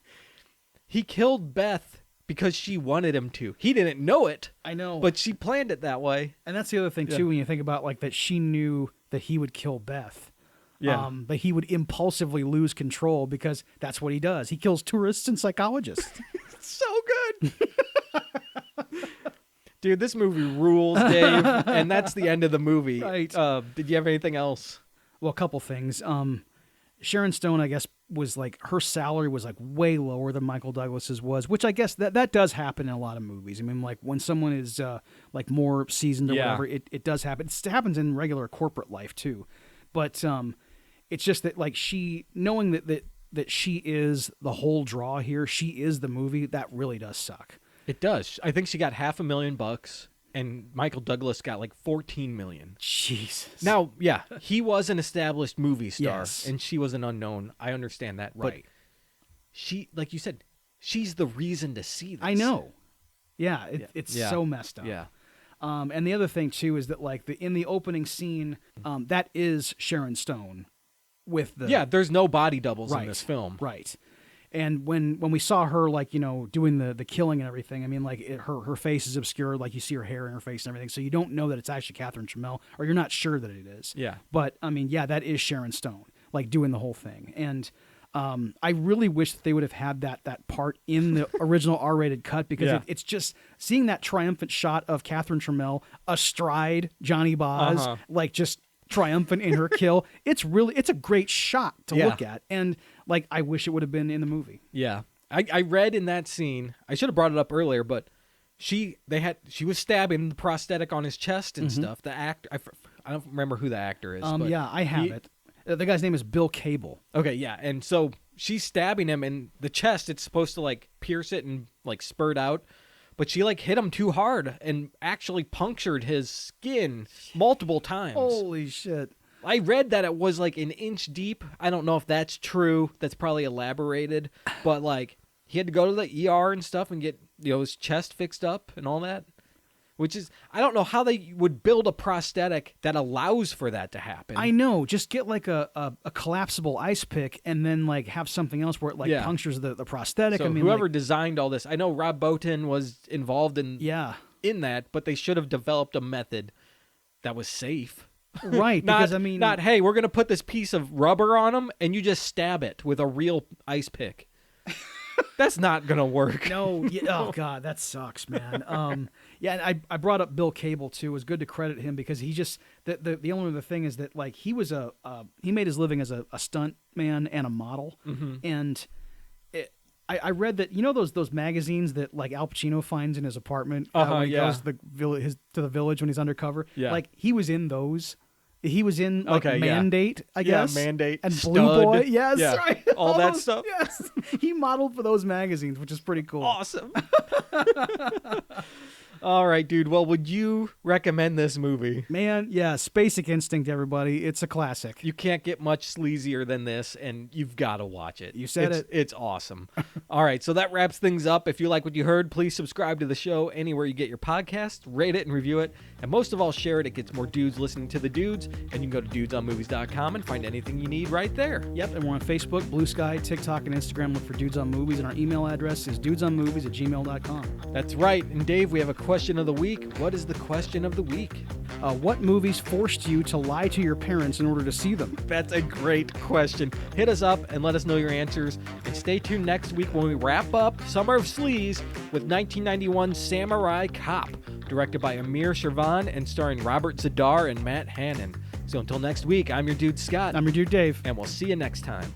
He killed Beth because she wanted him to. He didn't know it. I know. But she planned it that way. And that's the other thing, too, when you think about, like, that she knew that he would kill Beth. Yeah. But he would impulsively lose control because that's what he does. He kills tourists and psychologists. So good. Dude, this movie rules, Dave. And that's the end of the movie. Right. Did you have anything else? Well, a couple things. Sharon Stone, I guess, was like, her salary was like way lower than Michael Douglas's was, which I guess that does happen in a lot of movies. I mean, like, when someone is like more seasoned or whatever, it does happen. It happens in regular corporate life too. But it's just that, like, she, knowing that she is the whole draw here, she is the movie, that really does suck. It does. I think she got $500,000, and Michael Douglas got like $14 million. Jesus. Now, yeah, he was an established movie star, Yes. and she was an unknown. I understand that, Right. But she, like you said, she's the reason to see this. I know. Yeah, it's so messed up. Yeah. And the other thing too is that, like, in the opening scene, that is Sharon Stone with the There's no body doubles right, in this film. right? And when we saw her, like, doing the killing and everything, I mean, like, her face is obscured, like, you see her hair in her face and everything, so you don't know that it's actually Catherine Trammell, or you're not sure that it is. Yeah. But I mean, yeah, that is Sharon Stone, like, doing the whole thing. And I really wish that they would have had that part in the original R-rated cut, because it's just seeing that triumphant shot of Catherine Trammell astride Johnny Boz, like, just triumphant in her kill. It's a great shot to look at, and, like, I wish it would have been in the movie. Yeah. I read in that scene, I should have brought it up earlier, but she was stabbing the prosthetic on his chest and stuff. The actor, I don't remember who the actor is. But I have it. The guy's name is Bill Cable. Okay, yeah. And so she's stabbing him in the chest. It's supposed to, like, pierce it and, like, spurt out. But she, like, hit him too hard and actually punctured his skin multiple times. Holy shit. I read that it was, like, an inch deep. I don't know if that's true. That's probably elaborated. But, like, he had to go to the ER and stuff and get, his chest fixed up and all that. Which is, I don't know how they would build a prosthetic that allows for that to happen. I know. Just get, like, a collapsible ice pick and then, like, have something else where it, like, punctures the prosthetic. So I mean, whoever like, designed all this, I know Rob Bottin was involved in that, but they should have developed a method that was safe. Right, because, I mean... Not, hey, we're going to put this piece of rubber on him, and you just stab it with a real ice pick. That's not gonna work. No, oh god, that sucks, man. Yeah, and I brought up Bill Cable too. It was good to credit him because he just the only other thing is that like he was he made his living as a stunt man and a model, and I read that those magazines that like Al Pacino finds in his apartment when he goes to the village when he's undercover. Yeah, like he was in those. He was in like Mandate, I guess. Yeah, Mandate. And Stud. Blue Boy. Yes, yeah. right. All that stuff. Yes. He modeled for those magazines, which is pretty cool. Awesome. All right, dude. Well, would you recommend this movie? Man, yeah, Basic Instinct, everybody. It's a classic. You can't get much sleazier than this, and you've got to watch it. You said it. It's awesome. All right, so that wraps things up. If you like what you heard, please subscribe to the show anywhere you get your podcast, rate it and review it, and most of all, share it. It gets more dudes listening to the dudes, and you can go to dudesonmovies.com and find anything you need right there. Yep, and we're on Facebook, Blue Sky, TikTok, and Instagram. Look for Dudes on Movies, and our email address is dudesonmovies@gmail.com. That's right. And Dave, we have a question of the week. What is the question of the week? What movies forced you to lie to your parents in order to see them? That's a great question. Hit us up and let us know your answers. And stay tuned next week when we wrap up Summer of Sleaze with 1991 Samurai Cop, directed by Amir Shervan and starring Robert Zadar and Matt Hannon. So until next week, I'm your dude Scott. I'm your dude Dave. And we'll see you next time.